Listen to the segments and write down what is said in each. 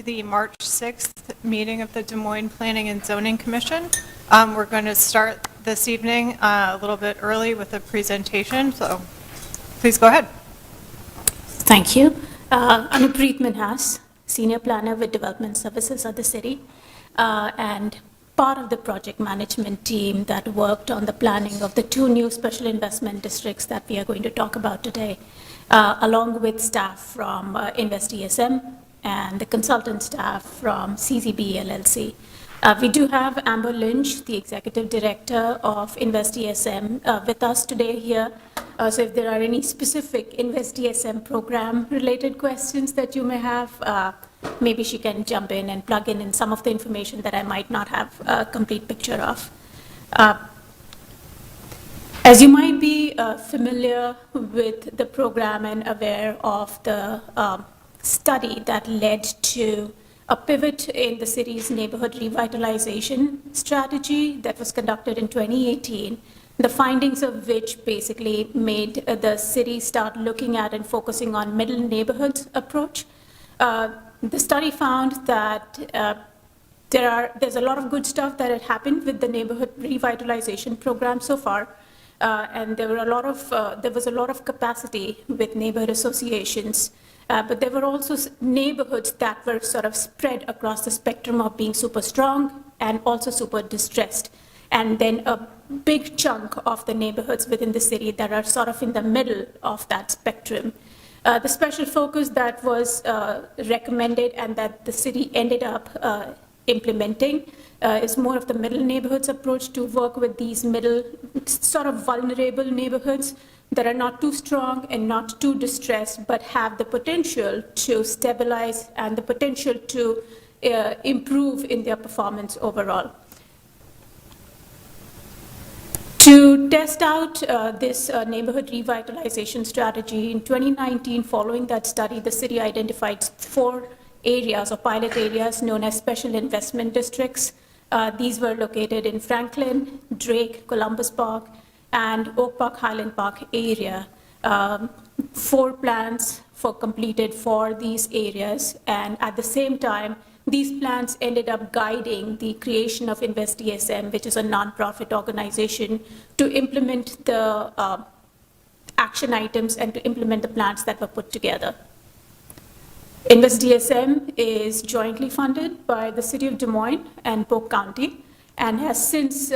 the March 6th meeting of the Des Moines Planning and Zoning Commission. We're going to start this evening a little bit early with a presentation, so please go ahead. Thank you. Anupreet Minhas, Senior Planner with Development Services at the city, and part of the project management team that worked on the planning of the 2 new special investment districts that we are going to talk about today, along with staff from InvestESM and the consultant staff from CZB LLC. We do have Amber Lynch, the Executive Director of InvestESM, with us today here. So if there are any specific InvestESM program-related questions that you may have, maybe she can jump in and plug in some of the information that I might not have a complete picture of. As you might be familiar with the program and aware of the study that led to a pivot in the city's neighborhood revitalization strategy that was conducted in 2018, the findings of which basically made the city start looking at and focusing on middle neighborhoods approach. The study found that there's a lot of good stuff that had happened with the neighborhood revitalization program so far, and there was a lot of capacity with neighborhood associations. But there were also neighborhoods that were sort of spread across the spectrum of being super strong and also super distressed. And then a big chunk of the neighborhoods within the city that are sort of in the middle of that spectrum. The special focus that was recommended and that the city ended up implementing is more of the middle neighborhoods approach to work with these middle sort of vulnerable neighborhoods that are not too strong and not too distressed, but have the potential to stabilize and the potential to improve in their performance overall. To test out this neighborhood revitalization strategy, in 2019, following that study, the city identified 4 areas or pilot areas known as special investment districts. These were located in Franklin, Drake, Columbus Park, and Oak Park, Highland Park area. 4 plans completed for these areas, and at the same time, these plans ended up guiding the creation of InvestESM, which is a nonprofit organization, to implement the action items and to implement the plans that were put together. InvestESM is jointly funded by the City of Des Moines and Polk County, and has since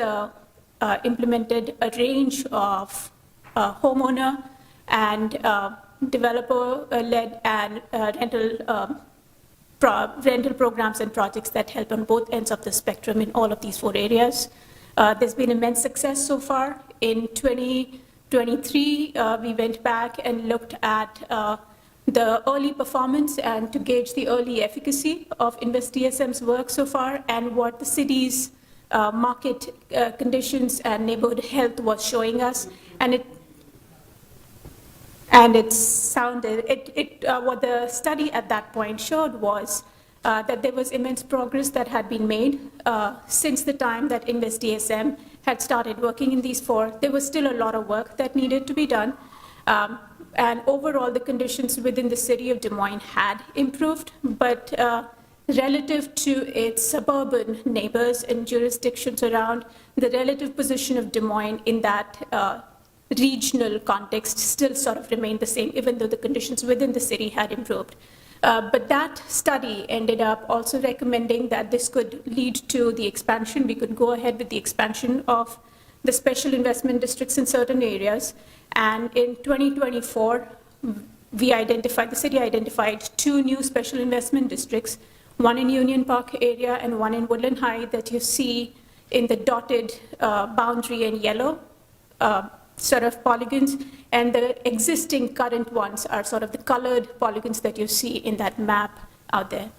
implemented a range of homeowner and developer-led and rental programs and projects that help on both ends of the spectrum in all of these 4 areas. There's been immense success so far. In 2023, we went back and looked at the early performance and to gauge the early efficacy of InvestESM's work so far and what the city's market conditions and neighborhood health was showing us, what the study at that point showed was that there was immense progress that had been made since the time that InvestESM had started working in these 4. There was still a lot of work that needed to be done, and overall the conditions within the city of Des Moines had improved, but relative to its suburban neighbors and jurisdictions around, the relative position of Des Moines in that regional context still sort of remained the same, even though the conditions within the city had improved. But that study ended up also recommending that this could lead to the expansion. We could go ahead with the expansion of the special investment districts in certain areas. And in 2024, the city identified 2 new special investment districts, one in Union Park area and one in Woodland High that you see in the dotted boundary in yellow sort of polygons, and the existing current ones are sort of the colored polygons that you see in that map out there.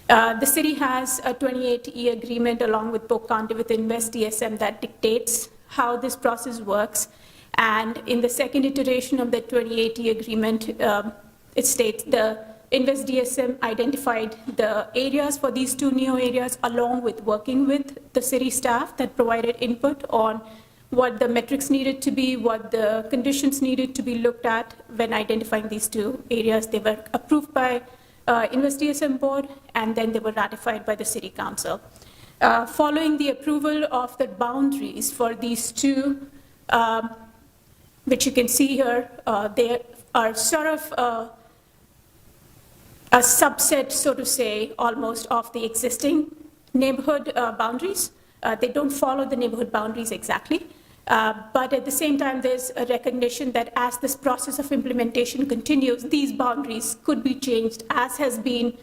The city has a 28-year agreement along with Polk County with InvestESM that dictates how this process works. And in the second iteration of the 28-year agreement, it states the InvestESM identified the areas for these 2 new areas along with working with the city staff that provided input on what the metrics needed to be, what the conditions needed to be looked at when identifying these 2 areas. They were approved by InvestDSM board, and then they were ratified by the City Council. Following the approval of the boundaries for these two, which you can see here, they are sort of a subset, so to say, almost of the existing neighborhood boundaries. They don't follow the neighborhood boundaries exactly, but at the same time, there's a recognition that as this process of implementation continues, these boundaries could be changed, as has been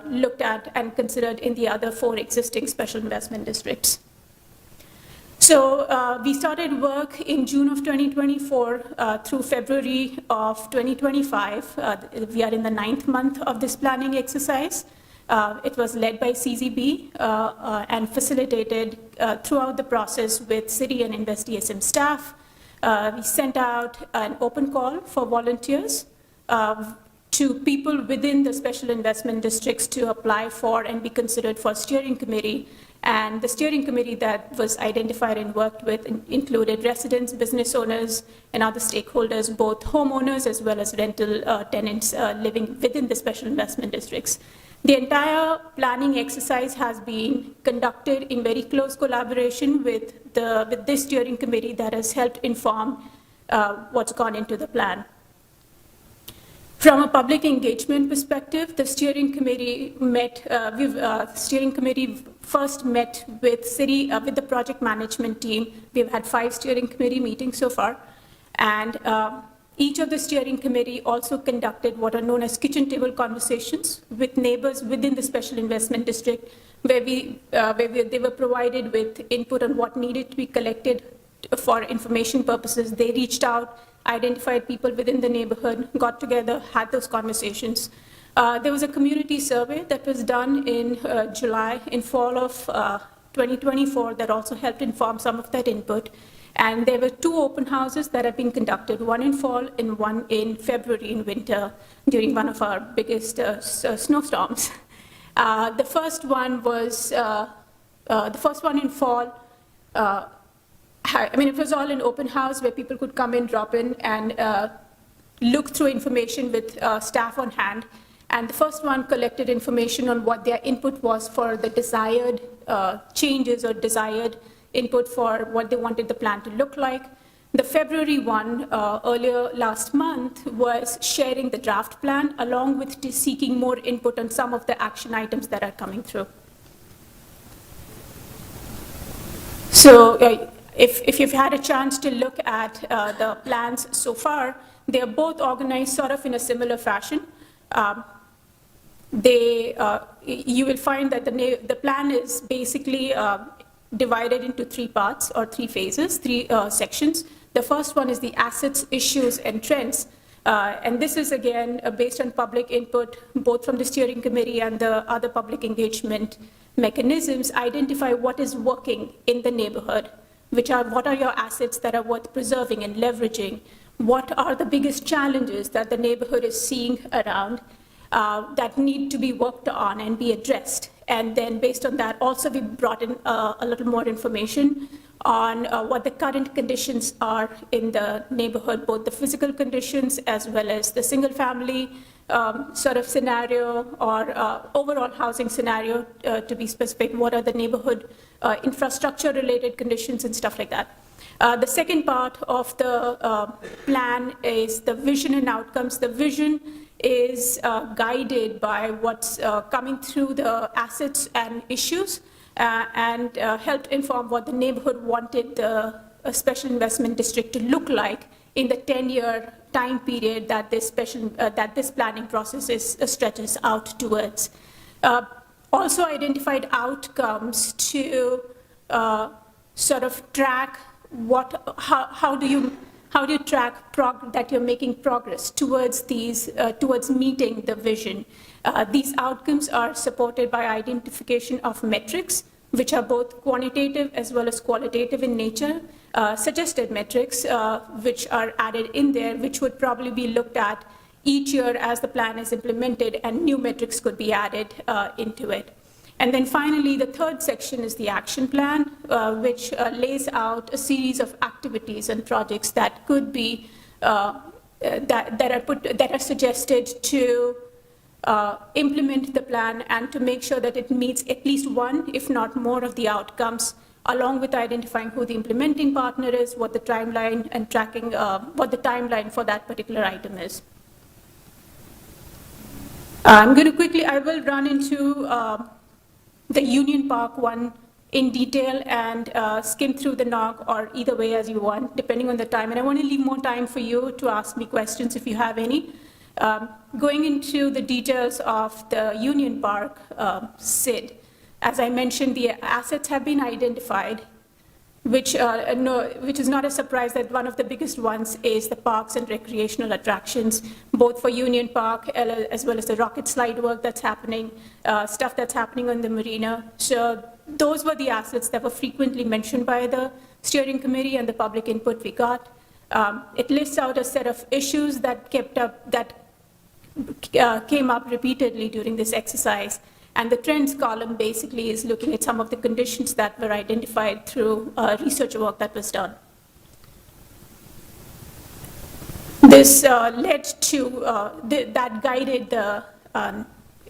looked at and considered in the other 4 existing special investment districts. So we started work in June of 2024 through February of 2025. We are in the 9th month of this planning exercise. It was led by CZB and facilitated throughout the process with City and InvestDSM staff. We sent out an open call for volunteers to people within the special investment districts to apply for and be considered for steering committee. And the steering committee that was identified and worked with included residents, business owners, and other stakeholders, both homeowners as well as rental tenants living within the special investment districts. The entire planning exercise has been conducted in very close collaboration with this steering committee that has helped inform what's gone into the plan. From a public engagement perspective, the steering committee first met with city, with the project management team. We've had 5 steering committee meetings so far, and each of the steering committee also conducted what are known as kitchen table conversations with neighbors within the special investment district, where they were provided with input on what needed to be collected for information purposes. They reached out, identified people within the neighborhood, got together, had those conversations. There was a community survey that was done in fall of 2024 that also helped inform some of that input. And there were 2 open houses that have been conducted, one in fall and one in February in winter during one of our biggest snowstorms. The first one in fall. It was all an open house where people could come in, drop in, and look through information with staff on hand. And the first one collected information on what their input was for the desired changes or desired input for what they wanted the plan to look like. The February one, earlier last month, was sharing the draft plan along with seeking more input on some of the action items that are coming through. So if you've had a chance to look at the plans so far, they are both organized sort of in a similar fashion. You will find that the plan is basically divided into 3 parts or 3 phases, 3 sections. The first one is the assets, issues, and trends. And this is, again, based on public input, both from the steering committee and the other public engagement mechanisms, identify what is working in the neighborhood, what are your assets that are worth preserving and leveraging, what are the biggest challenges that the neighborhood is seeing around that need to be worked on and be addressed. And then based on that, also we brought in a little more information on what the current conditions are in the neighborhood, both the physical conditions as well as the single family sort of scenario or overall housing scenario, to be specific, what are the neighborhood infrastructure related conditions and stuff like that. The second part of the plan is the vision and outcomes. The vision is guided by what's coming through the assets and issues and helped inform what the neighborhood wanted the special investment district to look like in the 10-year time period that this planning process stretches out towards. Also identified outcomes to sort of track how do you track that you're making progress towards towards meeting the vision. These outcomes are supported by identification of metrics, which are both quantitative as well as qualitative in nature, suggested metrics, which are added in there, which would probably be looked at each year as the plan is implemented, and new metrics could be added into it. And then finally, the third section is the action plan, which lays out a series of activities and projects that could be that are suggested to implement the plan and to make sure that it meets at least one, if not more, of the outcomes, along with identifying who the implementing partner is, what the timeline and tracking, what the timeline for that particular item is. I'm going to quickly, I will run into the Union Park one in detail and skim through the NOC, or either way as you want, depending on the time. And I want to leave more time for you to ask me questions if you have any. Going into the details of the Union Park SID, as I mentioned, the assets have been identified, which is not a surprise that one of the biggest ones is the parks and recreational attractions, both for Union Park as well as the rocket slide work that's happening, stuff that's happening on the marina. So those were the assets that were frequently mentioned by the steering committee and the public input we got. It lists out a set of issues that came up repeatedly during this exercise. And the trends column basically is looking at some of the conditions that were identified through research work that was done. This led to, that guided the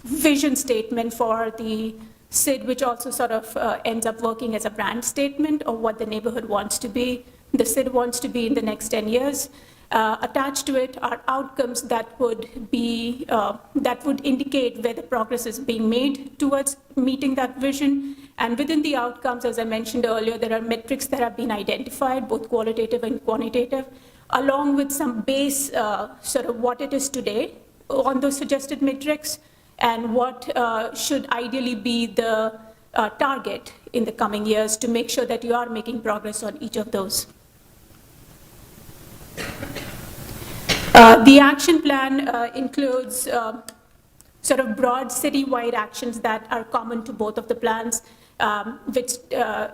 vision statement for the SID, which also sort of ends up working as a brand statement of what the neighborhood wants to be, the SID wants to be in the next 10 years. Attached to it are outcomes that would be that would indicate where the progress is being made towards meeting that vision. And within the outcomes, as I mentioned earlier, there are metrics that have been identified, both qualitative and quantitative, along with some base sort of what it is today on those suggested metrics and what should ideally be the target in the coming years to make sure that you are making progress on each of those. The action plan includes sort of broad citywide actions that are common to both of the plans, which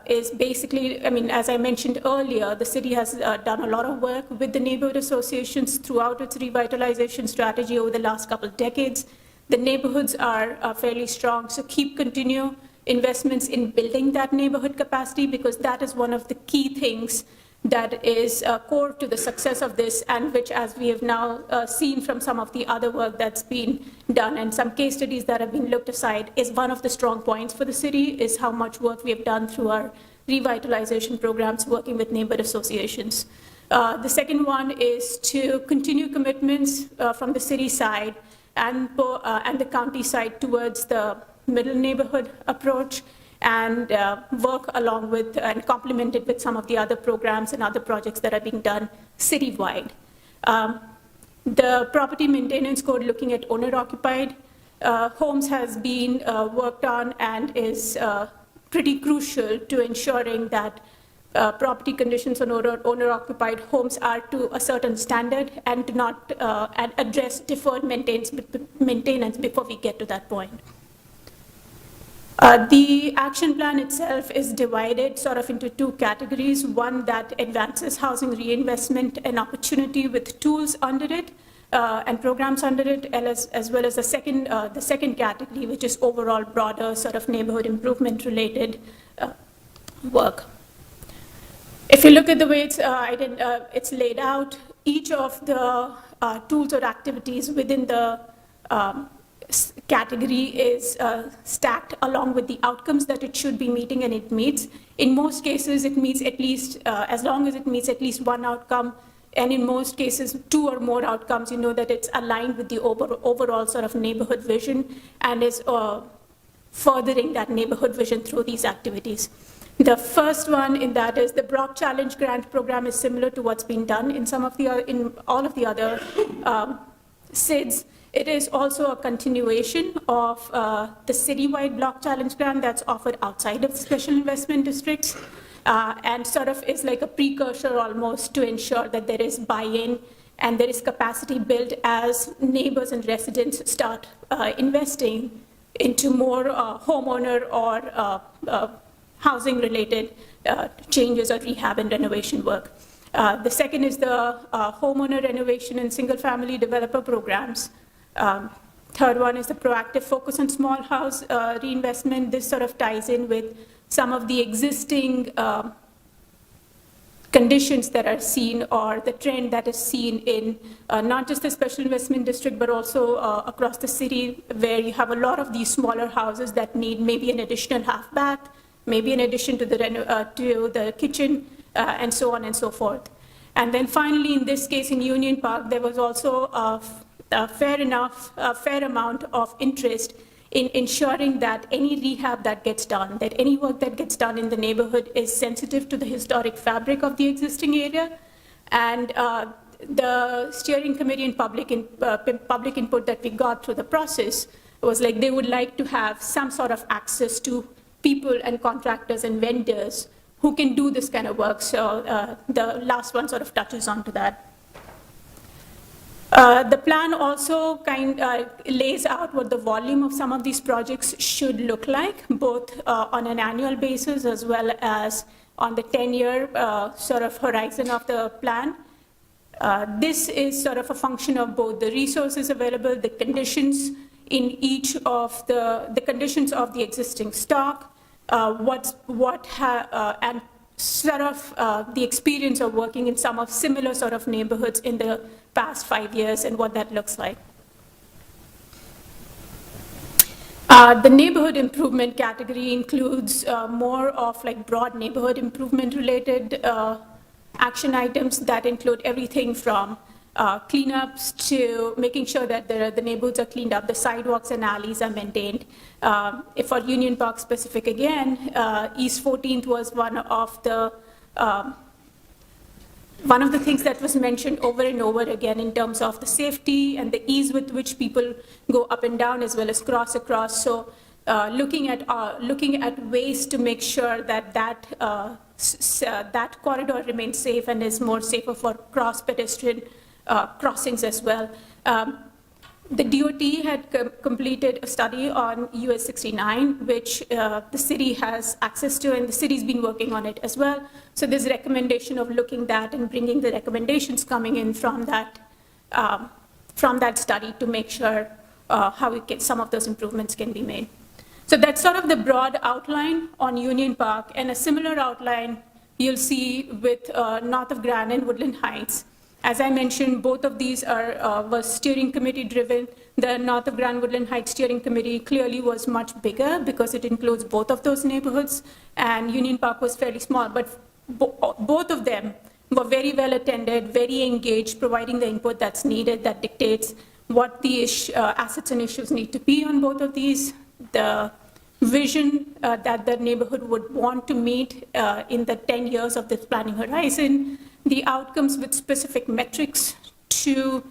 is basically, I mean, as I mentioned earlier, the city has done a lot of work with the neighborhood associations throughout its revitalization strategy over the last couple of decades. The neighborhoods are fairly strong, so continue investments in building that neighborhood capacity, because that is one of the key things that is core to the success of this, and which, as we have now seen from some of the other work that's been done and some case studies that have been looked aside, is one of the strong points for the city, is how much work we have done through our revitalization programs working with neighborhood associations. The second one is to continue commitments from the city side and the county side towards the middle neighborhood approach, and work along with and complement it with some of the other programs and other projects that are being done citywide. The property maintenance code looking at owner-occupied homes has been worked on and is pretty crucial to ensuring that property conditions on owner-occupied homes are to a certain standard and to not and address deferred maintenance before we get to that point. The action plan itself is divided sort of into two categories, one that advances housing reinvestment and opportunity with tools under it and programs under it, as well as the second category, which is overall broader sort of neighborhood improvement related work. If you look at the way it's laid out, each of the tools or activities within the category is stacked along with the outcomes that it should be meeting, and it meets. In most cases, it meets at least, as long as it meets at least one outcome, and in most cases, two or more outcomes, you know that it's aligned with the overall sort of neighborhood vision and is furthering that neighborhood vision through these activities. The first one in that is the Brock Challenge Grant Program is similar to what's been done in in all of the other SIDs. It is also a continuation of the citywide block challenge grant that's offered outside of special investment districts, and sort of is like a precursor almost to ensure that there is buy-in and there is capacity built as neighbors and residents start investing into more homeowner or housing-related changes or rehab and renovation work. The second is the homeowner renovation and single-family developer programs. Third one is the proactive focus on small house reinvestment. This sort of ties in with some of the existing conditions that are seen or the trend that is seen in not just the special investment district, but also across the city, where you have a lot of these smaller houses that need maybe an additional half bath, maybe in addition to the kitchen, and so on and so forth. And then finally, in this case, in Union Park, there was also a fair amount of interest in ensuring that any rehab that gets done, that any work that gets done in the neighborhood is sensitive to the historic fabric of the existing area. And the steering committee and public input that we got through the process was like they would like to have some sort of access to people and contractors and vendors who can do this kind of work. So the last one sort of touches on to that. The plan also lays out what the volume of some of these projects should look like, both on an annual basis as well as on the 10-year sort of horizon of the plan. This is sort of a function of both the resources available, the conditions in each of the conditions of the existing stock, and sort of the experience of working in some of similar sort of neighborhoods in the past 5 years and what that looks like. The neighborhood improvement category includes more of like broad neighborhood improvement related action items that include everything from cleanups to making sure that the neighborhoods are cleaned up, the sidewalks and alleys are maintained. If for Union Park specific again, East 14th was one of the things that was mentioned over and over again in terms of the safety and the ease with which people go up and down as well as cross across. So looking at ways to make sure that that corridor remains safe and is more safer for cross pedestrian crossings as well. The DOT had completed a study on US 69, which the city has access to, and the city's been working on it as well. So there's a recommendation of looking at and bringing the recommendations coming in from that study to make sure how some of those improvements can be made. So that's sort of the broad outline on Union Park, and a similar outline you'll see with north of Grand and Woodland Heights. As I mentioned, both of these was steering committee driven. The North of Grand Woodland Heights steering committee clearly was much bigger because it includes both of those neighborhoods, and Union Park was fairly small, but both of them were very well attended, very engaged, providing the input that's needed that dictates what the assets and issues need to be on both of these, the vision that the neighborhood would want to meet in the 10 years of this planning horizon, the outcomes with specific metrics to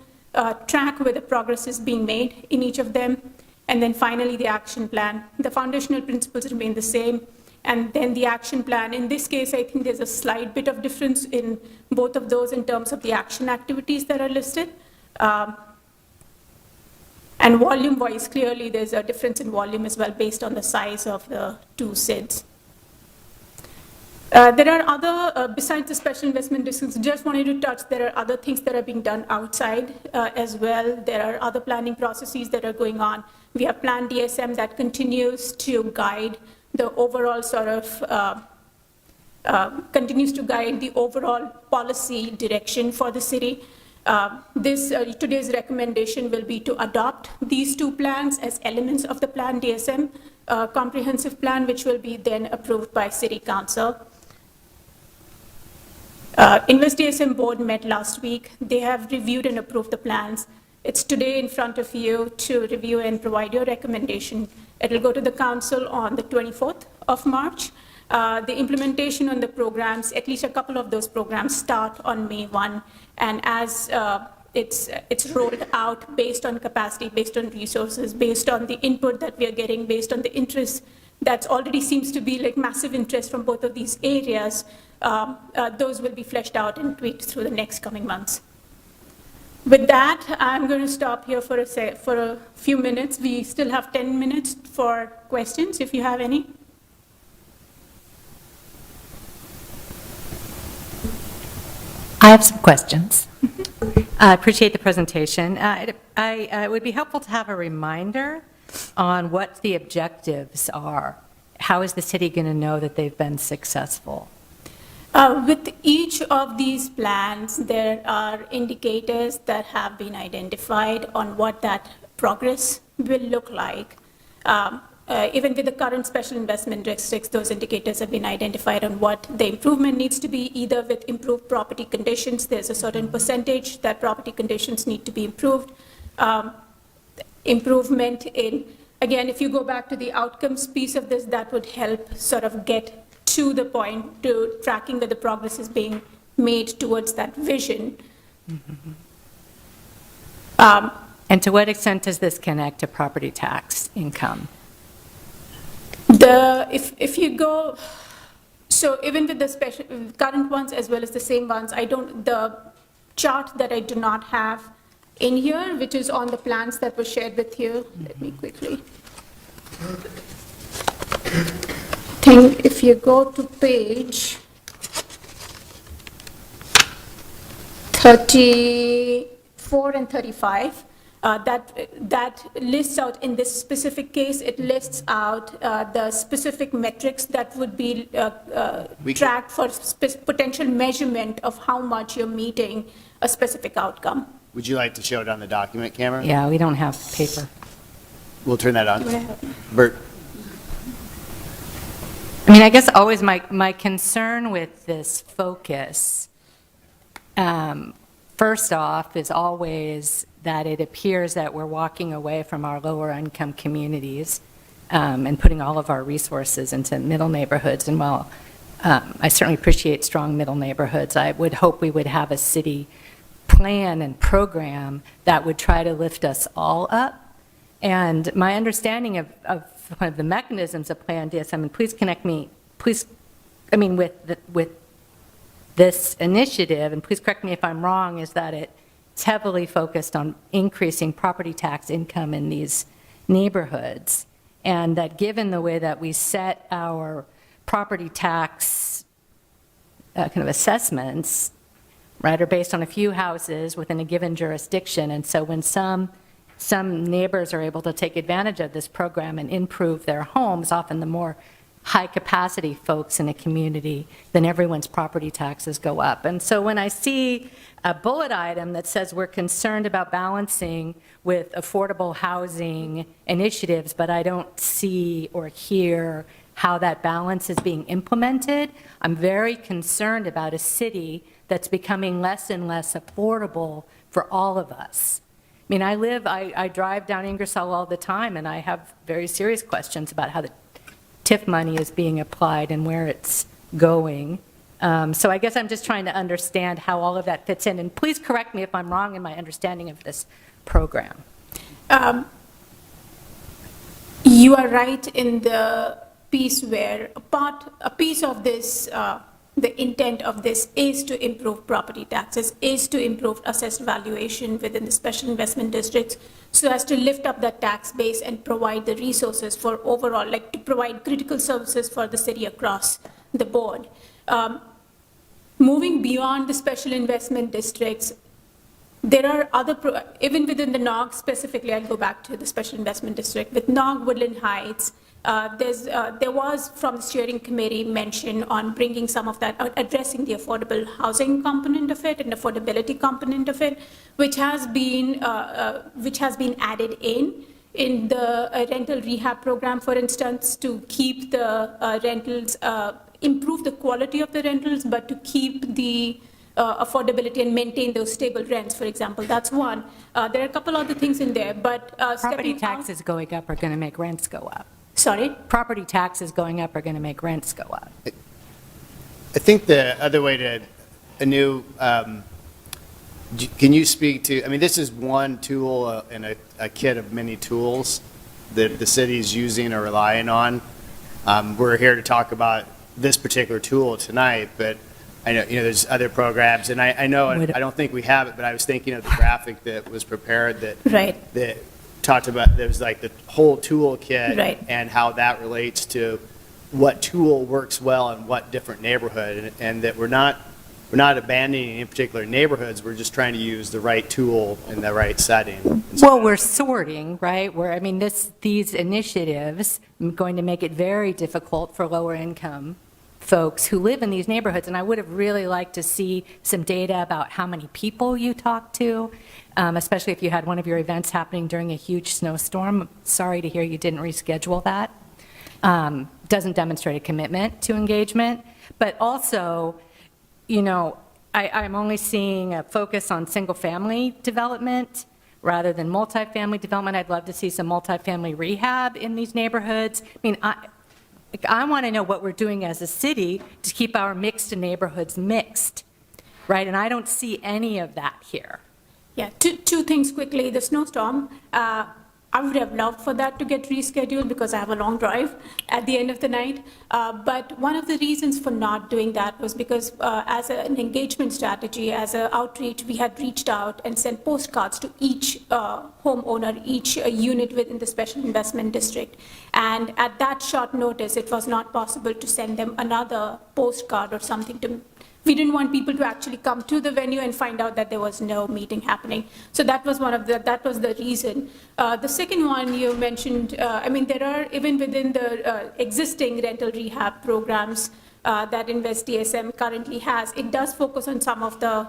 track where the progress is being made in each of them, and then finally the action plan. The foundational principles remain the same, and then the action plan. In this case, I think there's a slight bit of difference in both of those in terms of the action activities that are listed. And volume-wise, clearly there's a difference in volume as well based on the size of the two SIDs. There are other, besides the special investment districts, just wanted to touch, there are other things that are being done outside as well. There are other planning processes that are going on. We have Plan DSM that continues to guide the overall sort of, continues to guide the overall policy direction for the city. Today's recommendation will be to adopt these two plans as elements of the Plan DSM comprehensive plan, which will be then approved by City Council. InvestDSM board met last week. They have reviewed and approved the plans. It's today in front of you to review and provide your recommendation. It will go to the council on the 24th of March. The implementation on the programs, at least a couple of those programs, start on May 1. And as it's rolled out based on capacity, based on resources, based on the input that we are getting, based on the interest that already seems to be like massive interest from both of these areas, those will be fleshed out and tweaked through the next coming months. With that, I'm going to stop here for a few minutes. We still have 10 minutes for questions, if you have any. I have some questions. I appreciate the presentation. It would be helpful to have a reminder on what the objectives are. How is the city going to know that they've been successful? With each of these plans, there are indicators that have been identified on what that progress will look like. Even with the current special investment districts, those indicators have been identified on what the improvement needs to be, either with improved property conditions. There's a certain percentage that property conditions need to be improved. Improvement in, again, if you go back to the outcomes piece of this, that would help sort of get to the point to tracking that the progress is being made towards that vision. And to what extent does this connect to property tax income? If you go, so even with the special current ones as well as the same ones, the chart that I do not have in here, which is on the plans that were shared with you, let me quickly. Think if you go to page 34 and 35, that lists out, in this specific case, it lists out the specific metrics that would be tracked for potential measurement of how much you're meeting a specific outcome. Would you like to show it on the document camera? Yeah, we don't have paper. We'll turn that on. You wanna help? Bert, I mean, I guess always my concern with this focus, first off, is always that it appears that we're walking away from our lower income communities and putting all of our resources into middle neighborhoods. And while I certainly appreciate strong middle neighborhoods, I would hope we would have a city plan and program that would try to lift us all up. And my understanding of kind of the mechanisms of Plan DSM, and please connect me, please, I mean, with this initiative, and please correct me if I'm wrong, is that it's heavily focused on increasing property tax income in these neighborhoods, and that given the way that we set our property tax kind of assessments, right, are based on a few houses within a given jurisdiction, and so when some neighbors are able to take advantage of this program and improve their homes, often the more high-capacity folks in a community, then everyone's property taxes go up. And so when I see a bullet item that says we're concerned about balancing with affordable housing initiatives, but I don't see or hear how that balance is being implemented, I'm very concerned about a city that's becoming less and less affordable for all of us. I mean, I drive down Ingersoll all the time, and I have very serious questions about how the TIF money is being applied and where it's going. So I guess I'm just trying to understand how all of that fits in. And please correct me if I'm wrong in my understanding of this program. You are right in the piece where a piece of this, the intent of this is to improve property taxes, is to improve assessed valuation within the special investment districts, so as to lift up that tax base and provide the resources for overall, like to provide critical services for the city across the board. Moving beyond the special investment districts, there are other, even within the NOG specifically, I'll go back to the special investment district. With NOG Woodland Heights, there was from the steering committee mention on bringing some of that, addressing the affordable housing component of it and affordability component of it, which has been added in the rental rehab program, for instance, to keep the rentals, improve the quality of the rentals, but to keep the affordability and maintain those stable rents, for example. That's one. There are a couple other things in there, but Property taxes going up are going to make rents go up. Sorry? Property taxes going up are going to make rents go up. I think the other way to, can you speak to, I mean, this is one tool in a kit of many tools that the city is using or relying on. We're here to talk about this particular tool tonight, but I know, there's other programs, and I know, I don't think we have it, but I was thinking of the graphic that was prepared that talked about, there was like the whole toolkit and how that relates to what tool works well in what different neighborhood, and that we're not abandoning any particular neighborhoods, we're just trying to use the right tool in the right setting. Well, we're sorting, right? I mean, these initiatives are going to make it very difficult for lower income folks who live in these neighborhoods, and I would have really liked to see some data about how many people you talk to, especially if you had one of your events happening during a huge snowstorm. Sorry to hear you didn't reschedule that. Doesn't demonstrate a commitment to engagement, but also, you know, I'm only seeing a focus on single-family development rather than multifamily development. I'd love to see some multifamily rehab in these neighborhoods. I mean, I want to know what we're doing as a city to keep our mixed neighborhoods mixed, right? And I don't see any of that here. Yeah, two things quickly. The snowstorm, I would have loved for that to get rescheduled because I have a long drive at the end of the night. But one of the reasons for not doing that was because as an engagement strategy, as an outreach, we had reached out and sent postcards to each homeowner, each unit within the special investment district. And at that short notice, it was not possible to send them another postcard or something to. We didn't want people to actually come to the venue and find out that there was no meeting happening. So that was that was the reason. The second one you mentioned, I mean, there are, even within the existing rental rehab programs that Invest DSM currently has, it does focus on some of the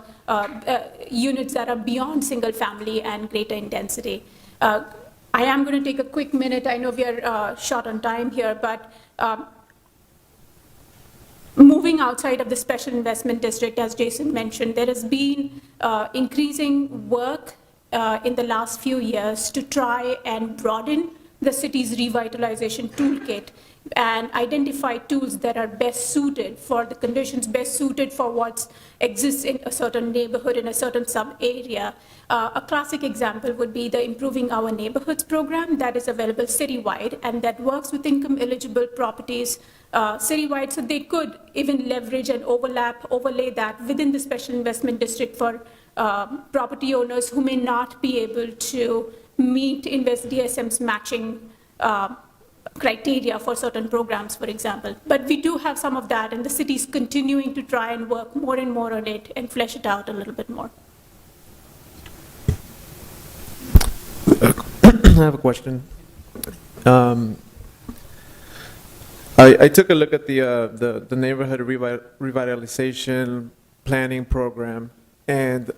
units that are beyond single family and greater intensity. I am going to take a quick minute. I know we are short on time here, but moving outside of the special investment district, as Jason mentioned, there has been increasing work in the last few years to try and broaden the city's revitalization toolkit and identify tools that are best suited for the conditions, best suited for what exists in a certain neighborhood, in a certain sub-area. A classic example would be the Improving Our Neighborhoods program that is available citywide and that works with income-eligible properties citywide, so they could even leverage and overlay that within the special investment district for property owners who may not be able to meet Invest DSM's matching criteria for certain programs, for example. But we do have some of that, and the city's continuing to try and work more and more on it and flesh it out a little bit more. I have a question. I took a look at the neighborhood revitalization planning program, and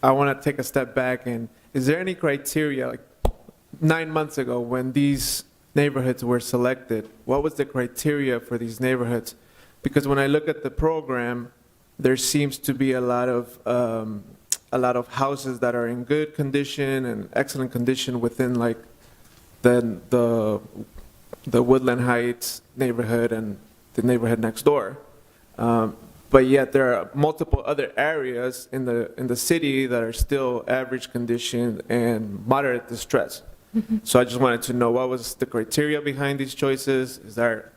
I want to take a step back. And is there any criteria, like 9 months ago when these neighborhoods were selected, what was the criteria for these neighborhoods? Because when I look at the program, there seems to be a lot of houses that are in good condition and excellent condition within like the Woodland Heights neighborhood and the neighborhood next door. But yet there are multiple other areas in the city that are still average condition and moderate distress. Mm-hmm. So I just wanted to know, what was the criteria behind these choices? Is there?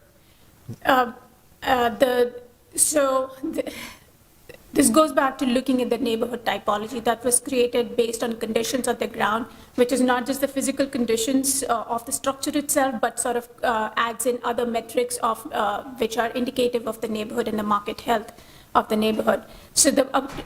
This goes back to looking at the neighborhood typology that was created based on conditions on the ground, which is not just the physical conditions of the structure itself, but sort of adds in other metrics of which are indicative of the neighborhood and the market health of the neighborhood. So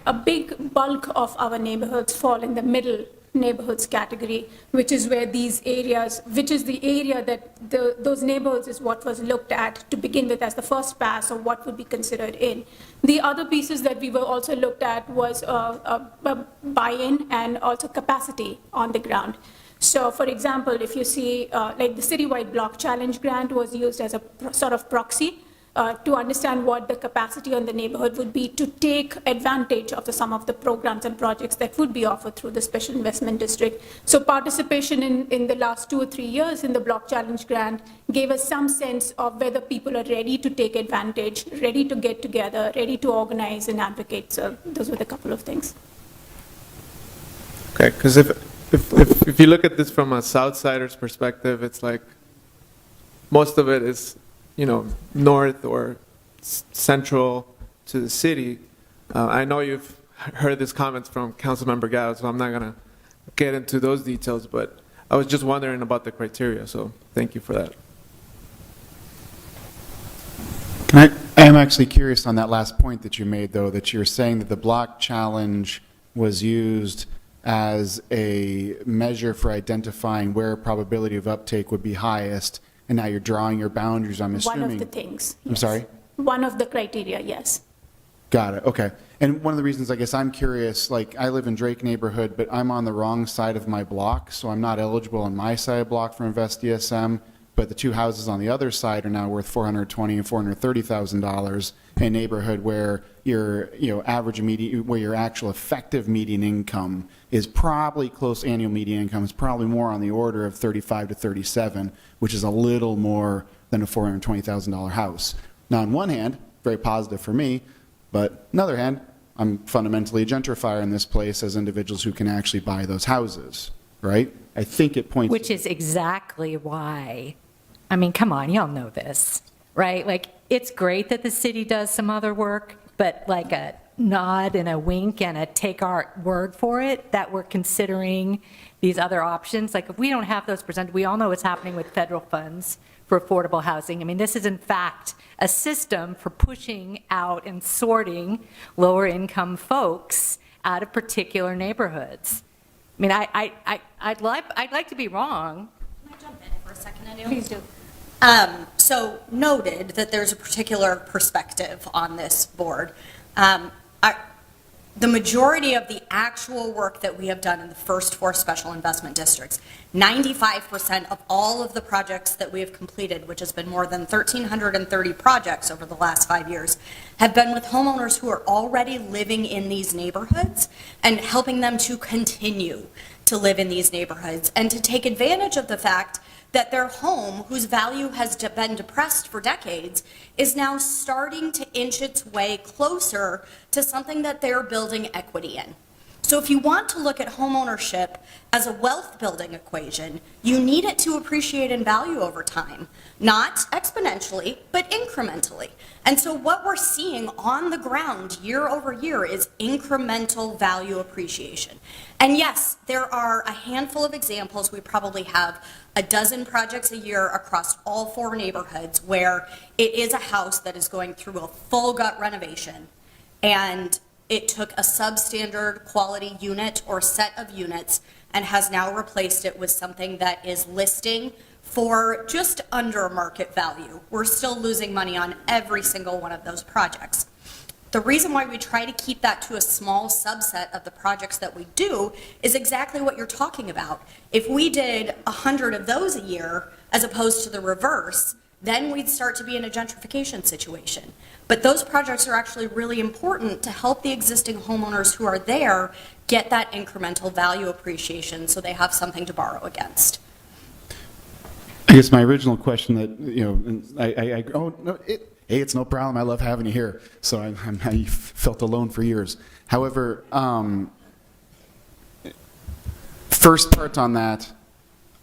a big bulk of our neighborhoods fall in the middle neighborhoods category, which is where these areas, which is the area that those neighborhoods is what was looked at to begin with as the first pass of what would be considered in. The other pieces that we were also looked at was buy-in and also capacity on the ground. So for example, if you see like the citywide block challenge grant was used as a sort of proxy to understand what the capacity on the neighborhood would be to take advantage of some of the programs and projects that would be offered through the special investment district. So participation in the last 2 or 3 years in the block challenge grant gave us some sense of whether people are ready to take advantage, ready to get together, ready to organize and advocate. So those were the couple of things. Okay, because if you look at this from a Southsider's perspective, it's like most of it is, you know, north or central to the city. I know you've heard these comments from Councilmember Gao, so I'm not going to get into those details, but I was just wondering about the criteria, so thank you for that. I am actually curious on that last point that you made, though, that you're saying that the block challenge was used as a measure for identifying where probability of uptake would be highest, and now you're drawing your boundaries, I'm assuming. One of the things. I'm sorry? one of the criteria, yes. Got it, okay. And one of the reasons I guess I'm curious, like I live in Drake neighborhood, but I'm on the wrong side of my block, so I'm not eligible on my side of block for Invest DSM, but the two houses on the other side are now worth $420,000 and $430,000 in a neighborhood where your, average median, where your actual effective median income is probably close, annual median income is probably more on the order of 35 to 37, which is a little more than a $420,000 house. Now, on one hand, very positive for me, but on the other hand, I'm fundamentally a gentrifier in this place as individuals who can actually buy those houses, right? I think it points... Which is exactly why, I mean, come on, y'all know this, right? Like, it's great that the city does some other work, but like a nod and a wink and a take our word for it, that we're considering these other options. Like, if we don't have those presented, we all know what's happening with federal funds for affordable housing. I mean, this is in fact a system for pushing out and sorting lower income folks out of particular neighborhoods. I mean, I'd like to be wrong. Can I jump in for a second, Anu? Please do. So noted that there's a particular perspective on this board. The majority of the actual work that we have done in the first 4 special investment districts, 95% of all of the projects that we have completed, which has been more than 1,330 projects over the last 5 years, have been with homeowners who are already living in these neighborhoods and helping them to continue to live in these neighborhoods and to take advantage of the fact that their home, whose value has been depressed for decades, is now starting to inch its way closer to something that they're building equity in. So if you want to look at homeownership as a wealth building equation, you need it to appreciate in value over time, not exponentially, but incrementally. And so what we're seeing on the ground year over year is incremental value appreciation. And yes, there are a handful of examples. We probably have a dozen projects a year across all 4 neighborhoods where it is a house that is going through a full gut renovation, and it took a substandard quality unit or set of units and has now replaced it with something that is listing for just under market value. We're still losing money on every single one of those projects. The reason why we try to keep that to a small subset of the projects that we do is exactly what you're talking about. If we did 100 of those a year, as opposed to the reverse, then we'd start to be in a gentrification situation. But those projects are actually really important to help the existing homeowners who are there get that incremental value appreciation so they have something to borrow against. I guess my original question that, hey, it's no problem. I love having you here. So I felt alone for years. However, first part on that,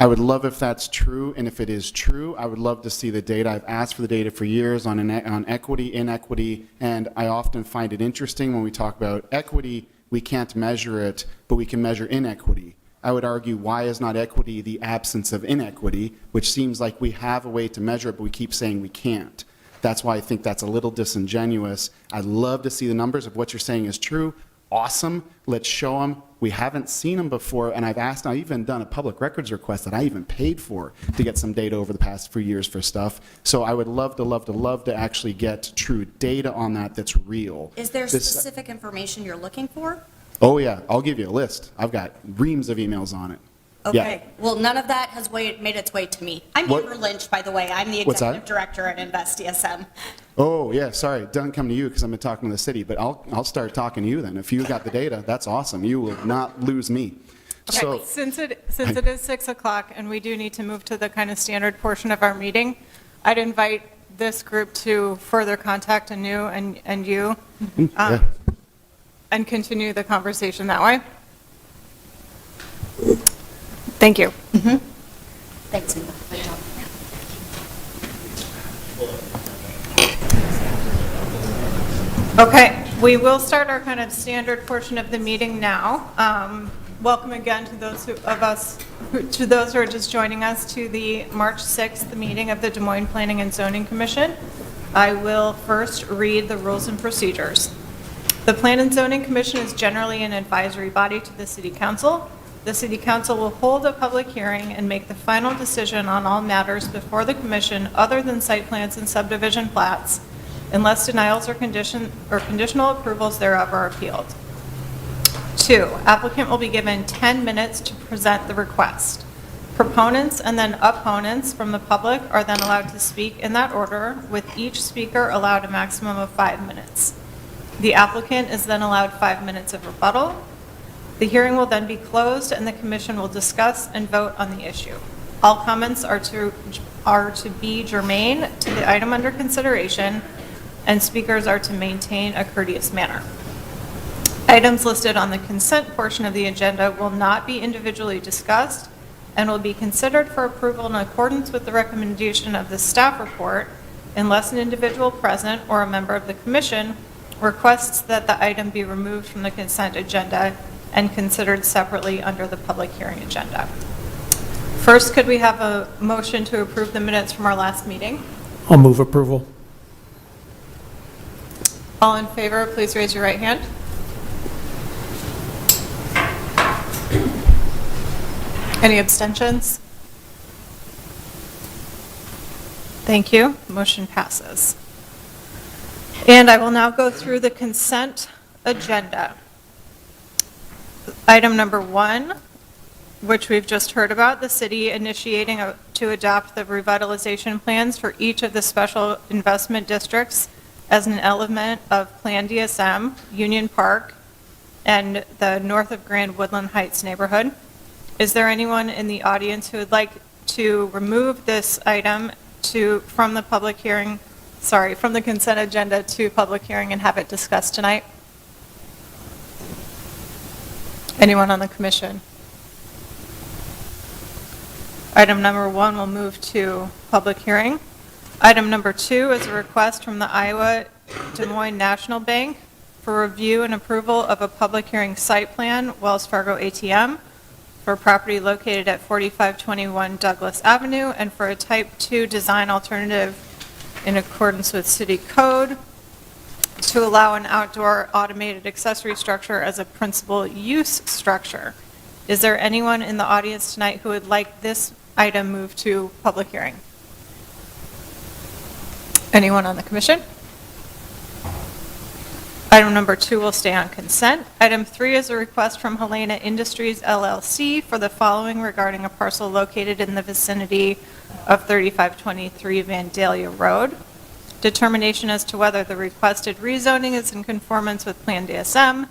I would love if that's true, and if it is true, I would love to see the data. I've asked for the data for years on equity, inequity, and I often find it interesting when we talk about equity, we can't measure it, but we can measure inequity. I would argue, why is not equity the absence of inequity, which seems like we have a way to measure it, but we keep saying we can't. That's why I think that's a little disingenuous. I'd love to see the numbers. If what you're saying is true, awesome. Let's show them. We haven't seen them before, and I've even done a public records request that I even paid for to get some data over the past few years for stuff. So I would love to actually get true data on that that's real. Is there specific information you're looking for? Oh yeah, I'll give you a list. I've got reams of emails on it. Okay, Yeah. well, none of that has made its way to me. I'm What? Amber Lynch, by the way. I'm the What's that? executive director at Invest DSM. Oh yeah, sorry, it doesn't come to you because I've been talking to the city, but I'll start talking to you then. If you got the data, that's awesome. You will not lose me. So, Since it is 6 o'clock and we do need to move to the kind of standard portion of our meeting, I'd invite this group to further contact Anu and you yeah. and continue the conversation that way. Thank you. Thanks, Anu. Good job. Okay, we will start our kind of standard portion of the meeting now. Welcome again to those who are just joining us to the March 6th meeting of the Des Moines Planning and Zoning Commission. I will first read the rules and procedures. The Plan and Zoning Commission is generally an advisory body to the City Council. The City Council will hold a public hearing and make the final decision on all matters before the Commission other than site plans and subdivision plats unless denials or conditional approvals thereof are appealed. 2, applicant will be given 10 minutes to present the request. Proponents and then opponents from the public are then allowed to speak in that order, with each speaker allowed a maximum of 5 minutes. The applicant is then allowed 5 minutes of rebuttal. The hearing will then be closed and the commission will discuss and vote on the issue. All comments are to be germane to the item under consideration, and speakers are to maintain a courteous manner. Items listed on the consent portion of the agenda will not be individually discussed and will be considered for approval in accordance with the recommendation of the staff report unless an individual present or a member of the commission requests that the item be removed from the consent agenda and considered separately under the public hearing agenda. First, could we have a motion to approve the minutes from our last meeting? I'll move approval. All in favor, please raise your right hand. Any abstentions? Thank you. Motion passes. And I will now go through the consent agenda. Item number 1, which we've just heard about, the city initiating to adopt the revitalization plans for each of the special investment districts as an element of Plan DSM, Union Park, and the north of Grand Woodland Heights neighborhood. Is there anyone in the audience who would like to remove this item from the public hearing, from the consent agenda to public hearing and have it discussed tonight? Anyone on the commission? Item number 1 will move to public hearing. Item number 2 is a request from the Iowa Des Moines National Bank for review and approval of a public hearing site plan, Wells Fargo ATM, for property located at 4521 Douglas Avenue, and for a type 2 design alternative in accordance with city code to allow an outdoor automated accessory structure as a principal use structure. Is there anyone in the audience tonight who would like this item moved to public hearing? Anyone on the commission? Item number 2 will stay on consent. Item 3 is a request from Helena Industries LLC for the following regarding a parcel located in the vicinity of 3523 Vandalia Road. Determination as to whether the requested rezoning is in conformance with Plan DSM,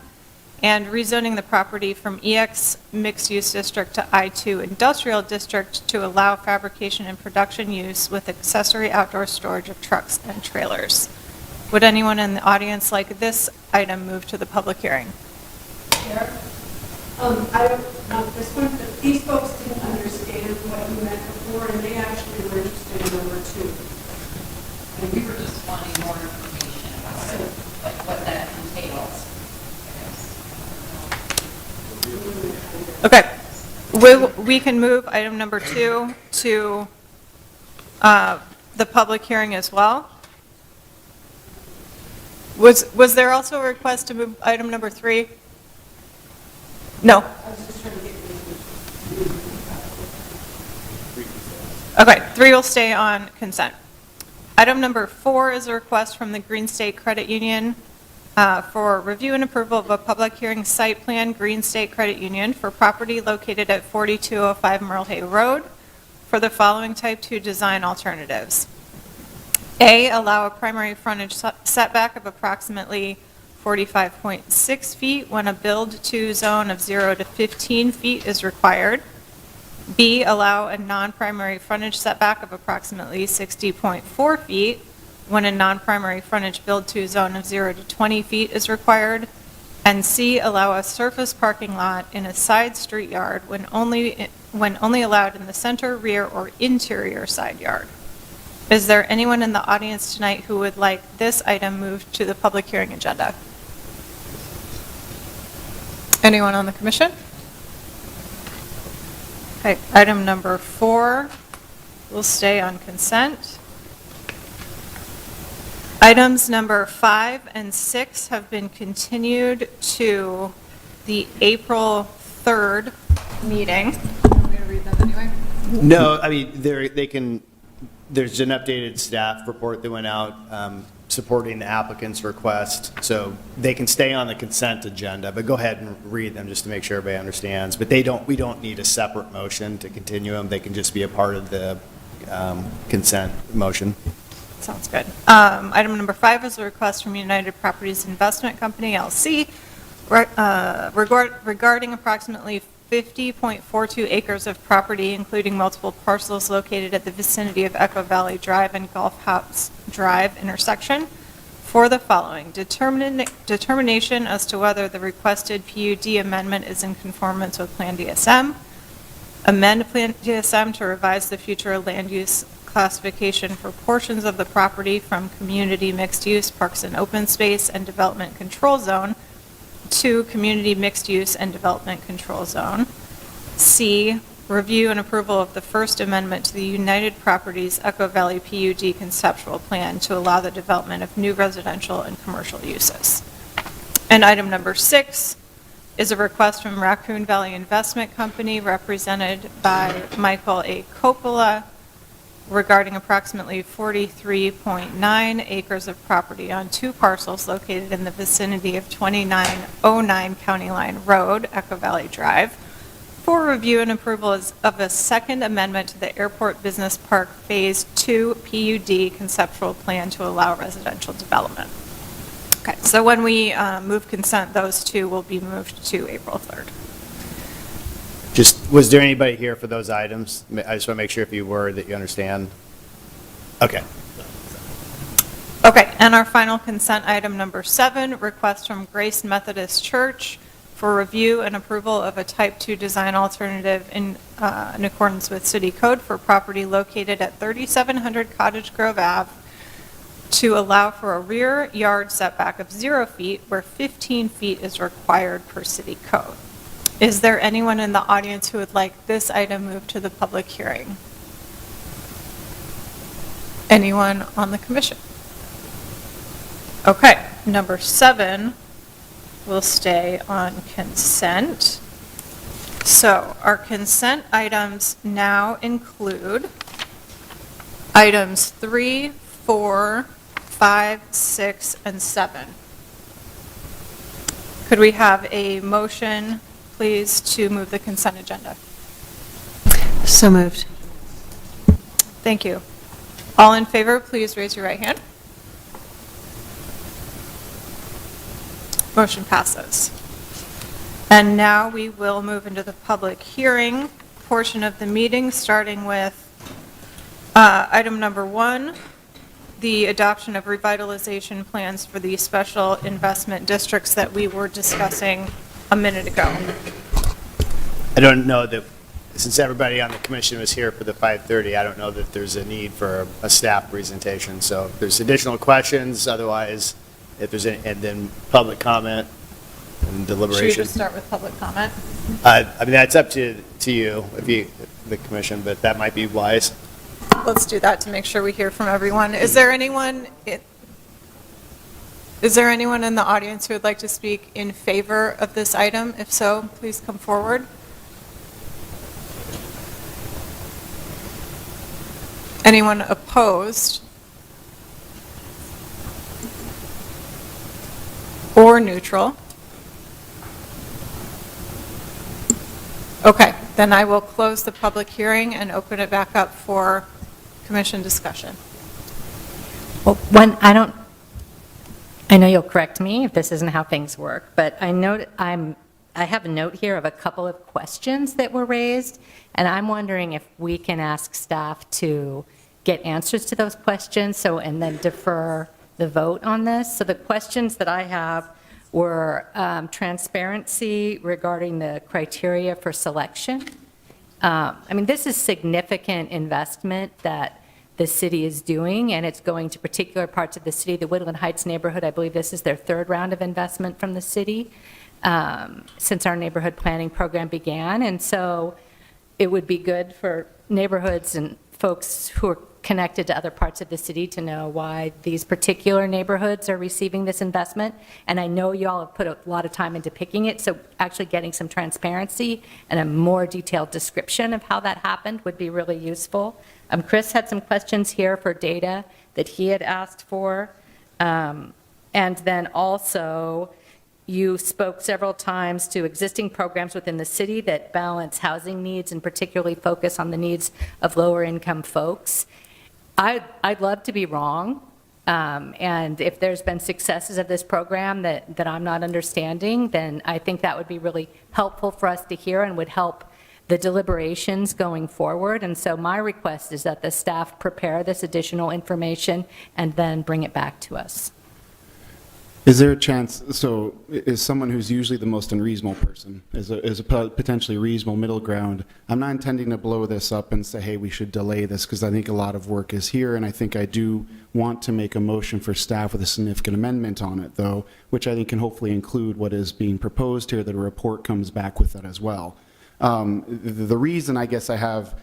and rezoning the property from EX Mixed Use District to I2 Industrial District to allow fabrication and production use with accessory outdoor storage of trucks and trailers. Would anyone in the audience like this item moved to the public hearing? I don't know this one, but these folks didn't understand what you meant before, and they actually were interested in number 2. And we were just wanting more information about it, like what that entails. Okay. We can move item number 2 to the public hearing as well. Was there also a request to move item number 3? No. Okay, 3 will stay on consent. Item number 4 is a request from the Green State Credit Union for review and approval of a public hearing site plan, Green State Credit Union, for property located at 4205 Merle Hay Road for the following type 2 design alternatives. A, allow a primary frontage setback of approximately 45.6 feet when a build-to zone of 0 to 15 feet is required. B, allow a non-primary frontage setback of approximately 60.4 feet when a non-primary frontage build-to zone of 0 to 20 feet is required. And C, allow a surface parking lot in a side street yard when only allowed in the center, rear, or interior side yard. Is there anyone in the audience tonight who would like this item moved to the public hearing agenda? Anyone on the commission? Okay, item number 4 will stay on consent. Items number 5 and 6 have been continued to the April 3rd meeting. Want me to read them anyway? No, I mean, they can, there's an updated staff report that went out supporting the applicant's request. So they can stay on the consent agenda, but go ahead and read them just to make sure everybody understands. But we don't need a separate motion to continue them. They can just be a part of the consent motion. Sounds good. Item number 5 is a request from United Properties Investment Company, LC, regarding approximately 50.42 acres of property, including multiple parcels located at the vicinity of Echo Valley Drive and Golf House Drive intersection for the following: determination as to whether the requested PUD amendment is in conformance with Plan DSM, amend Plan DSM to revise the future land use classification for portions of the property from community mixed use, parks and open space, and development control zone to community mixed use and development control zone. C, review and approval of the first amendment to the United Properties Echo Valley PUD conceptual plan to allow the development of new residential and commercial uses. And item number 6 is a request from Raccoon Valley Investment Company, represented by Michael A. Coppola, regarding approximately 43.9 acres of property on 2 parcels located in the vicinity of 2909 County Line Road, Echo Valley Drive, for review and approval of a second amendment to the Airport Business Park Phase 2 PUD conceptual plan to allow residential development. Okay, so when we move consent, those 2 will be moved to April 3rd. Was there anybody here for those items? I just want to make sure if you were, that you understand. Okay. Okay, and our final consent item number 7, request from Grace Methodist Church for review and approval of a type 2 design alternative in accordance with city code for property located at 3700 Cottage Grove Ave to allow for a rear yard setback of 0 feet where 15 feet is required per city code. Is there anyone in the audience who would like this item moved to the public hearing? Anyone on the commission? Okay, number 7 will stay on consent. So our consent items now include items 3, 4, 5, 6, and 7. Could we have a motion, please, to move the consent agenda? So moved. Thank you. All in favor, please raise your right hand. Motion passes. And now we will move into the public hearing portion of the meeting, starting with item number 1, the adoption of revitalization plans for the special investment districts that we were discussing a minute ago. I don't know that, since everybody on the commission was here for the 5:30, I don't know that there's a need for a staff presentation. So if there's additional questions, otherwise, if there's any, and then public comment and deliberation. Should we just start with public comment? I mean, that's up to you, the commission, but that might be wise. Let's do that to make sure we hear from everyone. Is there anyone in the audience who would like to speak in favor of this item? If so, please come forward. Anyone opposed? Or neutral? Okay, then I will close the public hearing and open it back up for commission discussion. Well, I know you'll correct me if this isn't how things work, but I have a note here of a couple of questions that were raised, and I'm wondering if we can ask staff to get answers to those questions, and then defer the vote on this. So the questions that I have were transparency regarding the criteria for selection. I mean, this is significant investment that the city is doing, and it's going to particular parts of the city. The Woodland Heights neighborhood, I believe this is their 3rd round of investment from the city since our neighborhood planning program began. And so it would be good for neighborhoods and folks who are connected to other parts of the city to know why these particular neighborhoods are receiving this investment. And I know you all have put a lot of time into picking it, so actually getting some transparency and a more detailed description of how that happened would be really useful. Chris had some questions here for data that he had asked for. And then also, you spoke several times to existing programs within the city that balance housing needs and particularly focus on the needs of lower-income folks. I'd love to be wrong, and if there's been successes of this program that I'm not understanding, then I think that would be really helpful for us to hear and would help the deliberations going forward. And so my request is that the staff prepare this additional information and then bring it back to us. Is there a chance, so is someone who's usually the most unreasonable person, is a potentially reasonable middle ground, I'm not intending to blow this up and say, hey, we should delay this, because I think a lot of work is here, and I think I do want to make a motion for staff with a significant amendment on it, though, which I think can hopefully include what is being proposed here, that a report comes back with that as well. The reason I guess I have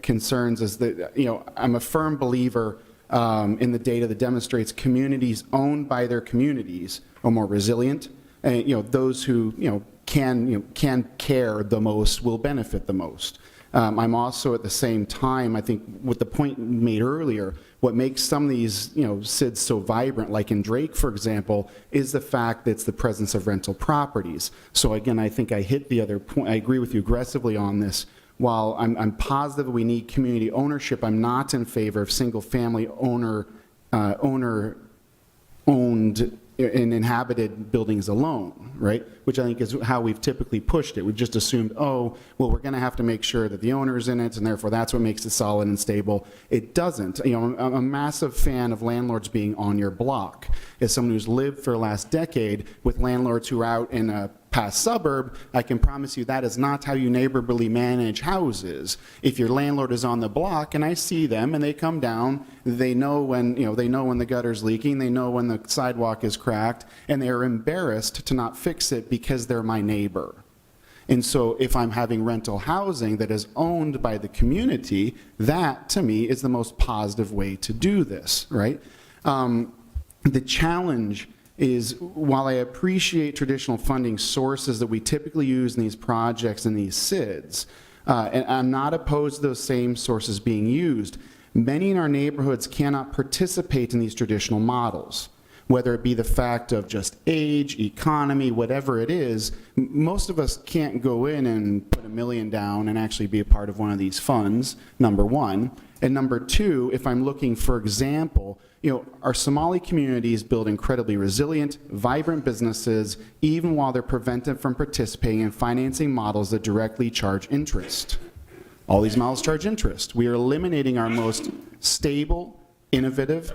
concerns is that, I'm a firm believer in the data that demonstrates communities owned by their communities are more resilient, and those who can care the most will benefit the most. I'm also at the same time, I think with the point made earlier, what makes some of these SIDS so vibrant, like in Drake, for example, is the fact that it's the presence of rental properties. So again, I think I hit the other point. I agree with you aggressively on this. While I'm positive we need community ownership, I'm not in favor of single-family owner-owned and inhabited buildings alone, right? Which I think is how we've typically pushed it. We've just assumed, oh, well, we're going to have to make sure that the owner's in it, and therefore that's what makes it solid and stable. It doesn't. I'm a massive fan of landlords being on your block. As someone who's lived for the last decade with landlords who are out in a past suburb, I can promise you that is not how you neighborly manage houses. If your landlord is on the block and I see them and they come down, they know when the gutter's leaking, they know when the sidewalk is cracked, and they are embarrassed to not fix it because they're my neighbor. And so if I'm having rental housing that is owned by the community, that to me is the most positive way to do this, right? The challenge is, while I appreciate traditional funding sources that we typically use in these projects and these SIDS, and I'm not opposed to those same sources being used, many in our neighborhoods cannot participate in these traditional models. Whether it be the fact of just age, economy, whatever it is, most of us can't go in and put $1 million down and actually be a part of one of these funds, number one. And number two, if I'm looking, for example, our Somali communities build incredibly resilient, vibrant businesses, even while they're prevented from participating in financing models that directly charge interest. All these models charge interest. We are eliminating our most stable, innovative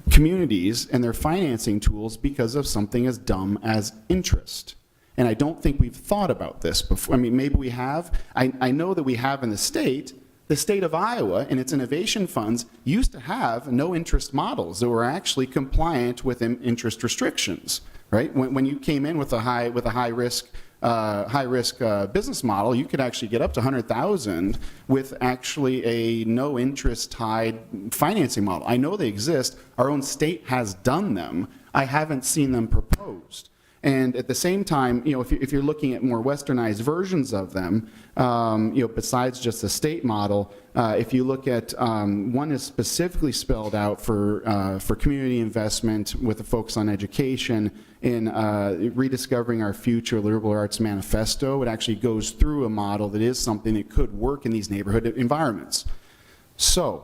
communities and their financing tools because of something as dumb as interest. And I don't think we've thought about this before. I mean, maybe we have. I know that we have in the state. The state of Iowa and its innovation funds used to have no interest models that were actually compliant with interest restrictions, right? When you came in with a high risk business model, you could actually get up to 100,000 with actually a no interest tied financing model. I know they exist. Our own state has done them. I haven't seen them proposed. And at the same time, if you're looking at more westernized versions of them, besides just the state model, if you look at one is specifically spelled out for community investment with a focus on education in Rediscovering Our Future, Liberal Arts Manifesto. It actually goes through a model that is something that could work in these neighborhood environments. So,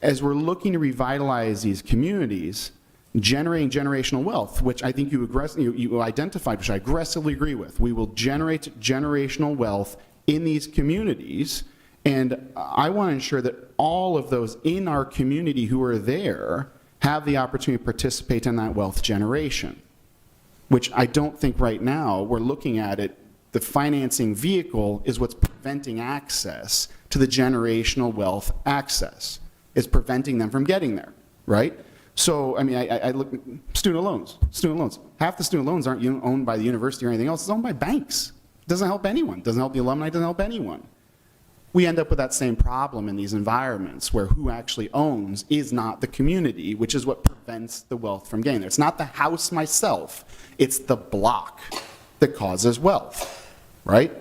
as we're looking to revitalize these communities, generating generational wealth, which I think you identified, which I aggressively agree with. We will generate generational wealth in these communities, and I want to ensure that all of those in our community who are there have the opportunity to participate in that wealth generation, which I don't think right now we're looking at it. The financing vehicle is what's preventing access to the generational wealth access. It's preventing them from getting there, right? So, I mean, I look, student loans. Half the student loans aren't owned by the university or anything else. It's owned by banks. It doesn't help anyone. It doesn't help the alumni. It doesn't help anyone. We end up with that same problem in these environments where who actually owns is not the community, which is what prevents the wealth from getting there. It's not the house myself. It's the block that causes wealth, right?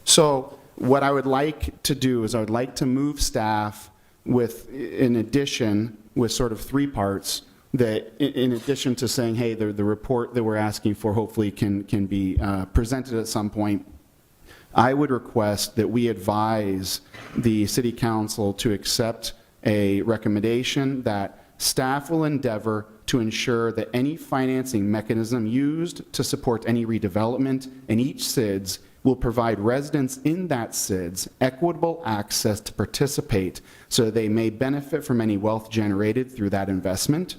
So what I would like to do is I would like to move staff with, in addition, with sort of three parts. that in addition to saying, hey, the report that we're asking for hopefully can be presented at some point, I would request that we advise the city council to accept a recommendation that staff will endeavor to ensure that any financing mechanism used to support any redevelopment in each SIDS will provide residents in that SIDS equitable access to participate so they may benefit from any wealth generated through that investment.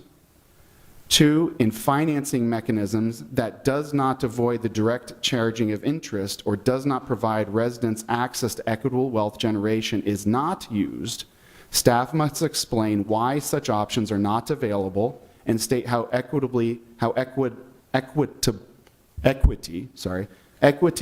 2, in financing mechanisms that does not avoid the direct charging of interest or does not provide residents access to equitable wealth generation is not used, staff must explain why such options are not available and state how equity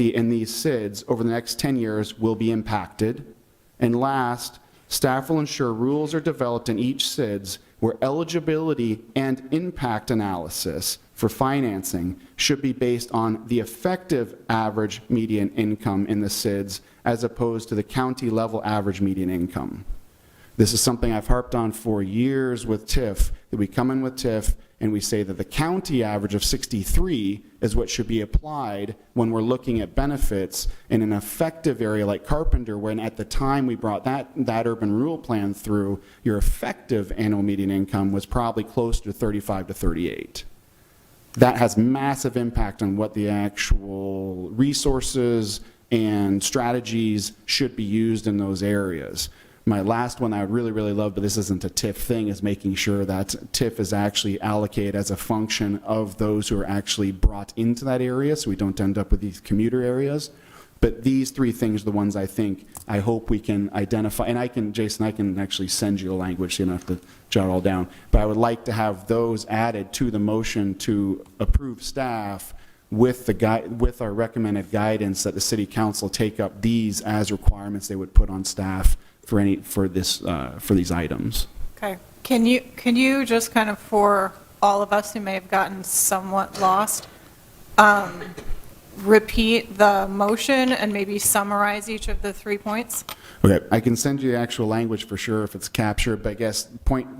in these SIDS over the next 10 years will be impacted. And last, staff will ensure rules are developed in each SIDS where eligibility and impact analysis for financing should be based on the effective average median income in the SIDS as opposed to the county level average median income. This is something I've harped on for years with TIF, that we come in with TIF and we say that the county average of 63 is what should be applied when we're looking at benefits in an effective area like Carpenter, when at the time we brought that urban rural plan through, your effective annual median income was probably close to 35 to 38. That has massive impact on what the actual resources and strategies should be used in those areas. My last one I would really, really love, but this isn't a TIF thing, is making sure that TIF is actually allocated as a function of those who are actually brought into that area so we don't end up with these commuter areas. But these 3 things are the ones I hope we can identify. And Jason, I can actually send you a language so you don't have to jot it all down. But I would like to have those added to the motion to approve staff with our recommended guidance that the city council take up these as requirements they would put on staff for these items. Okay. Can you just kind of, for all of us who may have gotten somewhat lost, repeat the motion and maybe summarize each of the 3 points? Okay, I can send you the actual language for sure if it's captured, but I guess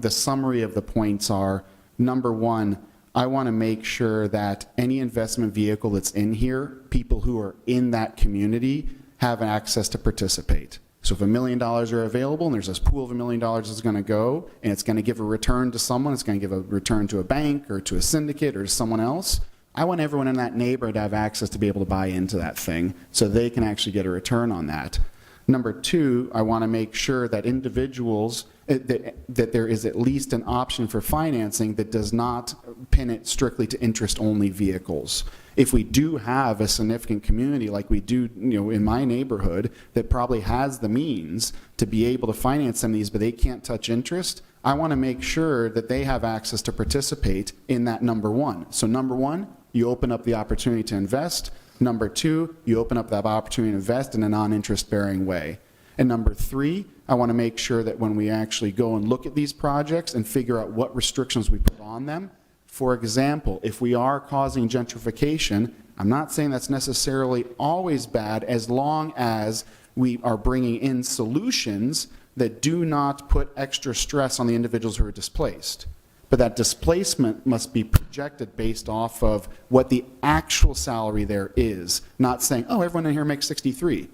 the summary of the points are, number 1, I want to make sure that any investment vehicle that's in here, people who are in that community have access to participate. So if $1 million are available and there's this pool of $1 million that's going to go and it's going to give a return to someone, it's going to give a return to a bank or to a syndicate or to someone else, I want everyone in that neighborhood to have access to be able to buy into that thing so they can actually get a return on that. Number 2, I want to make sure that individuals, that there is at least an option for financing that does not pin it strictly to interest-only vehicles. If we do have a significant community like we do, in my neighborhood that probably has the means to be able to finance some of these, but they can't touch interest, I want to make sure that they have access to participate in that, number 1. So number 1, you open up the opportunity to invest. Number 2, you open up that opportunity to invest in a non-interest bearing way. And number 3, I want to make sure that when we actually go and look at these projects and figure out what restrictions we put on them, for example, if we are causing gentrification, I'm not saying that's necessarily always bad as long as we are bringing in solutions that do not put extra stress on the individuals who are displaced. But that displacement must be projected based off of what the actual salary there is, not saying, oh, everyone in here makes 63,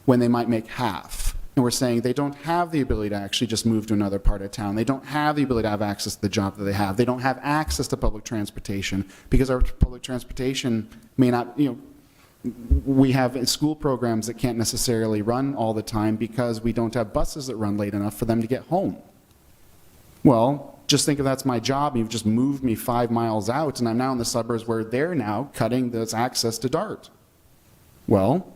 when they might make half. And we're saying they don't have the ability to actually just move to another part of town. They don't have the ability to have access to the job that they have. They don't have access to public transportation because our public transportation may not, we have school programs that can't necessarily run all the time because we don't have buses that run late enough for them to get home. Well, just think if that's my job, you've just moved me 5 miles out and I'm now in the suburbs where they're now cutting this access to DART. Well,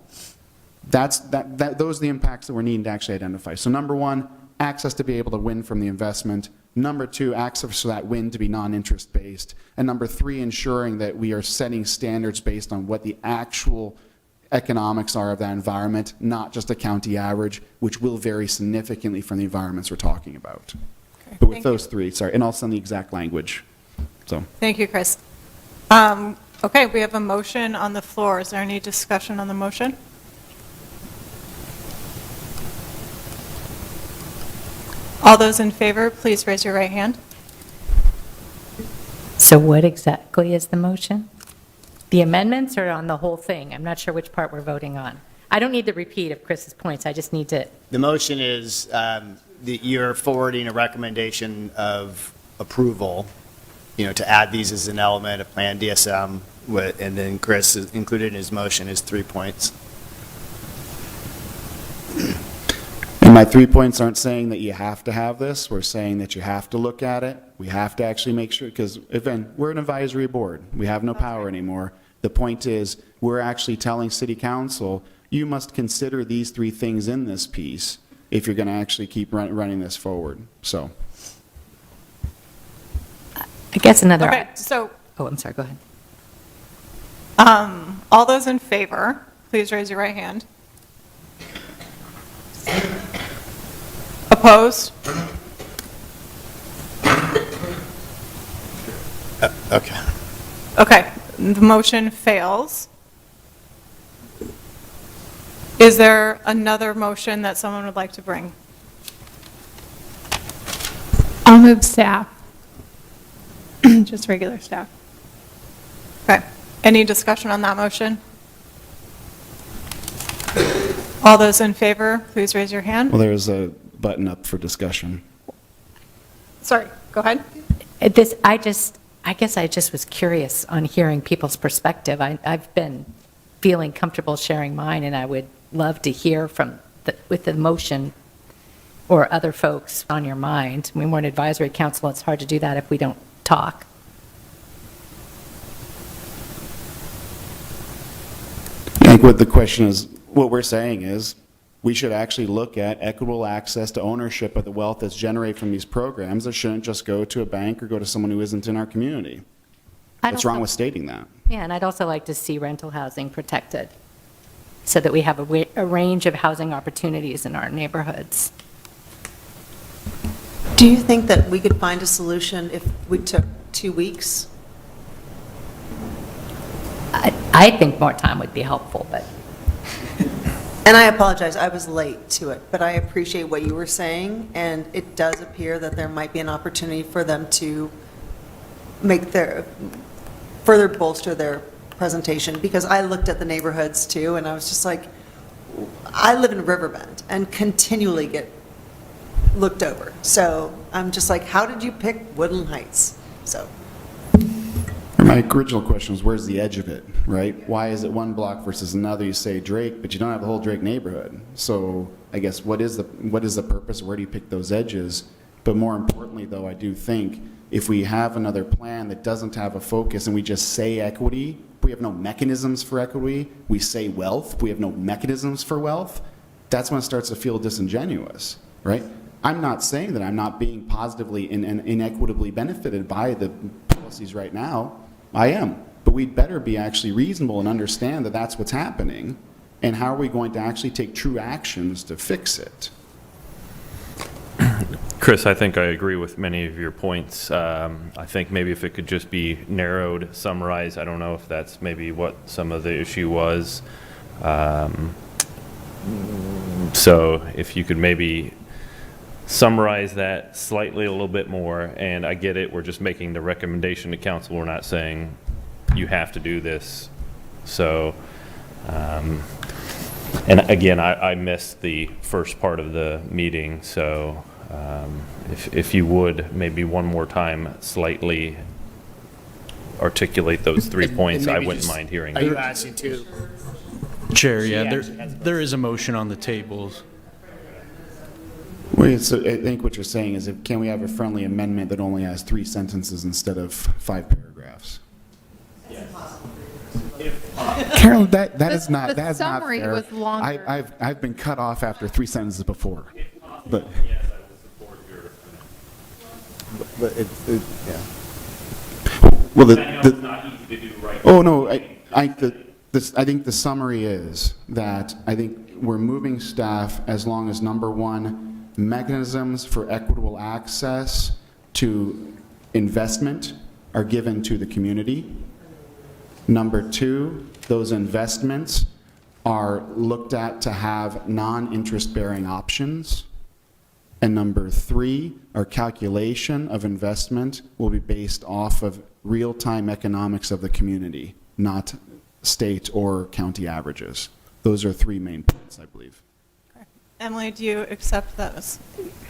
those are the impacts that we're needing to actually identify. So number 1, access to be able to win from the investment. Number 2, access to that win to be non-interest based. And number 3, ensuring that we are setting standards based on what the actual economics are of that environment, not just a county average, which will vary significantly from the environments we're talking about. Okay, but with those 3, and I'll send the exact language. So. Thank you, Chris. Okay, we have a motion on the floor. Is there any discussion on the motion? All those in favor, please raise your right hand. So what exactly is the motion? The amendments or on the whole thing? I'm not sure which part we're voting on. I don't need the repeat of Chris's points, I just need to, The motion is that you're forwarding a recommendation of approval, to add these as an element of Plan DSM, and then Chris has included in his motion is 3 points. And my 3 points aren't saying that you have to have this. We're saying that you have to look at it. We have to actually make sure, because again, we're an advisory board. We have no power anymore. The point is, we're actually telling City Council, you must consider these 3 things in this piece if you're going to actually keep running this forward. So, I guess another. Okay, so Oh, I'm sorry, go ahead. all those in favor, please raise your right hand. Opposed? Okay. Okay, the motion fails. Is there another motion that someone would like to bring? I'll move staff. Just regular staff. Okay, any discussion on that motion? All those in favor, please raise your hand. well, there's a button up for discussion. Sorry, go ahead. I guess I just was curious on hearing people's perspective. I've been feeling comfortable sharing mine, and I would love to hear with the motion or other folks on your mind. I mean, we're an advisory council, it's hard to do that if we don't talk. I think what the question is, what we're saying is, we should actually look at equitable access to ownership of the wealth that's generated from these programs. That shouldn't just go to a bank or go to someone who isn't in our community. What's wrong with stating that? Yeah, and I'd also like to see rental housing protected so that we have a range of housing opportunities in our neighborhoods. Do you think that we could find a solution if we took 2 weeks? I think more time would be helpful, but And I apologize, I was late to it, but I appreciate what you were saying, and it does appear that there might be an opportunity for them to further bolster their presentation, because I looked at the neighborhoods too, and I was just like, I live in Riverbend and continually get looked over. So I'm just like, how did you pick Woodland Heights? So. My original question was, where's the edge of it, right? Why is it one block versus another? You say Drake, but you don't have the whole Drake neighborhood. So I guess what is the purpose? Where do you pick those edges? But more importantly, though, I do think if we have another plan that doesn't have a focus and we just say equity, we have no mechanisms for equity, we say wealth, we have no mechanisms for wealth, that's when it starts to feel disingenuous, right? I'm not saying that I'm not being positively and inequitably benefited by the policies right now. I am. But we'd better be actually reasonable and understand that that's what's happening, and how are we going to actually take true actions to fix it? Chris, I think I agree with many of your points. I think maybe if it could just be narrowed, summarized, I don't know if that's maybe what some of the issue was. So if you could maybe summarize that slightly a little bit more, and I get it, we're just making the recommendation to council, we're not saying you have to do this. So, and again, I missed the first part of the meeting, so if you would, maybe one more time, slightly articulate those 3 points, I wouldn't mind hearing. Are you asking to? Chair, yeah, there is a motion on the table. Wait, so I think what you're saying is, can we have a friendly amendment that only has 3 sentences instead of 5 paragraphs? Carol, that is not fair. The summary was longer. I've been cut off after 3 sentences before. But Yes, I will support your. But yeah. well, I know it's not easy to do right. oh no, I think the summary is that I think we're moving staff as long as, number one, mechanisms for equitable access to investment are given to the community. Number two, those investments are looked at to have non-interest bearing options. And number 3, our calculation of investment will be based off of real-time economics of the community, not state or county averages. Those are 3 main points, I believe. Emily, do you accept those?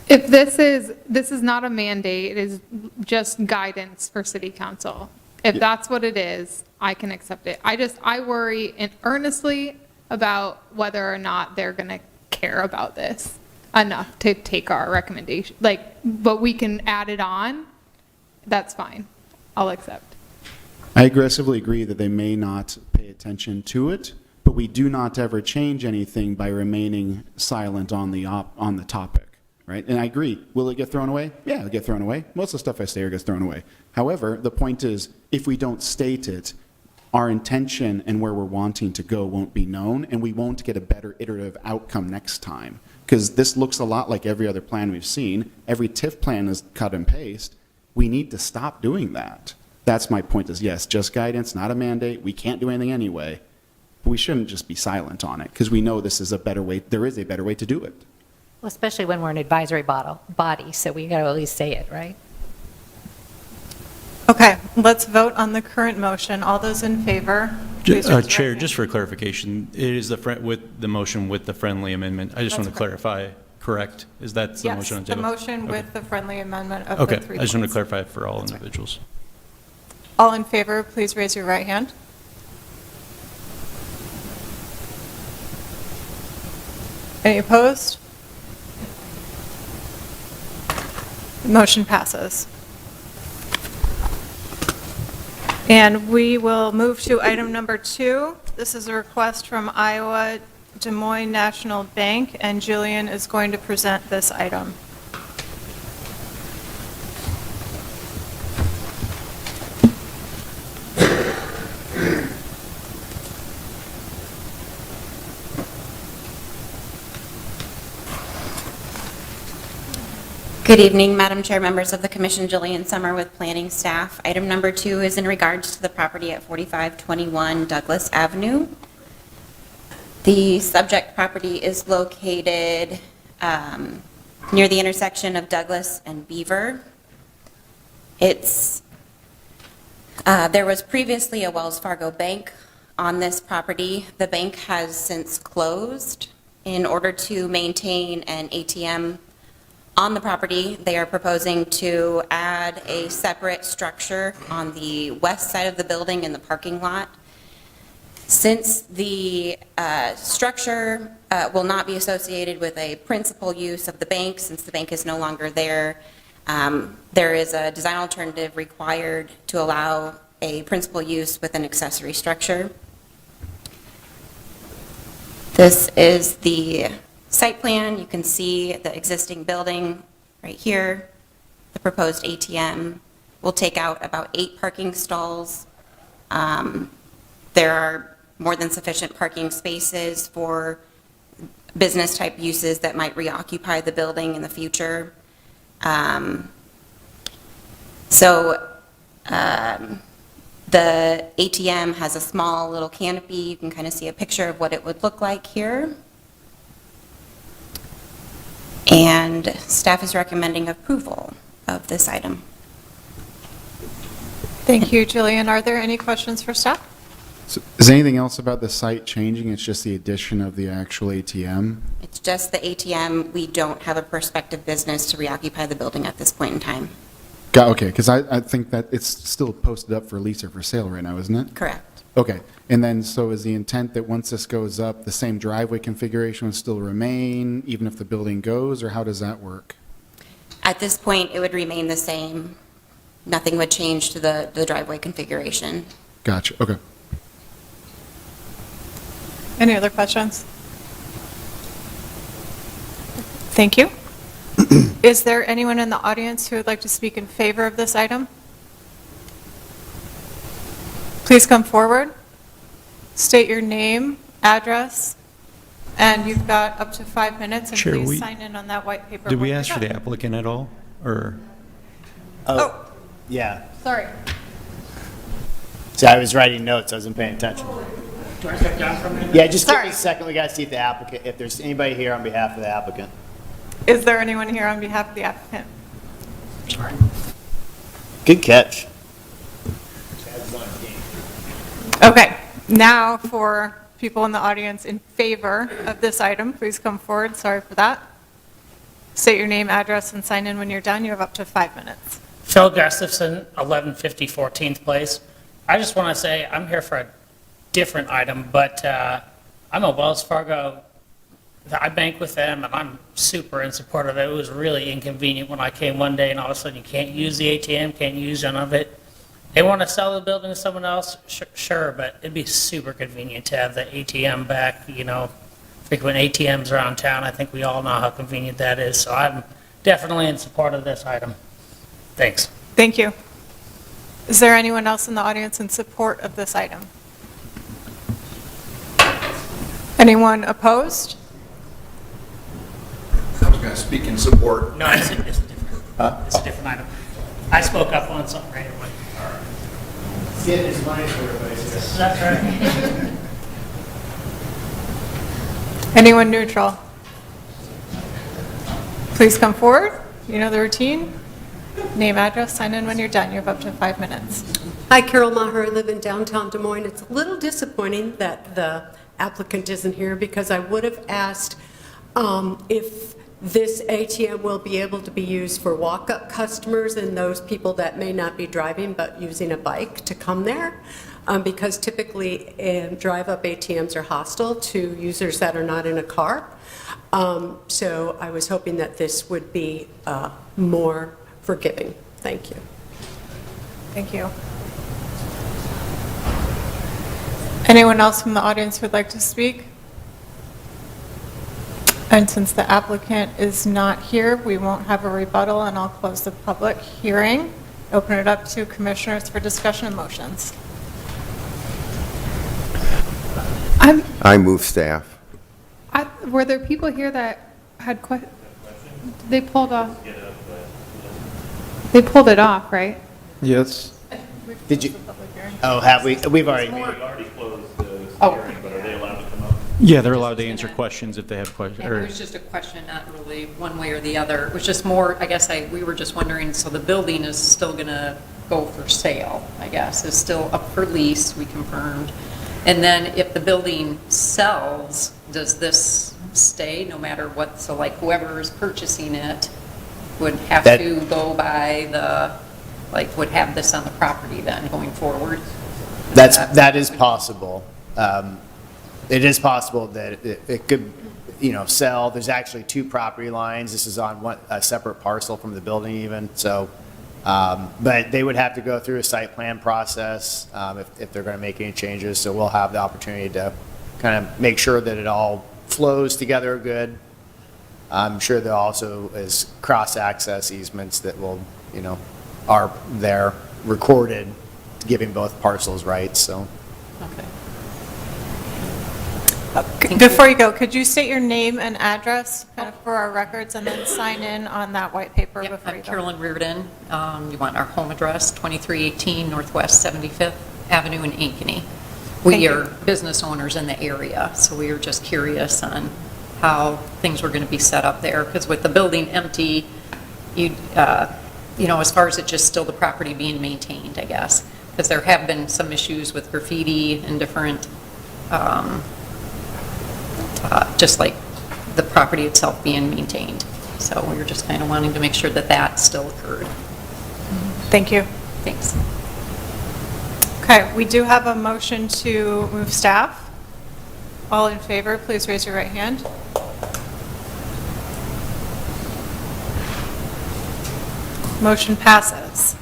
If this is not a mandate, it is just guidance for city council. If that's what it is, I can accept it. I worry earnestly about whether or not they're going to care about this enough to take our recommendation. But we can add it on. That's fine. I'll accept. I aggressively agree that they may not pay attention to it, but we do not ever change anything by remaining silent on the topic, right? And I agree. Will it get thrown away? Yeah, it'll get thrown away. Most of the stuff I say here gets thrown away. However, the point is, if we don't state it, our intention and where we're wanting to go won't be known, and we won't get a better iterative outcome next time. Because this looks a lot like every other plan we've seen. Every TIF plan is cut and paste. We need to stop doing that. That's my point is, yes, just guidance, not a mandate. We can't do anything anyway. But we shouldn't just be silent on it, because we know this is a better way, there is a better way to do it. Well, especially when we're an advisory body, so we got to at least say it, right? Okay, let's vote on the current motion. All those in favor? please raise your right Chair, hand. just for clarification, it is with the motion with the friendly amendment. I just want to That's correct. clarify, correct? Is that the Yes, motion on the the table? motion Okay. with the friendly amendment of Okay, the 3 I just want to points. clarify it for all That's right. individuals. All in favor, please raise your right hand. Any opposed? The motion passes. And we will move to item number 2. This is a request from Iowa Des Moines National Bank, and Jillian is going to present this item. Good evening, Madam Chair, members of the Commission, Jillian Summer with Planning Staff. Item number 2 is in regards to the property at 4521 Douglas Avenue. The subject property is located near the intersection of Douglas and Beaver. There was previously a Wells Fargo bank on this property. The bank has since closed. In order to maintain an ATM on the property, they are proposing to add a separate structure on the west side of the building in the parking lot. Since the structure will not be associated with a principal use of the bank, since the bank is no longer there, there is a design alternative required to allow a principal use with an accessory structure. This is the site plan. You can see the existing building right here. The proposed ATM will take out about 8 parking stalls. There are more than sufficient parking spaces for business-type uses that might reoccupy the building in the future. The ATM has a small little canopy. You can kind of see a picture of what it would look like here. And staff is recommending approval of this item. Thank you, Jillian. Are there any questions for staff? So is anything else about the site changing? It's just the addition of the actual ATM? It's just the ATM. We don't have a prospective business to reoccupy the building at this point in time. Okay, because I think that it's still posted up for lease or for sale right now, isn't it? Correct. Okay, and then so is the intent that once this goes up, the same driveway configuration will still remain, even if the building goes, or how does that work? At this point, it would remain the same. Nothing would change to the driveway configuration. Gotcha, okay. Any other questions? Thank you. Is there anyone in the audience who would like to speak in favor of this item? Please come forward. State your name, address, and you've got up to 5 minutes, and Chair, please sign in on that white paper. Did we when ask you're for the done. applicant at all, or? Oh, Yeah. sorry. See, I was writing notes, I wasn't paying attention. Yeah, just give me Sorry. a second, we gotta see if the applicant, if there's anybody here on behalf of the applicant. Is there anyone here on behalf of the applicant? Good catch. Okay, now for people in the audience in favor of this item, please come forward. Sorry for that. State your name, address, and sign in when you're done. You have up to 5 minutes. Phil Gustafson, 1150 14th Place. I just want to say I'm here for a different item, but I'm a Wells Fargo, I bank with them, and I'm super in support of it. It was really inconvenient when I came one day and all of a sudden you can't use the ATM, can't use none of it. They want to sell the building to someone else, sure, but it'd be super convenient to have the ATM back, you know, frequent ATMs around town. I think we all know how convenient that is, so I'm definitely in support of this item. Thanks. Thank you. Is there anyone else in the audience in support of this item? Anyone opposed? I was going to speak in support. No, it's a different, it's a different item. I spoke up on something right away. Getting his money for everybody. That's right. Anyone neutral? Please come forward. You know the routine. Name, address, sign in when you're done. You have up to 5 minutes. Hi, Carol Maher. I live in downtown Des Moines. It's a little disappointing that the applicant isn't here because I would have asked if this ATM will be able to be used for walk-up customers and those people that may not be driving but using a bike to come there. Because typically drive-up ATMs are hostile to users that are not in a car. So I was hoping that this would be more forgiving. Thank you. Thank you. Anyone else from the audience who would like to speak? And since the applicant is not here, we won't have a rebuttal, and I'll close the public hearing. Open it up to commissioners for discussion and motions. I move staff. Were there people here that had questions? They pulled off. They pulled it off, right? Yes. Did you? Oh, have we? We've already. closed the hearing, but are they allowed to come up? Yeah, they're allowed to answer questions if they have questions. It was just a question, not really one way or the other. It was just more, I guess we were just wondering, so the building is still going to go for sale, I guess, is still up for lease, we confirmed. And then if the building sells, does this stay no matter what? So like whoever is purchasing it would have to go by the, like would have this on the property then going forward? That is possible. It is possible that it could, you know, sell. There's actually 2 property lines. This is on a separate parcel from the building even. So, but they would have to go through a site plan process if they're going to make any changes. So we'll have the opportunity to kind of make sure that it all flows together good. I'm sure there also is cross-access easements that will, you know, are there recorded, giving both parcels rights. So. Okay. Before you go, could you state your name and address kind of for our records and then sign in on that white paper before you I'm go? Carolyn Reardon. You want our home address, 2318 Northwest 75th Avenue in Ankeny. We are business owners in the area, so we were just curious on how things were going to be set up there, because with the building empty, you know, as far as it just still the property being maintained, I guess, because there have been some issues with graffiti and different, just like the property itself being maintained. So we were just kind of wanting to make sure that that still occurred. Thank you. Thanks. Okay, we do have a motion to move staff. All in favor, please raise your right hand. Motion passes.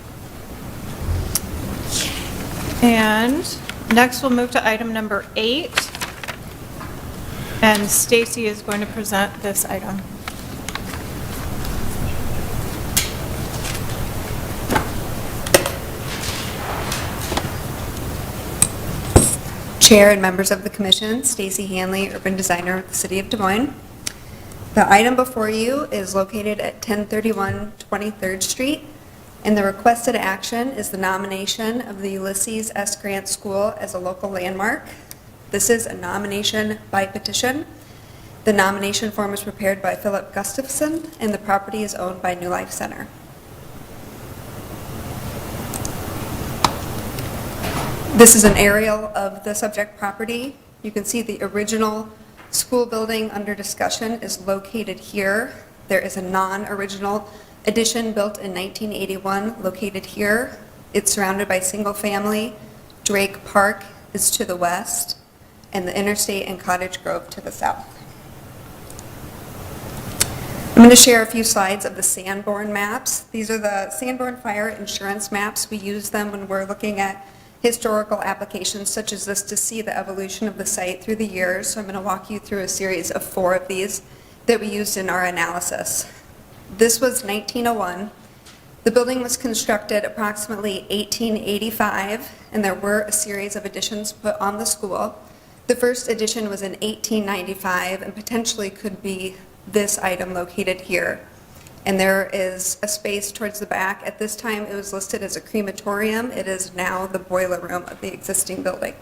And next we'll move to item number 8. And Stacy is going to present this item. Chair and members of the Commission, Stacy Hanley, Urban Designer with the City of Des Moines. The item before you is located at 1031 23rd Street, and the requested action is the nomination of the Ulysses S. Grant School as a local landmark. This is a nomination by petition, The nomination form was prepared by Philip Gustafson, and the property is owned by New Life Center. This is an aerial of the subject property. You can see the original school building under discussion is located here. There is a non-original addition built in 1981 located here. It's surrounded by single family. Drake Park is to the west, and the Interstate and Cottage Grove to the south. I'm going to share a few slides of the Sanborn maps. These are the Sanborn Fire Insurance maps. We use them when we're looking at historical applications such as this to see the evolution of the site through the years. So I'm going to walk you through a series of 4 of these that we used in our analysis. This was 1901. The building was constructed approximately 1885, and there were a series of additions put on the school. The first addition was in 1895 and potentially could be this item located here. And there is a space towards the back. At this time, it was listed as a crematorium. It is now the boiler room of the existing building.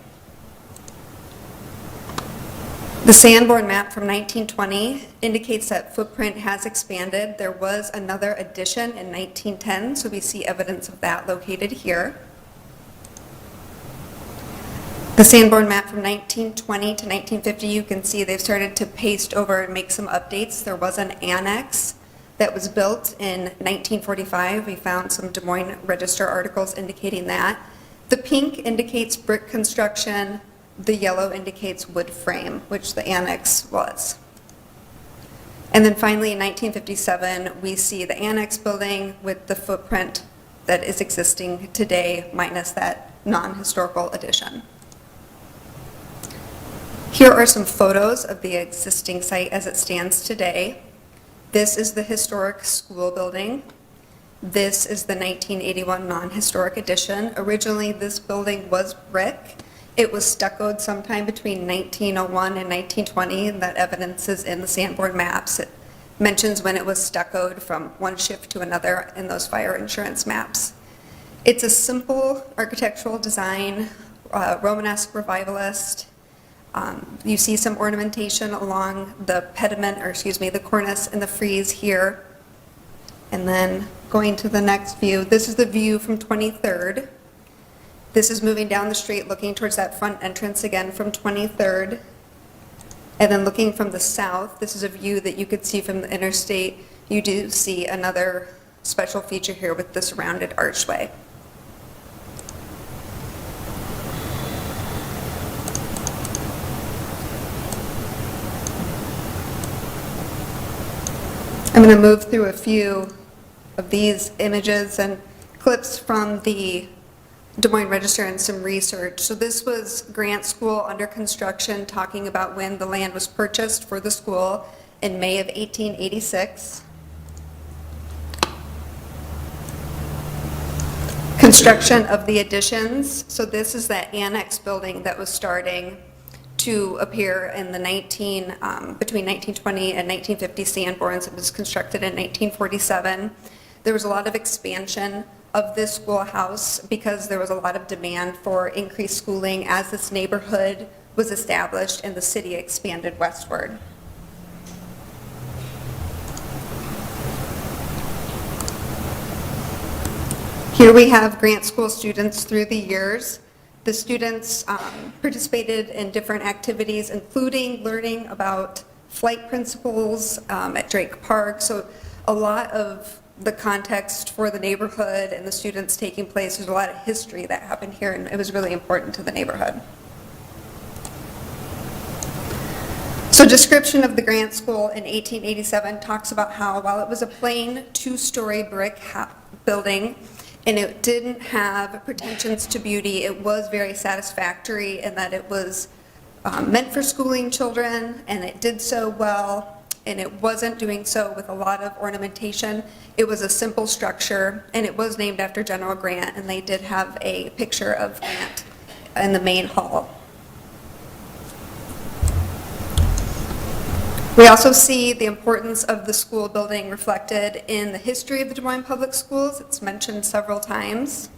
The Sanborn map from 1920 indicates that footprint has expanded. There was another addition in 1910, so we see evidence of that located here. The Sanborn map from 1920 to 1950, you can see they've started to paste over and make some updates. There was an annex that was built in 1945. We found some Des Moines Register articles indicating that. The pink indicates brick construction. The yellow indicates wood frame, which the annex was. And then finally in 1957, we see the annex building with the footprint that is existing today minus that non-historical addition. Here are some photos of the existing site as it stands today. This is the historic school building. This is the 1981 non-historic addition. Originally, this building was brick. It was stuccoed sometime between 1901 and 1920, and that evidence is in the Sanborn maps. It mentions when it was stuccoed from one shift to another in those fire insurance maps. It's a simple architectural design, Romanesque revivalist. You see some ornamentation along the pediment, or excuse me, the cornice and the frieze here. And then going to the next view, this is the view from 23rd. This is moving down the street looking towards that front entrance again from 23rd. And then looking from the south, this is a view that you could see from the interstate. You do see another special feature here with this rounded archway. I'm going to move through a few of these images and clips from the Des Moines Register and some research. So this was Grant School under construction, talking about when the land was purchased for the school in May of 1886. Construction of the additions. So this is that annex building that was starting to appear in the between 1920 and 1950 Sanborns. It was constructed in 1947. There was a lot of expansion of this schoolhouse because there was a lot of demand for increased schooling as this neighborhood was established and the city expanded westward. Here we have Grant School students through the years. The students participated in different activities, including learning about flight principles at Drake Park. So a lot of the context for the neighborhood and the students taking place, there's a lot of history that happened here, and it was really important to the neighborhood. So description of the Grant School in 1887 talks about how while it was a plain 2-story brick building, and it didn't have pretensions to beauty, it was very satisfactory in that it was meant for schooling children, and it did so well, and it wasn't doing so with a lot of ornamentation. It was a simple structure, and it was named after General Grant, and they did have a picture of Grant in the main hall. We also see the importance of the school building reflected in the history of the Des Moines Public Schools. It's mentioned several times.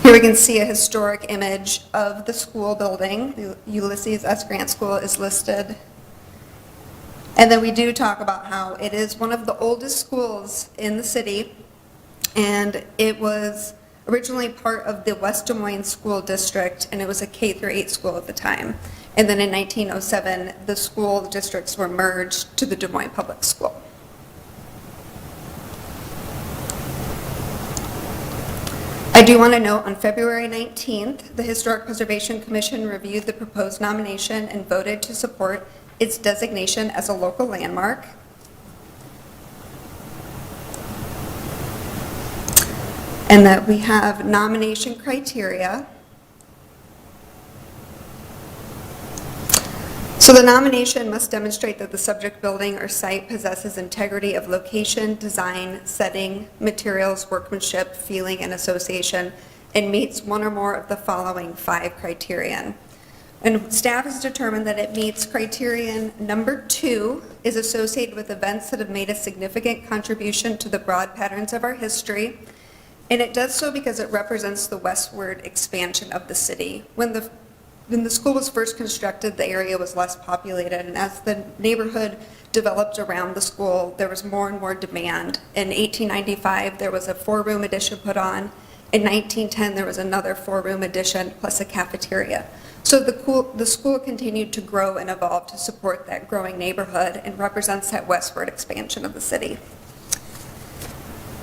Here we can see a historic image of the school building. The Ulysses S. Grant School is listed. And then we do talk about how it is one of the oldest schools in the city, and it was originally part of the West Des Moines School District, and it was a K-8 school at the time. And then in 1907, the school districts were merged to the Des Moines Public School. I do want to note, on February 19th, the Historic Preservation Commission reviewed the proposed nomination and voted to support its designation as a local landmark. And that we have nomination criteria. So the nomination must demonstrate that the subject building or site possesses integrity of location, design, setting, materials, workmanship, feeling, and association, and meets one or more of the following 5 criterion. And staff has determined that it meets criterion number 2, is associated with events that have made a significant contribution to the broad patterns of our history. And it does so because it represents the westward expansion of the city. When the school was first constructed, the area was less populated, and as the neighborhood developed around the school, there was more and more demand. In 1895, there was a 4-room addition put on. In 1910, there was another 4-room addition plus a cafeteria. So the school continued to grow and evolve to support that growing neighborhood and represents that westward expansion of the city.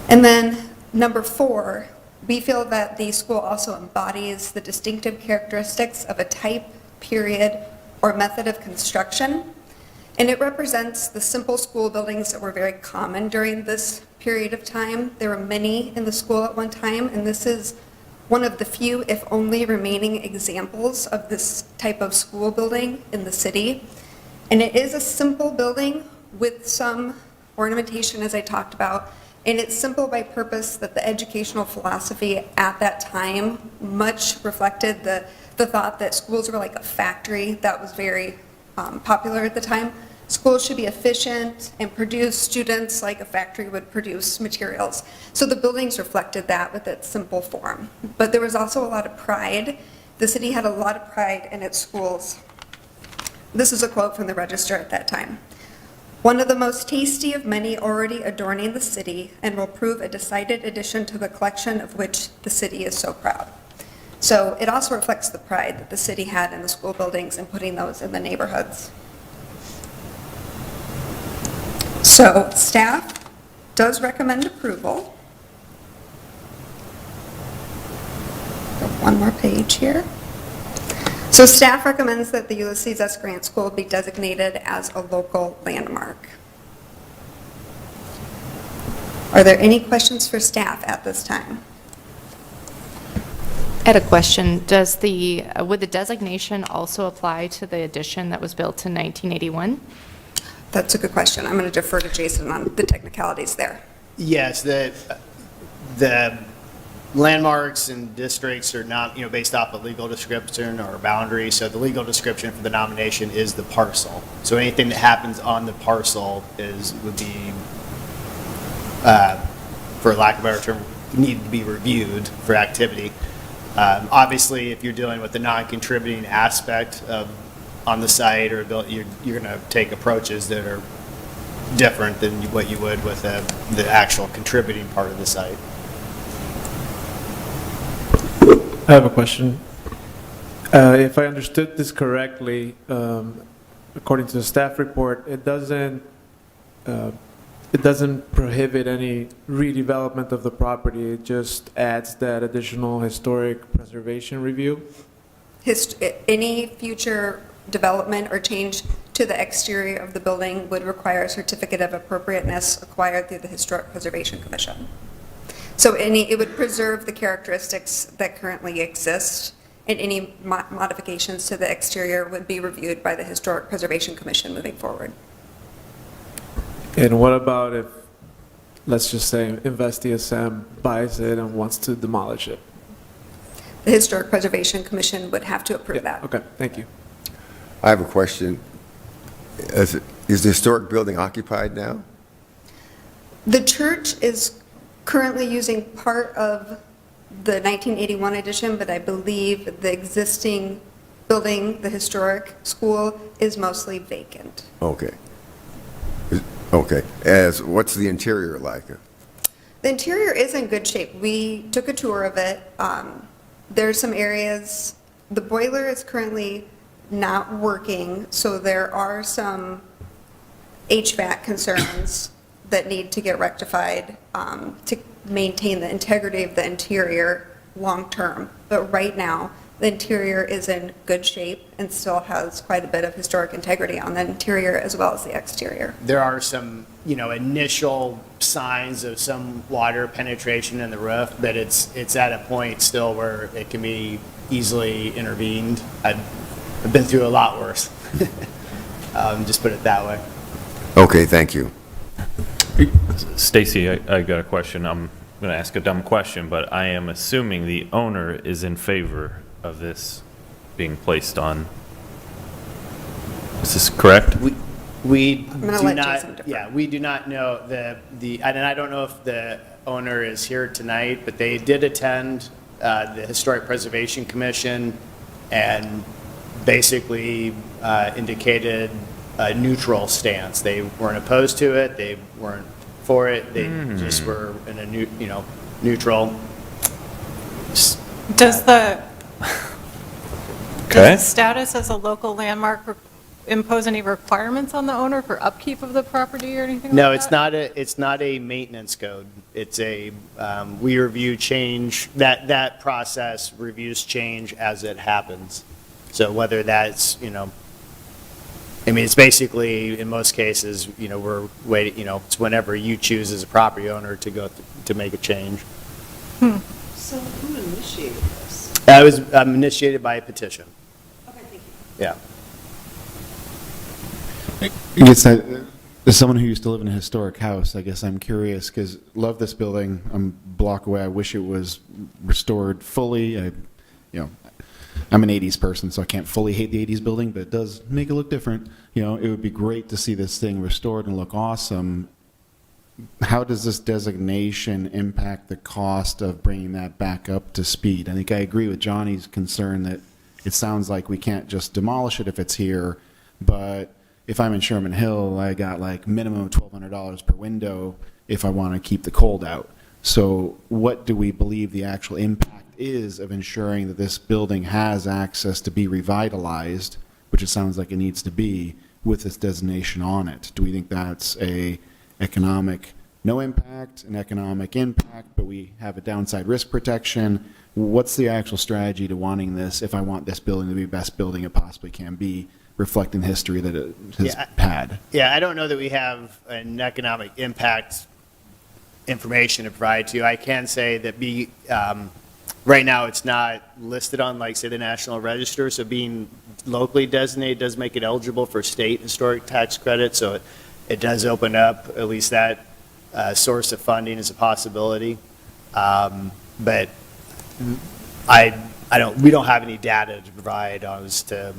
And then number 4, we feel that the school also embodies the distinctive characteristics of a type, period, or method of construction. And it represents the simple school buildings that were very common during this period of time. There were many in the school at one time, and this is one of the few, if only, remaining examples of this type of school building in the city. And it is a simple building with some ornamentation, as I talked about. And it's simple by purpose that the educational philosophy at that time much reflected the thought that schools were like a factory that was very popular at the time. Schools should be efficient and produce students like a factory would produce materials. So the buildings reflected that with its simple form. But there was also a lot of pride. The city had a lot of pride in its schools. This is a quote from the Register at that time. "One of the most tasty of many already adorning the city, and will prove a decided addition to the collection of which the city is so proud." So it also reflects the pride that the city had in the school buildings and putting those in the neighborhoods. So staff does recommend approval. One more page here. So staff recommends that the Ulysses S. Grant School be designated as a local landmark. Are there any questions for staff at this time? I had a question. Would the designation also apply to the addition that was built in 1981? That's a good question. I'm going to defer to Jason on the technicalities there. Yes, the landmarks and districts are not, based off a legal description or a boundary. So the legal description for the nomination is the parcel. So anything that happens on the parcel would be, for lack of a better term, need to be reviewed for activity. Obviously, if you're dealing with the non-contributing aspect on the site or you're going to take approaches that are different than what you would with the actual contributing part of the site. I have a question. If I understood this correctly, according to the staff report, it doesn't prohibit any redevelopment of the property. It just adds that additional historic preservation review. Any future development or change to the exterior of the building would require a certificate of appropriateness acquired through the Historic Preservation Commission. So it would preserve the characteristics that currently exist, and any modifications to the exterior would be reviewed by the Historic Preservation Commission moving forward. And what about if, let's just say, InvestDSM buys it and wants to demolish it? The Historic Preservation Commission would have to approve that. Okay, thank you. I have a question. Is the historic building occupied now? The church is currently using part of the 1981 addition, but I believe the existing building, the historic school, is mostly vacant. Okay. Okay. What's the interior like? The interior is in good shape. We took a tour of it. There's some areas, the boiler is currently not working, so there are some HVAC concerns that need to get rectified to maintain the integrity of the interior long-term. But right now, the interior is in good shape and still has quite a bit of historic integrity on the interior as well as the exterior. There are some, initial signs of some water penetration in the roof, but it's at a point still where it can be easily intervened. I've been through a lot worse. Just put it that way. Okay, thank you. Stacy, I got a question. I'm going to ask a dumb question, but I am assuming the owner is in favor of this being placed on. Is this correct? We I'm gonna do let not, Jason defer. yeah, we do not know and I don't know if the owner is here tonight, but they did attend the Historic Preservation Commission and basically indicated a neutral stance. They weren't opposed to it, they weren't for it, they just were in a neutral. Does the Okay. status as a local landmark impose any requirements on the owner for upkeep of the property or anything like that? No, it's not a maintenance code. It's a, we review change, that process reviews change as it happens. So whether that's, it's basically, in most cases, we're waiting, it's whenever you choose as a property owner to go, to make a change. So who initiated this? It was initiated by a petition. Okay, thank you. Yeah. I guess as someone who used to live in a historic house, I guess I'm curious, because love this building. I'm a block away. I wish it was restored fully. I'm an 80s person, so I can't fully hate the 80s building, but it does make it look different. It would be great to see this thing restored and look awesome. How does this designation impact the cost of bringing that back up to speed? I think I agree with Johnny's concern that it sounds like we can't just demolish it if it's here, but if I'm in Sherman Hill, I got like minimum of $1,200 per window if I want to keep the cold out. So what do we believe the actual impact is of ensuring that this building has access to be revitalized, which it sounds like it needs to be, with this designation on it? Do we think that's a economic no impact, an economic impact, but we have a downside risk protection? What's the actual strategy to wanting this, if I want this building to be the best building it possibly can be, reflecting the history that it has had? Yeah, I don't know that we have an economic impact information to provide to you. I can say that right now it's not listed on, like, say, the National Register, so being locally designated does make it eligible for state historic tax credit, so it does open up at least that source of funding as a possibility. But we don't have any data to provide as to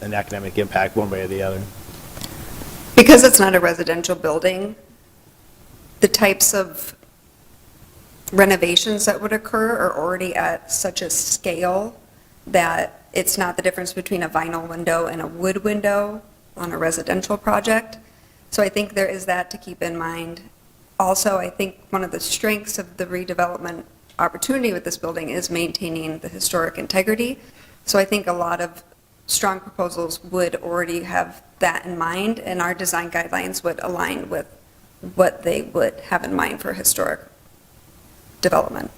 an economic impact one way or the other. Because it's not a residential building, the types of renovations that would occur are already at such a scale that it's not the difference between a vinyl window and a wood window on a residential project. So I think there is that to keep in mind. Also, I think one of the strengths of the redevelopment opportunity with this building is maintaining the historic integrity. So I think a lot of strong proposals would already have that in mind, and our design guidelines would align with what they would have in mind for historic development,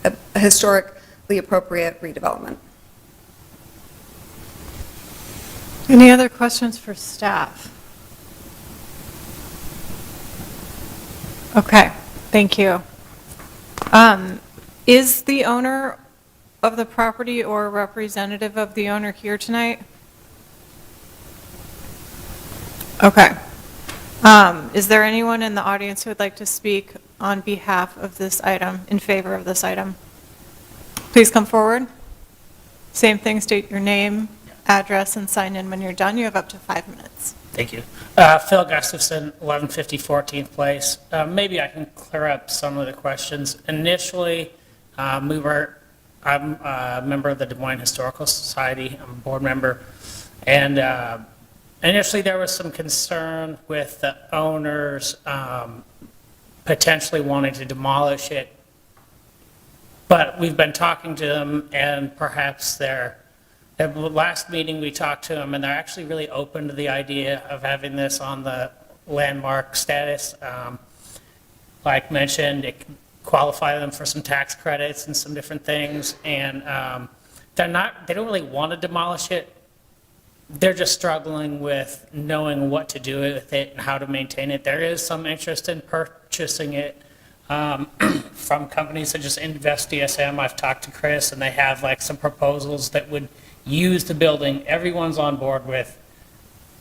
a historically appropriate redevelopment. Any other questions for staff? Okay, thank you. Is the owner of the property or a representative of the owner here tonight? Okay. Is there anyone in the audience who would like to speak on behalf of this item, in favor of this item? Please come forward. Same thing, state your name, address, and sign in when you're done. You have up to 5 minutes. Thank you. Phil Gustafson, 1150 14th Place. Maybe I can clear up some of the questions. Initially, I'm a member of the Des Moines Historical Society. I'm a board member. And initially, there was some concern with the owners potentially wanting to demolish it. But we've been talking to them, and perhaps at the last meeting, we talked to them, and they're actually really open to the idea of having this on the landmark status. Like mentioned, it can qualify them for some tax credits and some different things, and they don't really want to demolish it. They're just struggling with knowing what to do with it and how to maintain it. There is some interest in purchasing it from companies such as Invest DSM. I've talked to Chris, and they have like some proposals that would use the building. Everyone's on board with,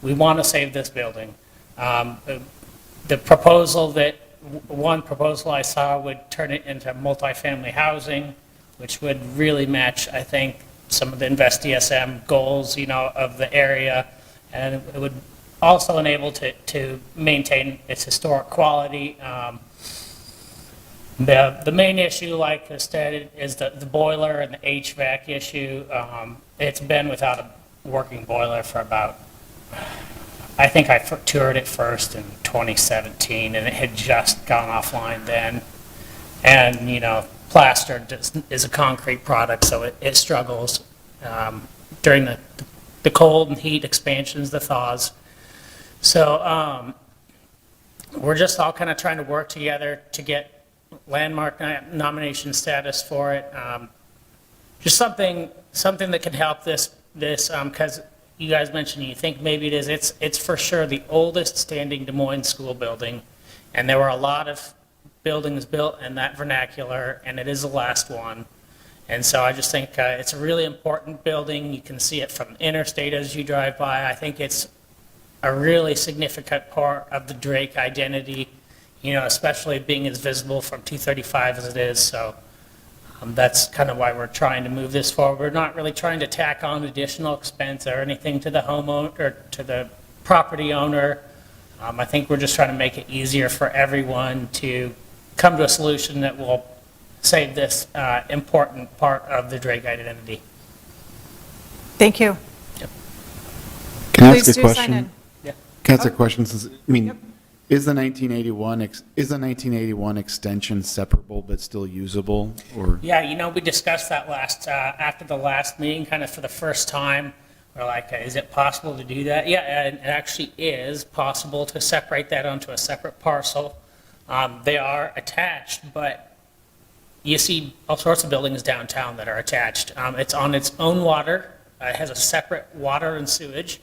we want to save this building. The proposal one proposal I saw would turn it into multifamily housing, which would really match, I think, some of the Invest DSM goals, of the area. And it would also enable to maintain its historic quality. The main issue, like I stated, is the boiler and the HVAC issue. It's been without a working boiler for about, I think I toured it first in 2017, and it had just gone offline then. And, plaster is a concrete product, so it struggles during the cold and heat expansions, the thaws. So we're just all kind of trying to work together to get landmark nomination status for it. Just something that can help this because you guys mentioned you think maybe it is. It's for sure the oldest standing Des Moines school building, and there were a lot of buildings built in that vernacular, and it is the last one. And so I just think it's a really important building. You can see it from the interstate as you drive by. I think it's a really significant part of the Drake identity, especially being as visible from 235 as it is. So that's kind of why we're trying to move this forward. We're not really trying to tack on additional expense or anything to the homeowner or to the property owner. I think we're just trying to make it easier for everyone to come to a solution that will save this important part of the Drake identity. Thank you. Yep. Can I Please ask a do sign question? in. Yeah. Can I ask a question? Is the 1981 extension separable but still usable, or? Yeah, we discussed that after the last meeting, kind of for the first time. We're like, is it possible to do that? Yeah, it actually is possible to separate that onto a separate parcel. They are attached, but you see all sorts of buildings downtown that are attached. It's on its own water. It has a separate water and sewage.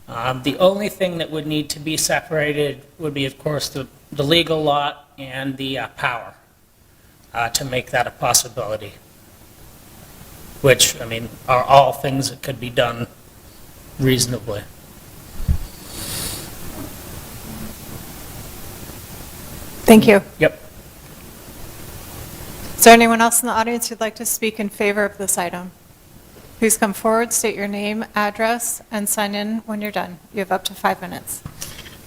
The only thing that would need to be separated would be, of course, the legal lot and the power to make that a possibility, which, are all things that could be done reasonably. Thank you. Yep. Is there anyone else in the audience who'd like to speak in favor of this item? Please come forward, state your name, address, and sign in when you're done. You have up to 5 minutes.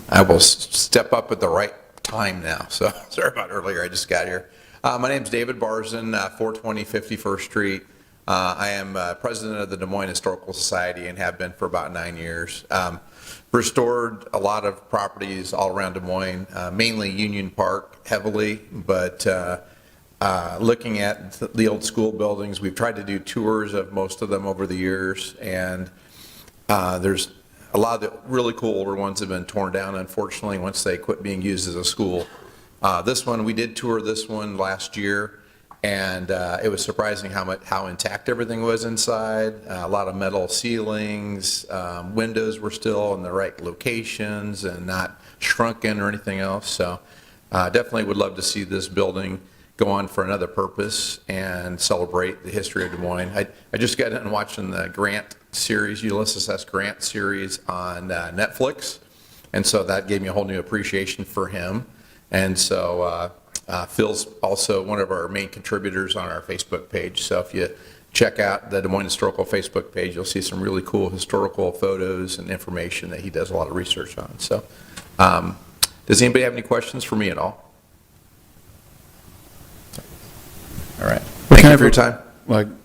I will step up at the right time now, so sorry about earlier, I just got here. My name's David Barzin, 420 51st Street. I am president of the Des Moines Historical Society and have been for about 9 years. Restored a lot of properties all around Des Moines, mainly Union Park heavily, but looking at the old school buildings, we've tried to do tours of most of them over the years, and there's a lot of the really cool older ones have been torn down, unfortunately, once they quit being used as a school. This one, we did tour this one last year, and it was surprising how intact everything was inside. A lot of metal ceilings, windows were still in the right locations and not shrunken or anything else. So definitely would love to see this building go on for another purpose and celebrate the history of Des Moines. I just got done watching the Grant series, Ulysses S. Grant series on Netflix, and so that gave me a whole new appreciation for him. And so Phil's also one of our main contributors on our Facebook page. So if you check out the Des Moines Historical Facebook page, you'll see some really cool historical photos and information that he does a lot of research on. So does anybody have any questions for me at all? All right. Can Thank you for your time.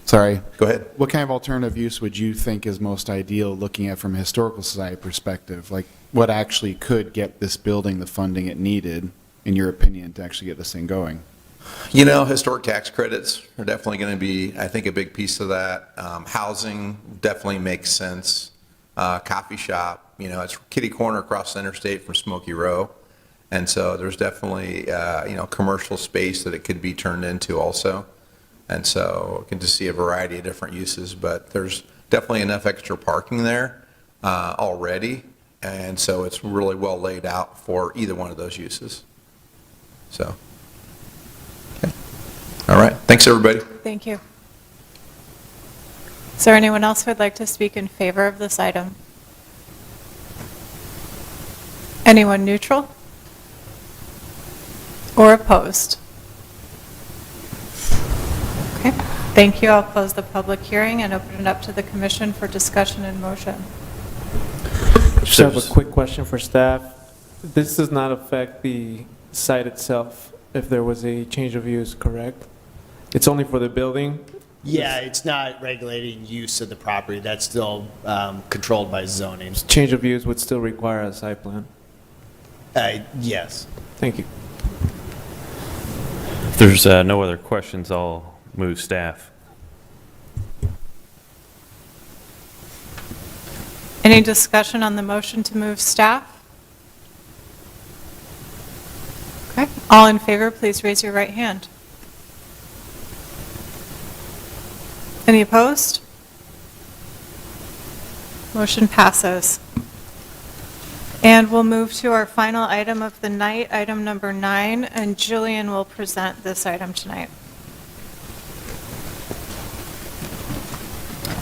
Sorry. Go ahead. What kind of alternative use would you think is most ideal, looking at from a historical society perspective? Like, what actually could get this building the funding it needed, in your opinion, to actually get this thing going? You know, historic tax credits are definitely going to be, I think, a big piece of that. Housing definitely makes sense. Coffee shop, you know, it's kitty corner across the interstate from Smoky Row. And so there's definitely, you know, commercial space that it could be turned into also. And so you can just see a variety of different uses, but there's definitely enough extra parking there already. And so it's really well laid out for either one of those uses. So, okay. All right. Thanks, everybody. Thank you. Is there anyone else who would like to speak in favor of this item? Anyone neutral? Or opposed? Okay, thank you. I'll close the public hearing and open it up to the commission for discussion and motion. Just have a quick question for staff. This does not affect the site itself if there was a change of use, correct? It's only for the building? Yeah, it's not regulating use of the property. That's still controlled by zoning. Change of use would still require a site plan? Yes. Thank you. If there's no other questions, I'll move staff. Any discussion on the motion to move staff? Okay, all in favor, please raise your right hand. Any opposed? Motion passes. And we'll move to our final item of the night, item number 9, and Jillian will present this item tonight.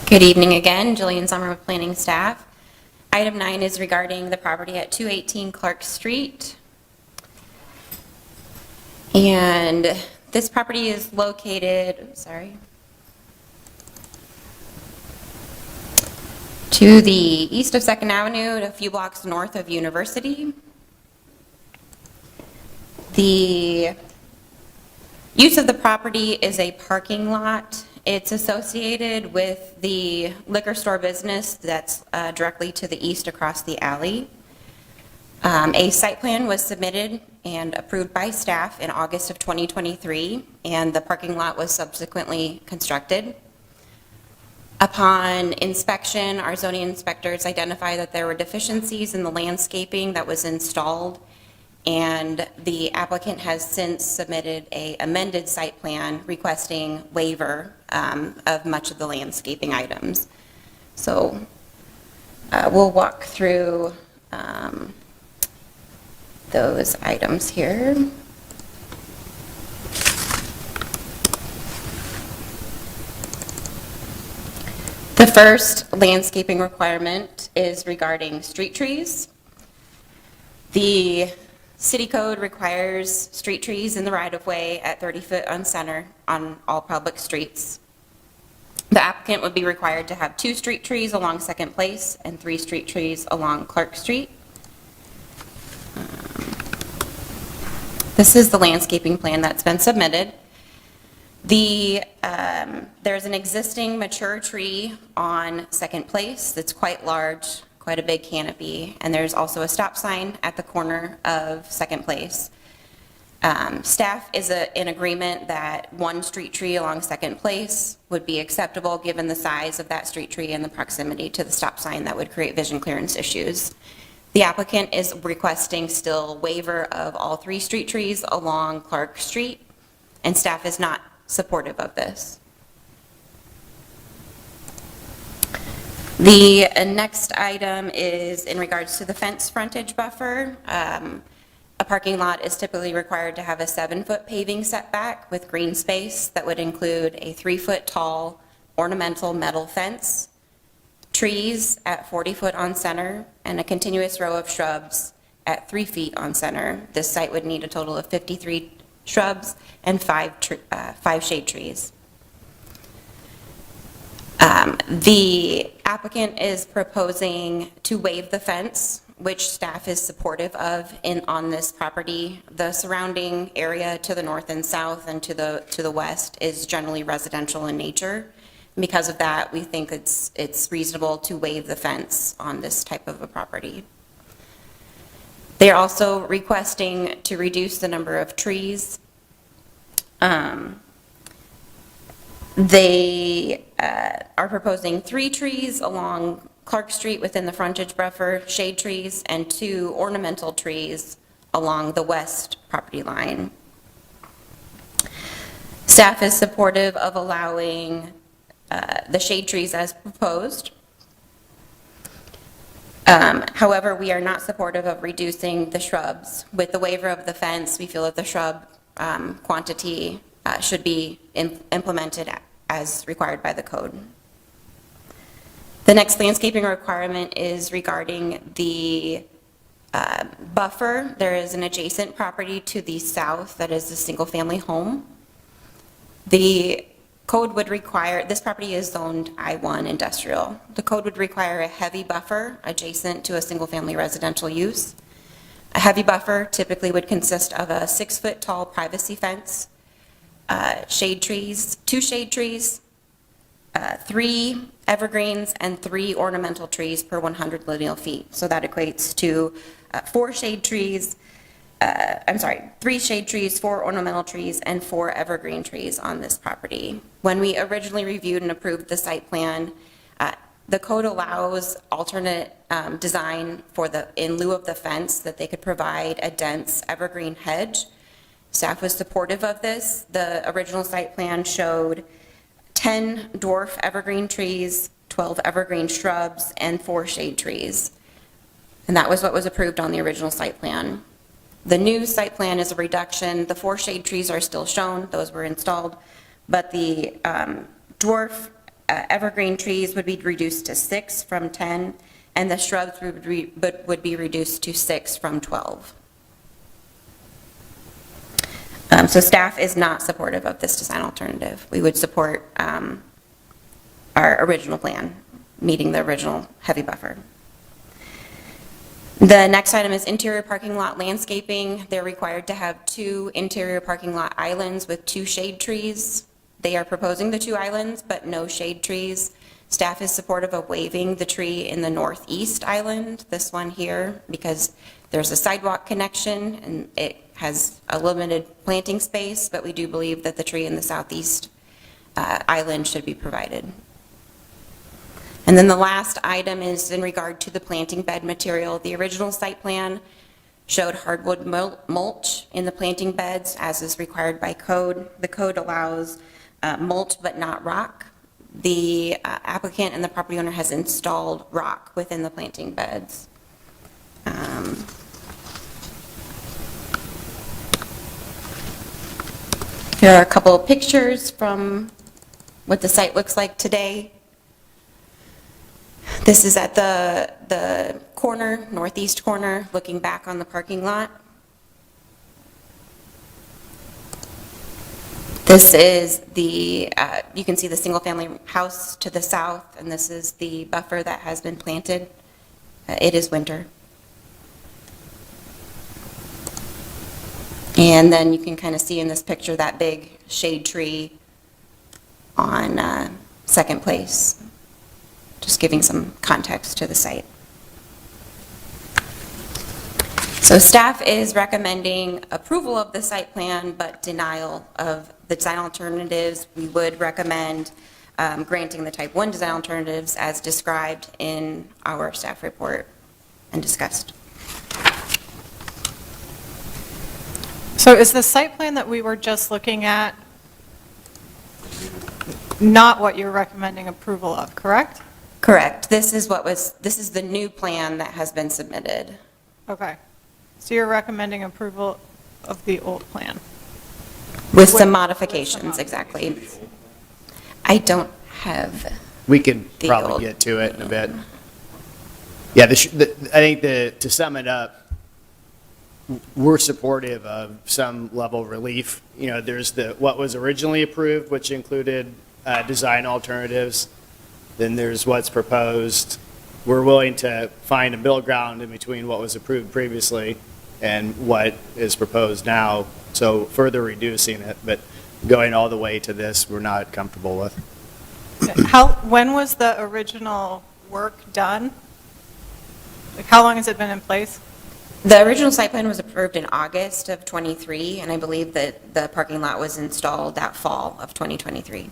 Good evening again, Jillian Summer with Planning Staff. Item 9 is regarding the property at 218 Clark Street. And this property is located, to the east of 2nd Avenue, a few blocks north of University. The use of the property is a parking lot. It's associated with the liquor store business that's directly to the east across the alley. A site plan was submitted and approved by staff in August of 2023, and the parking lot was subsequently constructed. Upon inspection, our zoning inspectors identified that there were deficiencies in the landscaping that was installed, and the applicant has since submitted an amended site plan requesting waiver of much of the landscaping items. So we'll walk through those items here. The first landscaping requirement is regarding street trees. The city code requires street trees in the right-of-way at 30 foot on center on all public streets. The applicant would be required to have 2 street trees along 2nd Place and 3 street trees along Clark Street. This is the landscaping plan that's been submitted. There's an existing mature tree on 2nd Place that's quite large, quite a big canopy, and there's also a stop sign at the corner of 2nd Place. Staff is in agreement that 1 street tree along 2nd Place would be acceptable given the size of that street tree and the proximity to the stop sign that would create vision clearance issues. The applicant is requesting still waiver of all 3 street trees along Clark Street, and staff is not supportive of this. The next item is in regards to the fence frontage buffer. A parking lot is typically required to have a 7-foot paving setback with green space that would include a 3-foot tall ornamental metal fence, trees at 40 foot on center, and a continuous row of shrubs at 3 feet on center. This site would need a total of 53 shrubs and 5 shade trees. The applicant is proposing to waive the fence which staff is supportive of on this property. The surrounding area to the north and south and to the west is generally residential in nature. Because of that, we think it's reasonable to waive the fence on this type of a property. They are also requesting to reduce the number of trees. They are proposing 3 trees along Clark Street within the frontage buffer, shade trees, and 2 ornamental trees along the west property line. Staff is supportive of allowing the shade trees as proposed. However, we are not supportive of reducing the shrubs. With the waiver of the fence, we feel that the shrub quantity should be implemented as required by the code. The next landscaping requirement is regarding the buffer. There is an adjacent property to the south that is a single-family home. The code would require, this property is zoned I-1 industrial. The code would require a heavy buffer adjacent to a single-family residential use. A heavy buffer typically would consist of a 6-foot-tall privacy fence, shade trees, 2 shade trees, 3 evergreens, and 3 ornamental trees per 100 lineal feet. So that equates to 3 shade trees, 4 ornamental trees, and 4 evergreen trees on this property. When we originally reviewed and approved the site plan, the code allows alternate design in lieu of the fence, that they could provide a dense evergreen hedge. Staff was supportive of this. The original site plan showed 10 dwarf evergreen trees, 12 evergreen shrubs, and 4 shade trees. And that was what was approved on the original site plan. The new site plan is a reduction. The 4 shade trees are still shown. Those were installed. But the dwarf evergreen trees would be reduced to 6 from 10, and the shrubs would be reduced to 6 from 12. So staff is not supportive of this design alternative. We would support our original plan, meeting the original heavy buffer. The next item is interior parking lot landscaping. They're required to have 2 interior parking lot islands with 2 shade trees. They are proposing the 2 islands, but no shade trees. Staff is supportive of waiving the tree in the northeast island, this one here, because there's a sidewalk connection and it has a limited planting space, but we do believe that the tree in the southeast island should be provided. And then the last item is in regard to the planting bed material. The original site plan showed hardwood mulch in the planting beds, as is required by code. The code allows mulch but not rock. The applicant and the property owner has installed rock within the planting beds. Here are a couple of pictures from what the site looks like today. This is at the corner, northeast corner, looking back on the parking lot. This is the, you can see the single-family house to the south, and this is the buffer that has been planted. It is winter. And then you can kind of see in this picture that big shade tree on Second Place, just giving some context to the site. So staff is recommending approval of the site plan, but denial of the design alternatives. We would recommend granting the type 1 design alternatives as described in our staff report and discussed. So is the site plan that we were just looking at not what you're recommending approval of, correct? Correct. This is the new plan that has been submitted. Okay. So you're recommending approval of the old plan? With some modifications, exactly. I don't have. We can probably get to it in a bit. Yeah, I think to sum it up, we're supportive of some level of relief. You know, there's what was originally approved, which included design alternatives. Then there's what's proposed, we're willing to find a middle ground in between what was approved previously and what is proposed now, so further reducing it, but going all the way to this, we're not comfortable with. When was the original work done? Like, how long has it been in place? The original site plan was approved in August of '23, and I believe that the parking lot was installed that fall of 2023.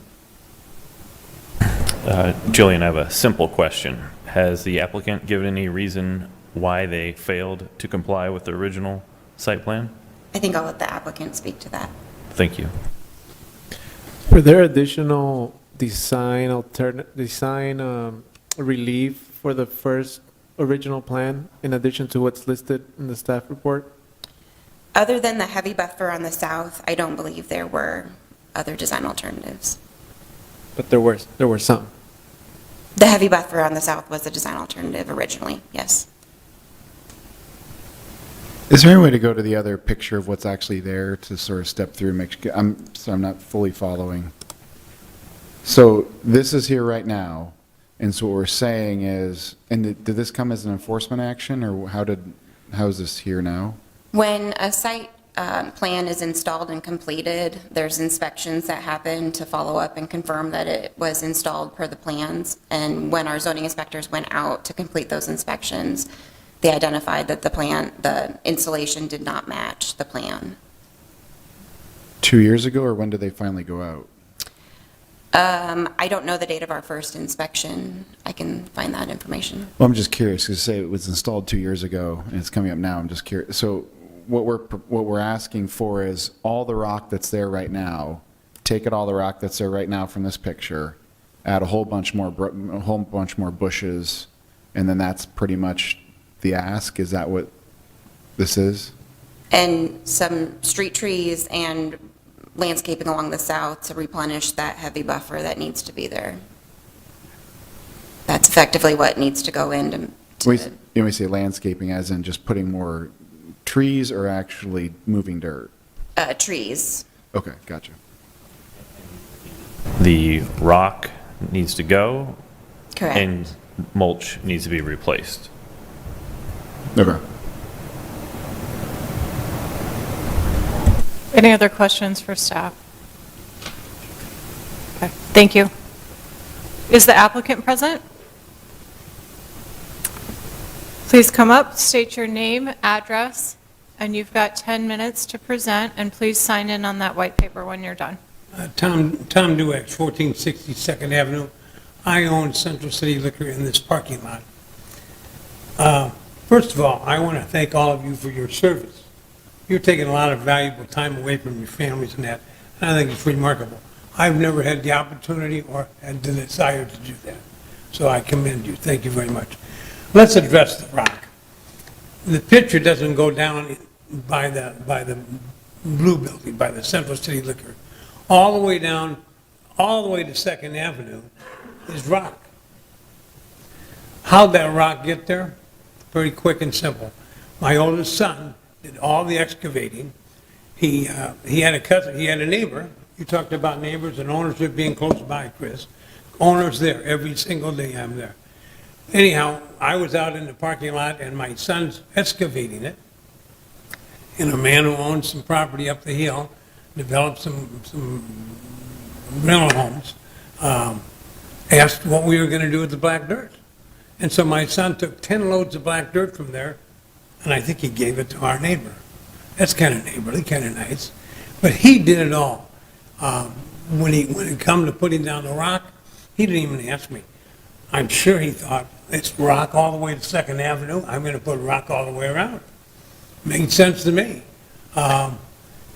Jillian, I have a simple question. Has the applicant given any reason why they failed to comply with the original site plan? I think I'll let the applicant speak to that. Thank you. Were there additional design relief for the first original plan in addition to what's listed in the staff report? Other than the heavy buffer on the south, I don't believe there were other design alternatives. But there were some. The heavy buffer on the south was the design alternative originally, yes. Is there any way to go to the other picture of what's actually there to sort of step through and make sure, I'm not fully following. So this is here right now, and so what we're saying is, and did this come as an enforcement action, or how is this here now? When a site plan is installed and completed, there's inspections that happen to follow up and confirm that it was installed per the plans. And when our zoning inspectors went out to complete those inspections, they identified that the installation did not match the plan. 2 years ago, or when did they finally go out? I don't know the date of our first inspection. I can find that information. Well, I'm just curious, because say it was installed 2 years ago, and it's coming up now, I'm just curious. So what we're asking for is all the rock that's there right now, take it all the rock that's there right now from this picture, add a whole bunch more bushes, and then that's pretty much the ask. Is that what this is? And some street trees and landscaping along the south to replenish that heavy buffer that needs to be there. That's effectively what needs to go into. When we say landscaping, as in just putting more trees or actually moving dirt? Trees. Okay, gotcha. The rock needs to go. Correct. And mulch needs to be replaced. Okay. Any other questions for staff? Okay, thank you. Is the applicant present? Please come up, state your name, address, and you've got 10 minutes to present, and please sign in on that white paper when you're done. Tom Dueck, 1460 Second Avenue. I own Central City Liquor in this parking lot. First of all, I want to thank all of you for your service. You're taking a lot of valuable time away from your families and that, and I think it's remarkable. I've never had the opportunity or had the desire to do that, so I commend you. Thank you very much. Let's address the rock. The picture doesn't go down by the blue building, by the Central City Liquor. All the way down, all the way to Second Avenue is rock. How'd that rock get there? Very quick and simple. My oldest son did all the excavating. He had a cousin, he had a neighbor. You talked about neighbors and ownership being close by, Chris. Owner's there every single day I'm there. Anyhow, I was out in the parking lot and my son's excavating it. And a man who owns some property up the hill, developed some rental homes, asked what we were going to do with the black dirt. And so my son took 10 loads of black dirt from there, and I think he gave it to our neighbor. That's kind of neighborly, kind of nice. But he did it all. When it come to putting down the rock, he didn't even ask me. I'm sure he thought, it's rock all the way to Second Avenue, I'm going to put rock all the way around. Made sense to me.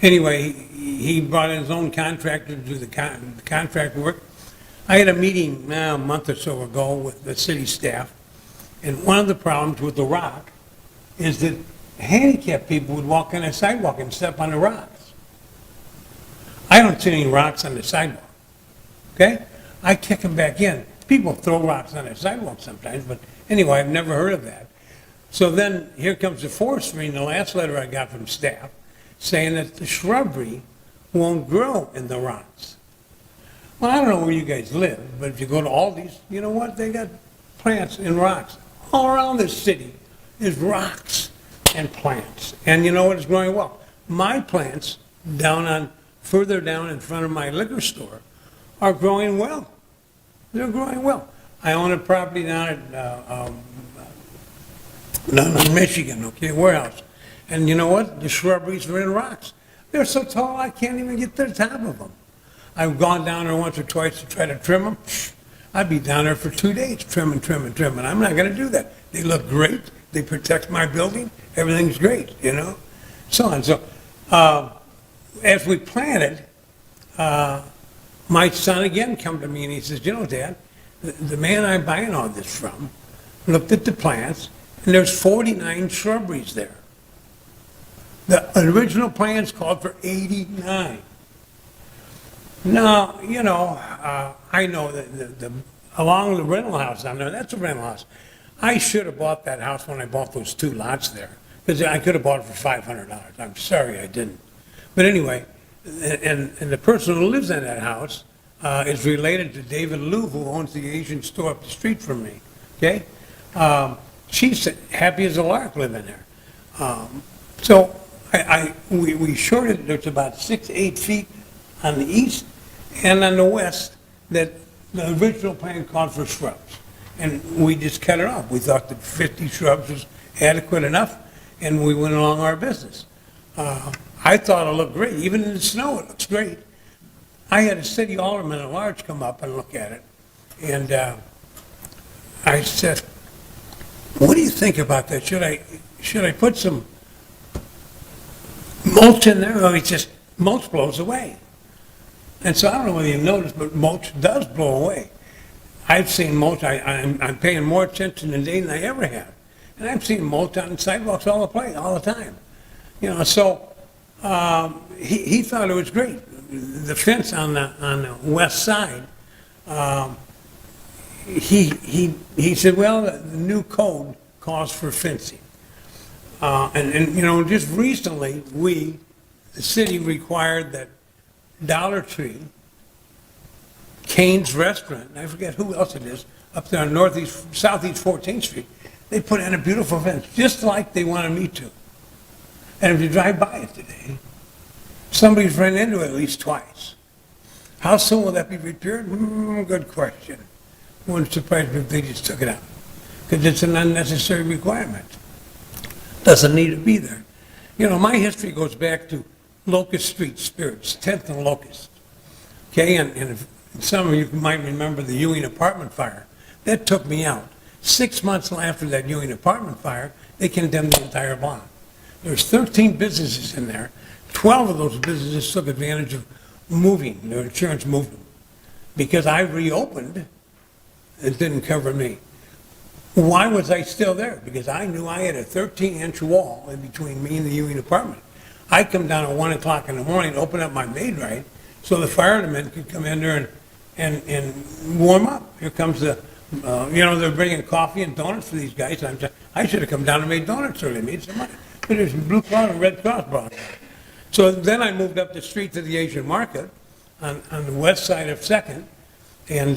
Anyway, he brought in his own contractor to do the contract work. I had a meeting a month or so ago with the city staff, and one of the problems with the rock is that handicapped people would walk on the sidewalk and step on the rocks. I don't see any rocks on the sidewalk, okay? I kick them back in. People throw rocks on the sidewalk sometimes, but anyway, I've never heard of that. So then here comes the forestry in the last letter I got from staff saying that the shrubbery won't grow in the rocks. Well, I don't know where you guys live, but if you go to Aldi's, you know what? They got plants in rocks all around this city is rocks and plants. And you know what is growing well? My plants further down in front of my liquor store are growing well. They're growing well. I own a property down in Michigan, okay, warehouse. And you know what? The shrubberies are in rocks. They're so tall I can't even get to the top of them. I've gone down there once or twice to try to trim them. I'd be down there for 2 days trimming. I'm not going to do that. They look great. They protect my building. Everything's great, you know? So on. So as we planted, my son again come to me and he says, you know, Dad, the man I'm buying all this from looked at the plants and there's 49 shrubberies there. The original plans called for 89. Now, you know, I know that along the rental house down there, that's a rental house. I should have bought that house when I bought those 2 lots there, because I could have bought it for $500. I'm sorry I didn't. But anyway, and the person who lives in that house is related to David Liu, who owns the Asian store up the street from me, okay? She's happy as a lark living there. So we shorted, there's about 6-8 feet on the east and on the west that the original plan called for shrubs. And we just cut it off. We thought that 50 shrubs was adequate enough, and we went along our business. I thought it looked great. Even in the snow, it looks great. I had a city alderman at large come up and look at it. And I said, what do you think about that? Should I put some mulch in there? Well, it's just, mulch blows away. And so I don't know whether you noticed, but mulch does blow away. I've seen mulch, I'm paying more attention today than I ever have. And I've seen mulch on sidewalks all the time. You know, so he thought it was great. The fence on the west side, he said, well, the new code calls for fencing. And you know, just recently, the city required that Dollar Tree, Cane's Restaurant, and I forget who else it is, up there on southeast 14th Street, they put in a beautiful fence, just like they wanted me to. And if you drive by it today, somebody's run into it at least twice. How soon will that be repaired? Good question. Wouldn't surprise me if they just took it out, because it's an unnecessary requirement. Doesn't need to be there. You know, my history goes back to Locust Street Spirits, 10th and Locust. Okay, and if some of you might remember the Ewing apartment fire. That took me out. 6 months after that Ewing apartment fire, they condemned the entire block. There's 13 businesses in there. 12 of those businesses took advantage of moving. Their insurance moved them. Because I reopened, it didn't cover me. Why was I still there? Because I knew I had a 13-inch wall in between me and the Ewing apartment. I come down at 1 o'clock in the morning, open up my maid right, so the firemen could come in there and warm up. Here comes the, you know, they're bringing coffee and donuts for these guys. And I'm saying, I should have come down and made donuts early, made some money. But there's Blue Cross and Red Cross brought it. So then I moved up the street to the Asian Market on the west side of 2nd, and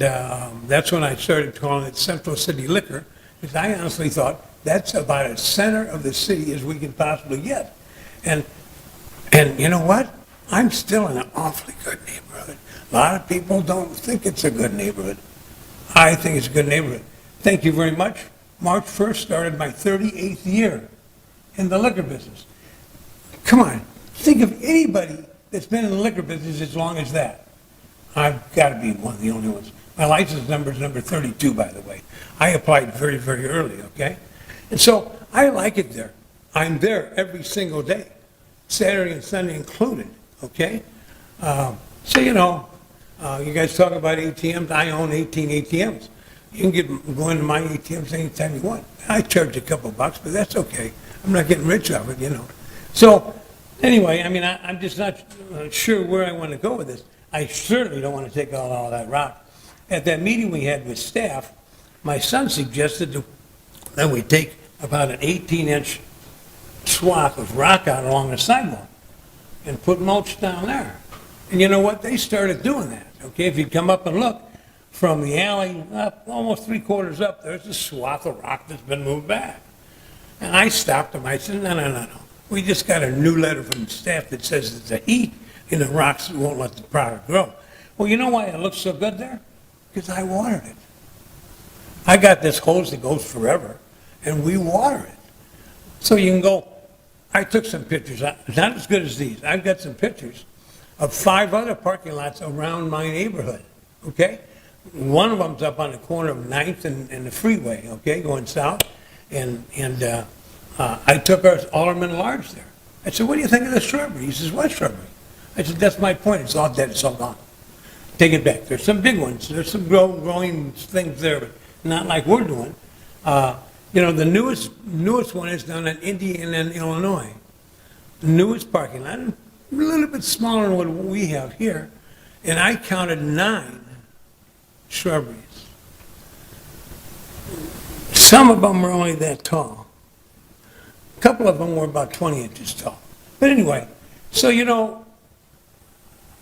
that's when I started calling it Central City Liquor, because I honestly thought that's about as center of the city as we could possibly get. And you know what? I'm still in an awfully good neighborhood. A lot of people don't think it's a good neighborhood. I think it's a good neighborhood. Thank you very much. March 1st started my 38th year in the liquor business. Come on, think of anybody that's been in the liquor business as long as that. I've got to be one of the only ones. My license number is number 32, by the way. I applied very, very early, okay? And so I like it there. I'm there every single day, Saturday and Sunday included, okay? So, you know, you guys talk about ATMs. I own 18 ATMs. You can go into my ATMs anytime you want. I charge a couple bucks, but that's okay. I'm not getting rich off it, you know. So, anyway, I mean, I'm just not sure where I want to go with this. I certainly don't want to take out all that rock. At that meeting we had with staff, my son suggested that we take about an 18-inch swath of rock out along the sidewalk and put mulch down there. And you know what? They started doing that, okay? If you come up and look, from the alley up, almost 3/4 up, there's a swath of rock that's been moved back. And I stopped them. I said, no. We just got a new letter from the staff that says it's the heat in the rocks that won't let the product grow. Well, you know why it looks so good there? Because I watered it. I got this hose that goes forever, and we water it. So you can go, I took some pictures, not as good as these. I've got some pictures of 5 other parking lots around my neighborhood, okay? One of them's up on the corner of 9th and the freeway, okay, going south. And I took our Alderman Large there. I said, what do you think of the shrubbery? He says, what shrubbery? I said, that's my point. It's all dead. It's all gone. Take it back. There's some big ones. There's some growing things there, but not like we're doing. You know, the newest one is down in Indiana and Illinois. The newest parking lot, a little bit smaller than what we have here. And I counted 9 shrubberies. Some of them were only that tall. A couple of them were about 20 inches tall. But anyway, so you know,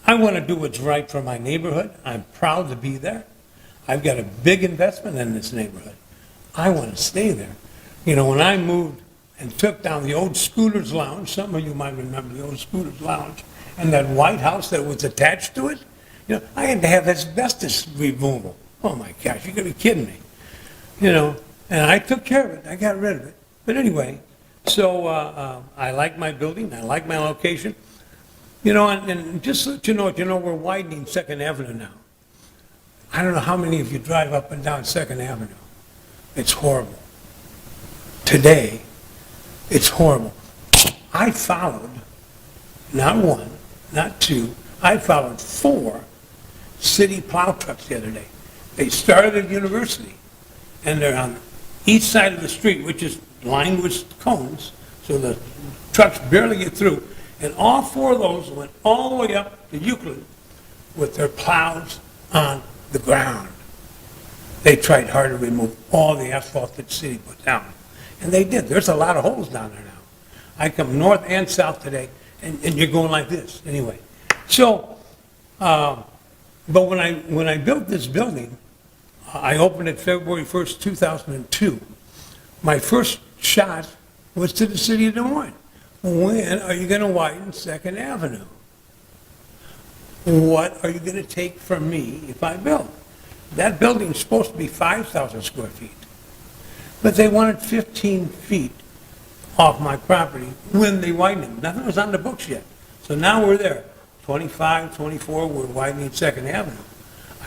I want to do what's right for my neighborhood. I'm proud to be there. I've got a big investment in this neighborhood. I want to stay there. You know, when I moved and took down the old Scooters Lounge, some of you might remember the old Scooters Lounge, and that white house that was attached to it, you know, I had to have asbestos removal. Oh my gosh, you're going to be kidding me. You know, and I took care of it. I got rid of it. But anyway, so I like my building. I like my location. You know, and just so you know, we're widening 2nd Avenue now. I don't know how many of you drive up and down 2nd Avenue. It's horrible. Today, it's horrible. I followed, not 1, not 2, I followed 4 city plow trucks the other day. They started at University, and they're on each side of the street, which is lined with cones, so the trucks barely get through. And all 4 of those went all the way up to Euclid with their plows on the ground. They tried hard to remove all the asphalt that the city put down. And they did. There's a lot of holes down there now. I come north and south today, and you're going like this. Anyway, so, but when I built this building, I opened it February 1st, 2002. My first shot was to the city of Des Moines. When are you going to widen 2nd Avenue? What are you going to take from me if I build? That building's supposed to be 5,000 square feet. But they wanted 15 feet off my property when they widened it. Nothing was on the books yet. So now we're there. 25, 24, we're widening 2nd Avenue.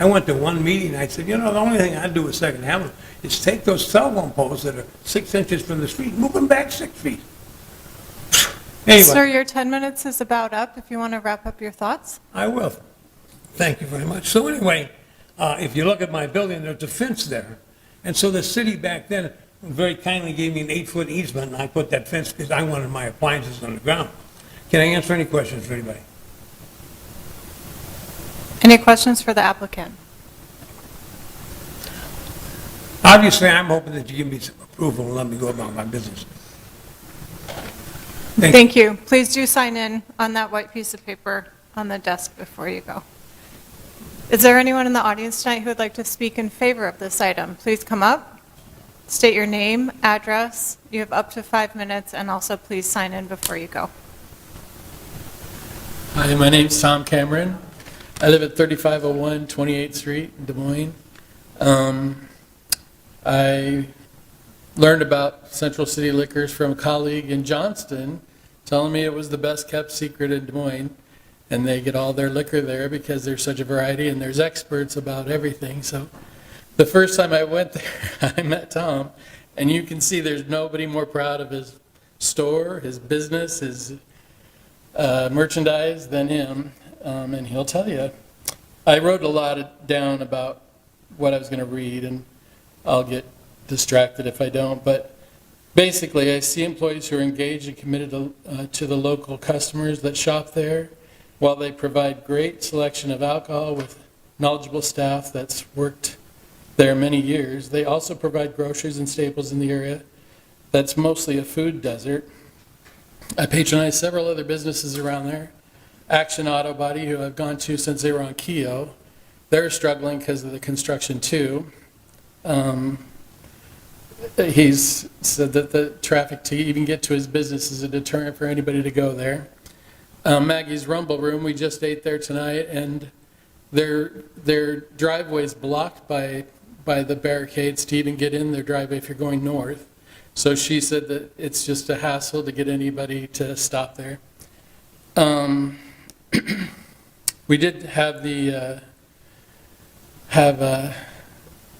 I went to one meeting, I said, you know, the only thing I'd do with 2nd Avenue is take those telephone poles that are 6 inches from the street, move them back 6 feet. Anyway. Sir, your 10 minutes is about up. If you want to wrap up your thoughts. I will. Thank you very much. So anyway, if you look at my building, there's a fence there. And so the city back then very kindly gave me an 8-foot easement, and I put that fence because I wanted my appliances on the ground. Can I answer any questions for anybody? Any questions for the applicant? Obviously, I'm hoping that you give me some approval and let me go about my business. Thank you. Please do sign in on that white piece of paper on the desk before you go. Is there anyone in the audience tonight who would like to speak in favor of this item? Please come up, state your name, address. You have up to 5 minutes, and also please sign in before you go. Hi, my name's Tom Cameron. I live at 3501 28th Street in Des Moines. I learned about Central City Liquors from a colleague in Johnston telling me it was the best kept secret in Des Moines, and they get all their liquor there because there's such a variety and there's experts about everything. So the first time I went there, I met Tom, and you can see there's nobody more proud of his store, his business, his merchandise than him, and he'll tell you. I wrote a lot down about what I was going to read, and I'll get distracted if I don't, but basically I see employees who are engaged and committed to the local customers that shop there, while they provide great selection of alcohol with knowledgeable staff that's worked there many years. They also provide groceries and staples in the area that's mostly a food desert. I patronize several other businesses around there. Action Auto Body, who I've gone to since they were on Keogh, they're struggling because of the construction too. He's said that the traffic to even get to his business is a deterrent for anybody to go there. Maggie's Rumble Room, we just ate there tonight, and their driveway is blocked by the barricades to even get in their driveway if you're going north. So she said that it's just a hassle to get anybody to stop there. We did have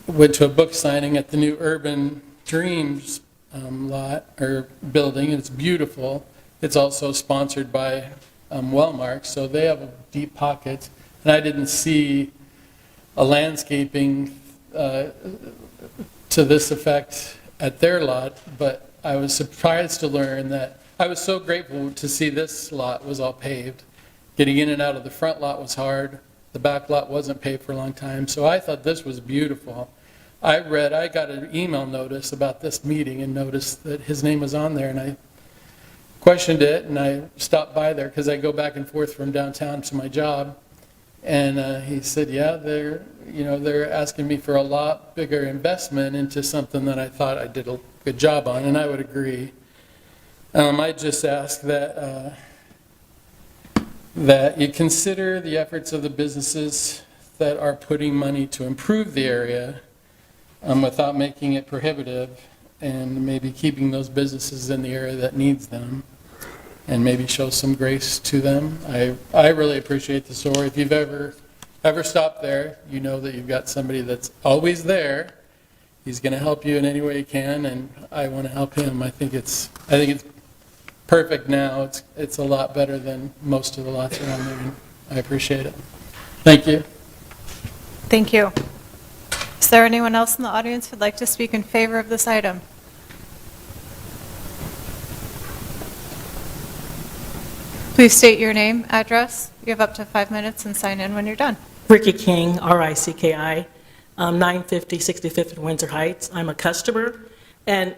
went to a book signing at the new Urban Dreams lot or building. It's beautiful. It's also sponsored by Wellmark, so they have a deep pocket. And I didn't see a landscaping to this effect at their lot, but I was surprised to learn that I was so grateful to see this lot was all paved. Getting in and out of the front lot was hard. The back lot wasn't paved for a long time, so I thought this was beautiful. I got an email notice about this meeting and noticed that his name was on there, and I questioned it, and I stopped by there because I go back and forth from downtown to my job. And he said, yeah, they're asking me for a lot bigger investment into something that I thought I did a good job on, and I would agree. I just ask that you consider the efforts of the businesses that are putting money to improve the area without making it prohibitive, and maybe keeping those businesses in the area that needs them, and maybe show some grace to them. I really appreciate the store. If you've ever stopped there, you know that you've got somebody that's always there. He's going to help you in any way he can, and I want to help him. I think it's perfect now. It's a lot better than most of the lots around there, and I appreciate it. Thank you. Thank you. Is there anyone else in the audience who'd like to speak in favor of this item? Please state your name, address. You have up to 5 minutes, and sign in when you're done. Ricky King, R-I-C-K-I, 950 65th in Windsor Heights. I'm a customer, and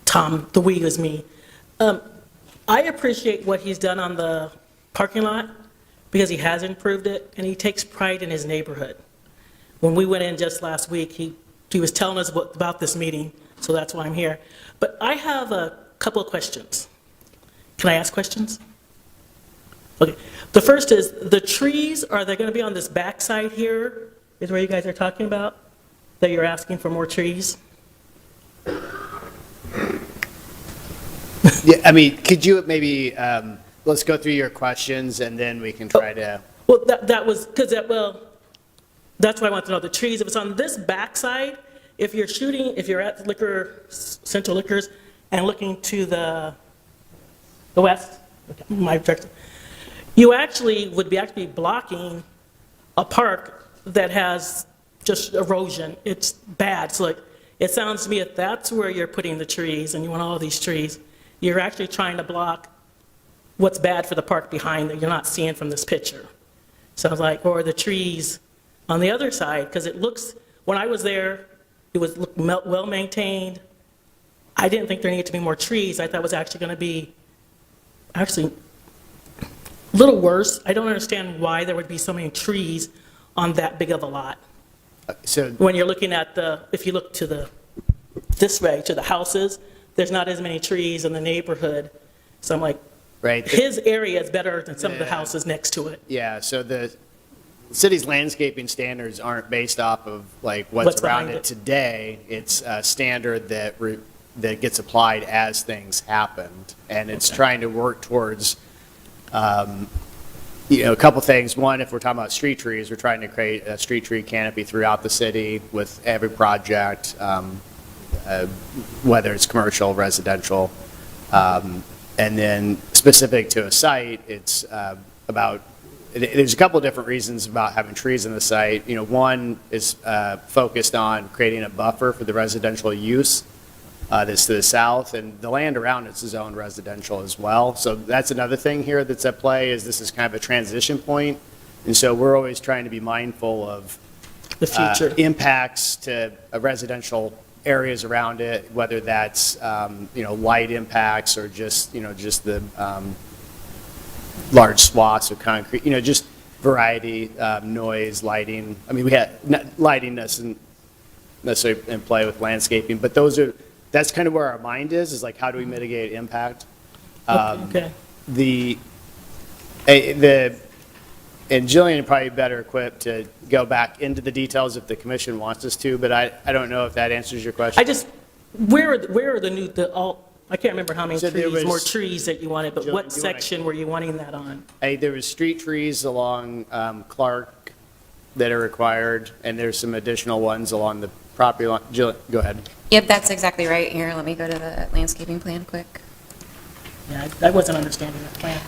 Tom, the we is me. I appreciate what he's done on the parking lot because he has improved it, and he takes pride in his neighborhood. When we went in just last week, he was telling us about this meeting, so that's why I'm here. But I have a couple of questions. Can I ask questions? Okay. The first is, the trees, are they going to be on this back side here, is where you guys are talking about, that you're asking for more trees? Yeah, I mean, could you maybe, let's go through your questions and then we can try to. Well, that was, that's why I want to know, the trees, if it's on this back side, if you're at Central Liquors and looking to the west, my direction, you actually would be blocking a park that has just erosion. It's bad. So it sounds to me if that's where you're putting the trees and you want all these trees, you're actually trying to block what's bad for the park behind that you're not seeing from this picture. Sounds like, or the trees on the other side, because it looks, when I was there, it was well maintained. I didn't think there needed to be more trees. I thought it was actually going to be actually a little worse. I don't understand why there would be so many trees on that big of a lot. So when you're looking at if you look to this way, to the houses, there's not as many trees in the neighborhood. So I'm like, right, his area is better than some of the houses next to it. Yeah, so the city's landscaping standards aren't based off of like what's around it today. It's a standard that gets applied as things happened, and it's trying to work towards a couple things. One, if we're talking about street trees, we're trying to create a street tree canopy throughout the city with every project, whether it's commercial, residential, and then specific to a site, it's there's a couple of different reasons about having trees in the site. One is focused on creating a buffer for the residential use that's to the south, and the land around it's zoned residential as well. So that's another thing here that's at play, is this is kind of a transition point, and so we're always trying to be mindful of the future impacts to residential areas around it, whether that's light impacts or just the large swaths of concrete, just variety, noise, lighting. I mean, we had, lighting doesn't necessarily in play with landscaping, but that's kind of where our mind is like, how do we mitigate impact? Okay. And Jillian is probably better equipped to go back into the details if the commission wants us to, but I don't know if that answers your question. Where are I can't remember how many So there trees, more was- trees that you wanted, but Jill, what do you wanna- section were you wanting that on? There was street trees along Clark that are required, and there's some additional ones along the property line. Jill, go ahead. Yep, that's exactly right. Here, let me go to the landscaping plan quick. Yeah, I wasn't understanding that plan.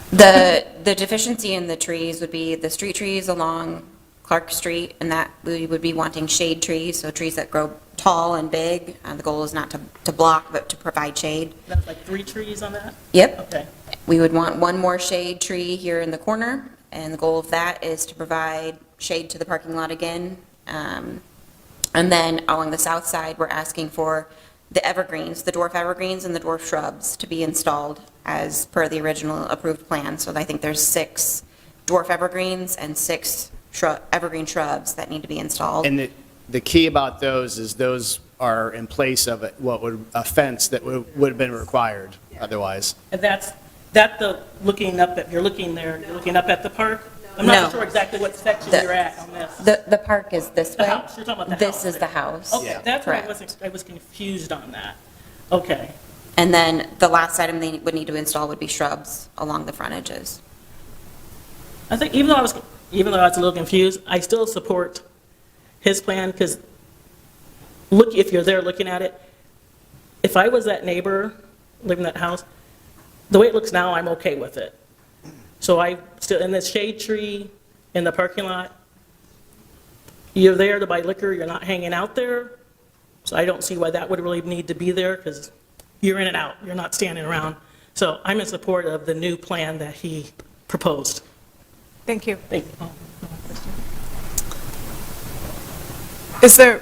The deficiency in the trees would be the street trees along Clark Street, and that we would be wanting shade trees, so trees that grow tall and big. The goal is not to block, but to provide shade. That's like 3 trees on that? Yep. Okay. We would want one more shade tree here in the corner, and the goal of that is to provide shade to the parking lot again. And then along the south side, we're asking for the evergreens, the dwarf evergreens and the dwarf shrubs to be installed as per the original approved plan. So I think there's 6 dwarf evergreens and 6 evergreen shrubs that need to be installed. And the key about those is those are in place of a fence that would have been required otherwise. And looking up at, you're looking up at the park? I'm No. not sure exactly what section you're at on this. The park is this The way. house, you're talking about the This house is the there. house. Okay, that's where Correct. I was confused on that. Okay. And then the last item they would need to install would be shrubs along the frontages. I think even though I was a little confused, I still support his plan, because if you're there looking at it, if I was that neighbor living in that house, the way it looks now, I'm okay with it. So in this shade tree in the parking lot, you're there to buy liquor, you're not hanging out there. So I don't see why that would really need to be there, because you're in and out, you're not standing around. So I'm in support of the new plan that he proposed. Thank you. Thank you.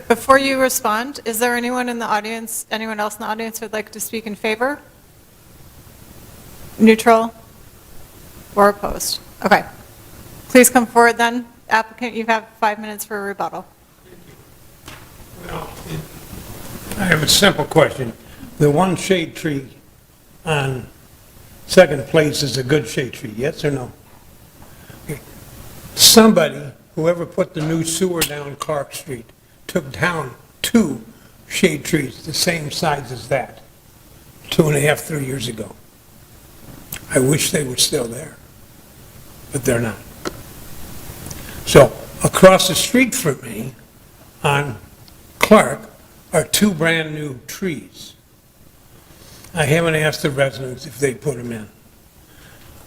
Before you respond, is there anyone in the audience, anyone else in the audience who would like to speak in favor? Neutral? Or opposed? Okay. Please come forward then. Applicant, you have 5 minutes for a rebuttal. I have a simple question. The one shade tree on Second Place is a good shade tree, yes or no? Okay. Somebody, whoever put the new sewer down Clark Street, took down 2 shade trees the same size as that 2.5, 3 years ago. I wish they were still there, but they're not. So across the street from me on Clark are 2 brand-new trees. I haven't asked the residents if they put them in.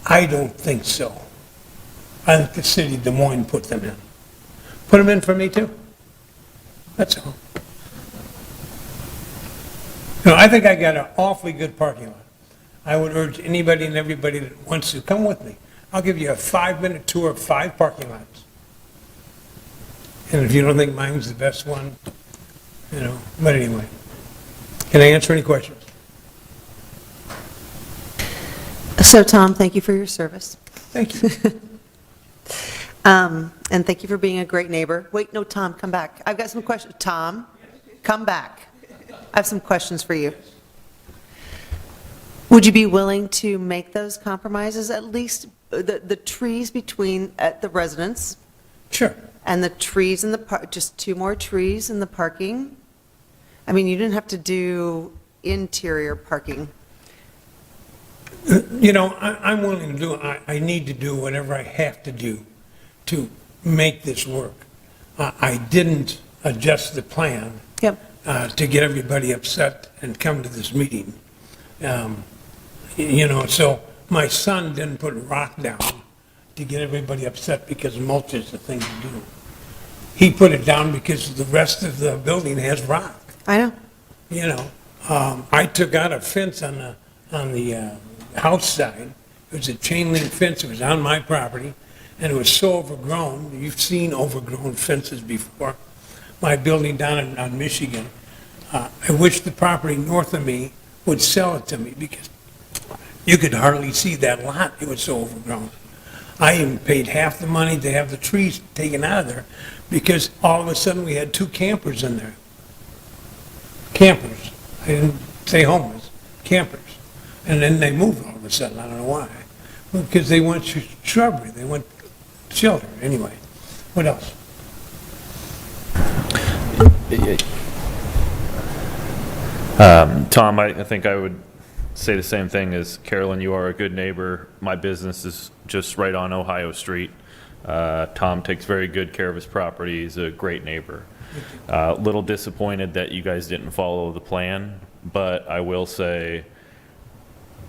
I don't think so. I think the city of Des Moines put them in. Put them in for me too. That's all. You know, I think I got an awfully good parking lot. I would urge anybody and everybody that wants to come with me. I'll give you a 5-minute tour of 5 parking lots. And if you don't think mine's the best one, you know, but anyway. Can I answer any questions? So Tom, thank you for your service. Thank you. And thank you for being a great neighbor. Wait, no, Tom, come back. I've got some questions. Tom, come back. I have some questions for you. Would you be willing to make those compromises, at least the trees between the residents? Sure. And the trees in the park, just 2 more trees in the parking? I mean, you didn't have to do interior parking. You know, I'm willing to do, I need to do whatever I have to do to make this work. I didn't adjust the plan to get everybody upset and come to this meeting. You know, so my son didn't put rock down to get everybody upset because mulch is the thing to do. He put it down because the rest of the building has rock. I know. You know, I took out a fence on the house side. It was a chain link fence. It was on my property, and it was so overgrown. You've seen overgrown fences before. My building down on Michigan. I wish the property north of me would sell it to me because you could hardly see that lot. It was so overgrown. I even paid half the money to have the trees taken out of there because all of a sudden we had 2 campers in there. Campers. I didn't say homeless, campers. And then they moved all of a sudden, I don't know why. Because they want shrubbery, they want shelter. Anyway, what else? Tom, I think I would say the same thing as Carolyn. You are a good neighbor. My business is just right on Ohio Street. Tom takes very good care of his property. He's a great neighbor. Little disappointed that you guys didn't follow the plan, but I will say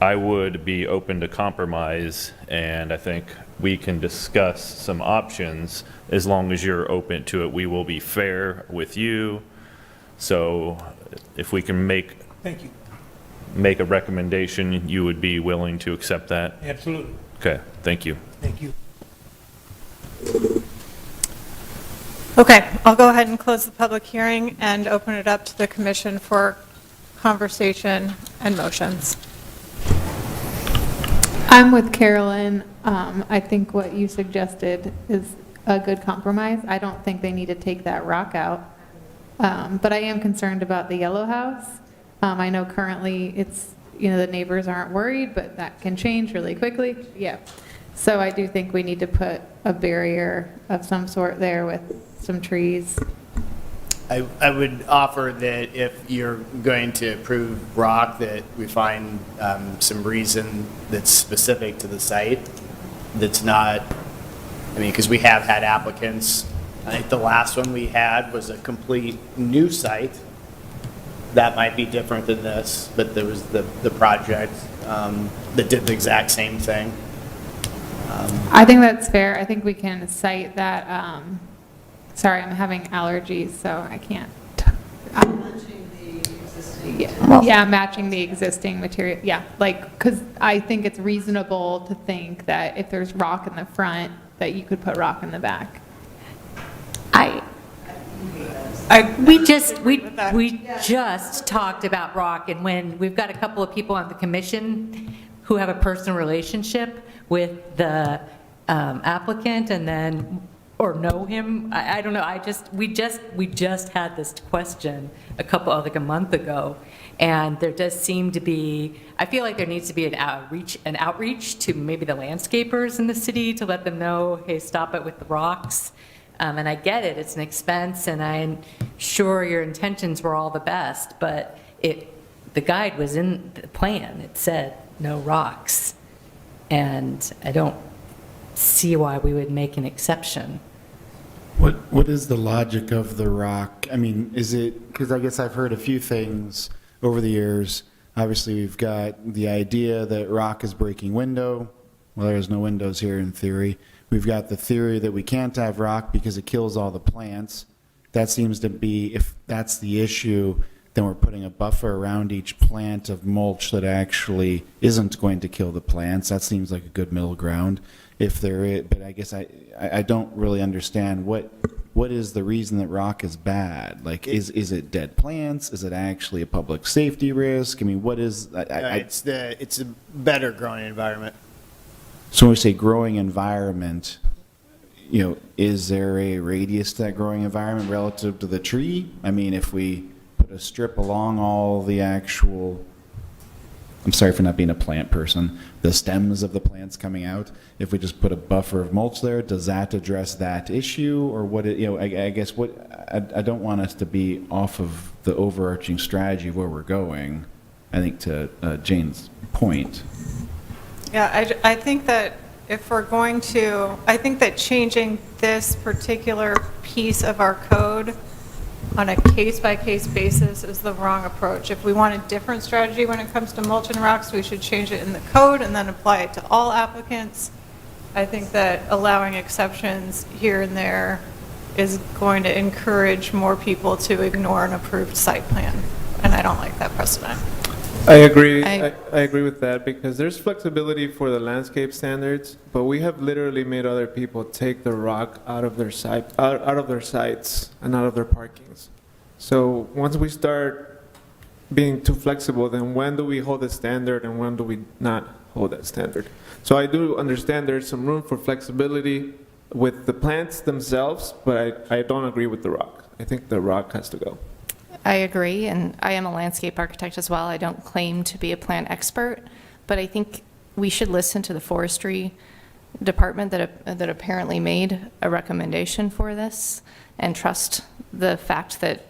I would be open to compromise, and I think we can discuss some options as long as you're open to it. We will be fair with you. So if we can make Thank you. a recommendation, you would be willing to accept that? Absolutely. Okay, thank you. Thank you. Okay, I'll go ahead and close the public hearing and open it up to the commission for conversation and motions. I'm with Carolyn. I think what you suggested is a good compromise. I don't think they need to take that rock out. But I am concerned about the yellow house. I know currently it's, the neighbors aren't worried, but that can change really quickly. Yeah. So I do think we need to put a barrier of some sort there with some trees. I would offer that if you're going to approve rock, that we find some reason that's specific to the site, that's not, because we have had applicants. I think the last one we had was a complete new site. That might be different than this, but there was the project that did the exact same thing. I think that's fair. I think we can cite that, sorry, I'm having allergies, so I can't. Yeah, matching the existing material, yeah, because I think it's reasonable to think that if there's rock in the front, that you could put rock in the back. We just talked about rock, and when we've got a couple of people on the commission who have a personal relationship with the applicant and then, or know him, I don't know, we just had this question a month ago, and there does seem to be, I feel like there needs to be an outreach to maybe the landscapers in the city to let them know, hey, stop it with the rocks. And I get it, it's an expense, and I'm sure your intentions were all the best, but the guide was in the plan. It said no rocks. And I don't see why we would make an exception. What is the logic of the rock? Is it, because I guess I've heard a few things over the years. Obviously, we've got the idea that rock is breaking window. Well, there's no windows here in theory. We've got the theory that we can't have rock because it kills all the plants. That seems to be, if that's the issue, then we're putting a buffer around each plant of mulch that actually isn't going to kill the plants. That seems like a good middle ground. If there is, but I guess I don't really understand what is the reason that rock is bad? Is it dead plants? Is it actually a public safety risk? What is? It's a better growing environment. So when we say growing environment, is there a radius to that growing environment relative to the tree? If we put a strip along all the actual, I'm sorry for not being a plant person, the stems of the plants coming out, if we just put a buffer of mulch there, does that address that issue? Or what, I guess I don't want us to be off of the overarching strategy of where we're going, I think to Jane's point. Yeah, I think that if we're going to, I think that changing this particular piece of our code on a case-by-case basis is the wrong approach. If we want a different strategy when it comes to mulch and rocks, we should change it in the code and then apply it to all applicants. I think that allowing exceptions here and there is going to encourage more people to ignore an approved site plan, and I don't like that precedent. I agree. I agree with that because there's flexibility for the landscape standards, but we have literally made other people take the rock out of their sites and out of their parkings. So once we start being too flexible, then when do we hold the standard and when do we not? hold that standard. So I do understand there's some room for flexibility with the plants themselves, but I don't agree with the rock. I think the rock has to go. I agree, and I am a landscape architect as well. I don't claim to be a plant expert, but I think we should listen to the forestry department that apparently made a recommendation for this, and trust the fact that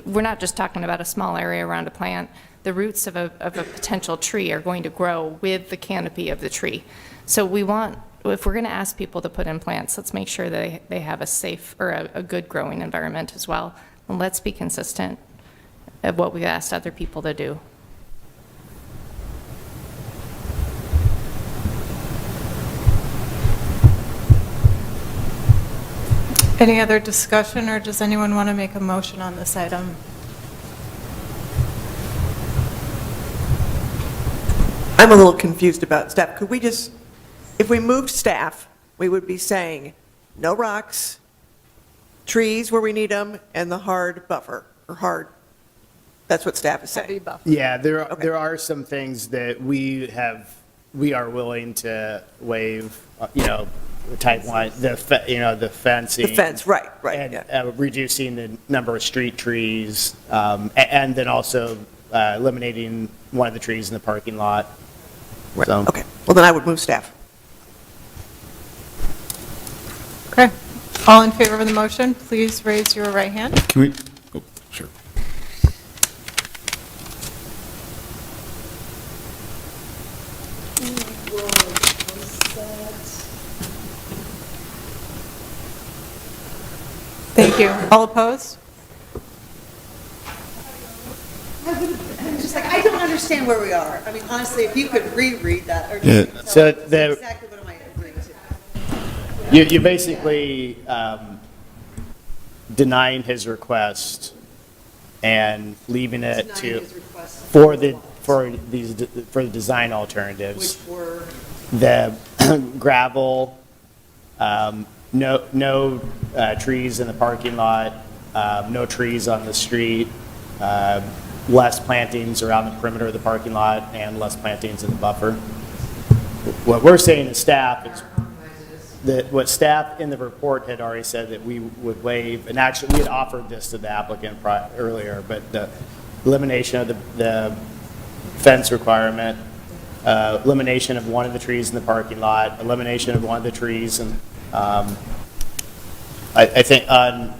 we're not just talking about a small area around a plant. The roots of a potential tree are going to grow with the canopy of the tree. So if we're going to ask people to put in plants, let's make sure they have a safe or a good growing environment as well. And let's be consistent of what we've asked other people to do. Any other discussion, or does anyone want to make a motion on this item? I'm a little confused about staff. Could we just, if we moved staff, we would be saying no rocks, trees where we need them, and the hard buffer, or hard, that's what staff is saying. Yeah, there are some things that we are willing to waive, type 1, the fencing. The fence, right, And yeah. reducing the number of street trees, and then also eliminating one of the trees in the parking lot. Right, So- okay. Well, then I would move staff. Okay. All in favor of the motion, please raise your right hand. Can we, oh, sure. Thank you. All opposed? I'm just like, I don't understand where we are. I mean, honestly, if you could reread that, or Yeah. just So tell me the- exactly what am I agreeing to? You basically denying his request and leaving it Denying to, his request. for the design alternatives. Which were, The gravel, no trees in the parking lot, no trees on the street, less plantings around the perimeter of the parking lot, and less plantings in the buffer. What we're saying as staff is that what staff in the report had already said that we would waive, and actually we had offered this to the applicant earlier, but the elimination of the fence requirement, elimination of one of the trees in the parking lot, elimination of one of the trees, and I think on,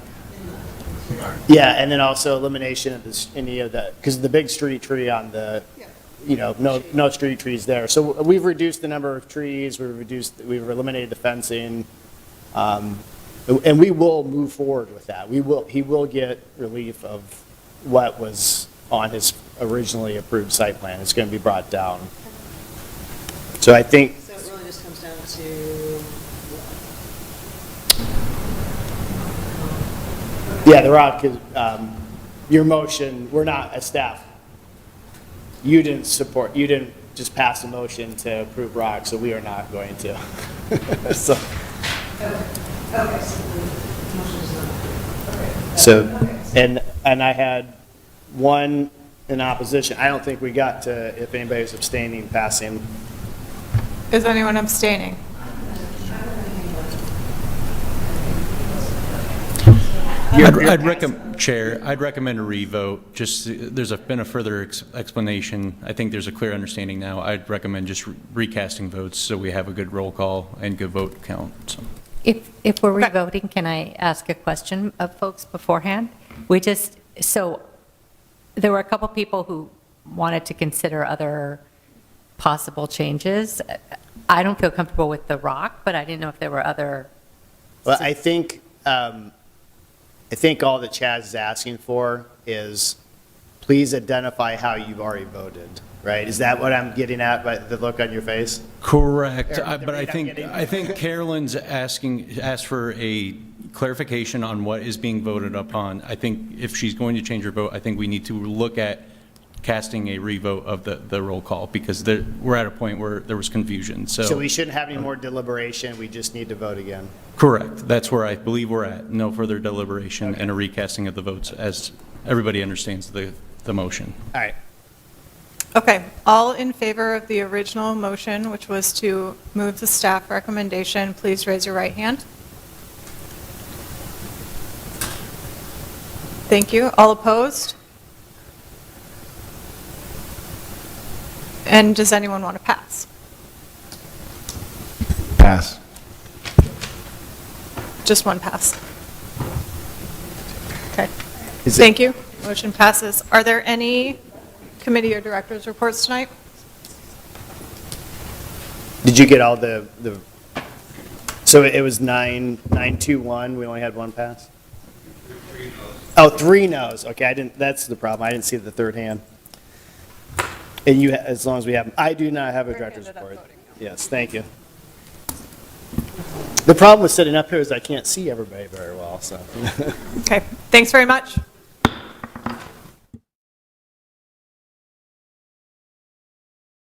yeah, and then also elimination of any of the, because the big street tree on the, no street trees there. So we've reduced the number of trees, we've eliminated the fencing, and we will move forward with that. He will get relief of what was on his originally approved site plan. It's going to be brought down. So I think, so it really just comes down to, yeah, the rock is, your motion, we're not, as staff, you didn't just pass a motion to approve rock, so we are not going to. So, and I had one in opposition. I don't think we got to, if anybody's abstaining, passing. Is anyone abstaining? Chair, I'd recommend a revote. Just, there's been a further explanation. I think there's a clear understanding now. I'd recommend just recasting votes so we have a good roll call and good vote count, so. If we're revoting, can I ask a question of folks beforehand? So there were a couple people who wanted to consider other possible changes. I don't feel comfortable with the rock, but I didn't know if there were other. Well, I think all that Chaz is asking for is, please identify how you've already voted, right? Is that what I'm getting at by the look on your face? Correct, Or but I think Carolyn's asked for a clarification on what is being voted upon. I think if she's going to change her vote, I think we need to look at casting a revote of the roll call, because we're at a point where there was confusion, so. So we shouldn't have any more deliberation, we just need to vote again? Correct, that's where I believe we're at. No further deliberation and a recasting of the votes as everybody understands the motion. All right. Okay, all in favor of the original motion, which was to move the staff recommendation, please raise your right hand. Thank you. All opposed? And does anyone want to pass? Pass. Just one pass. Okay. Is it- Thank you. Motion passes. Are there any committee or directors' reports tonight? Did you get all so it was 921, we only had one pass? Oh, 3 no's, okay, that's the problem, I didn't see the third hand. And as long as we have, I do not have a director's report. Yes, thank you. The problem with sitting up here is I can't see everybody very well, so. Okay, thanks very much.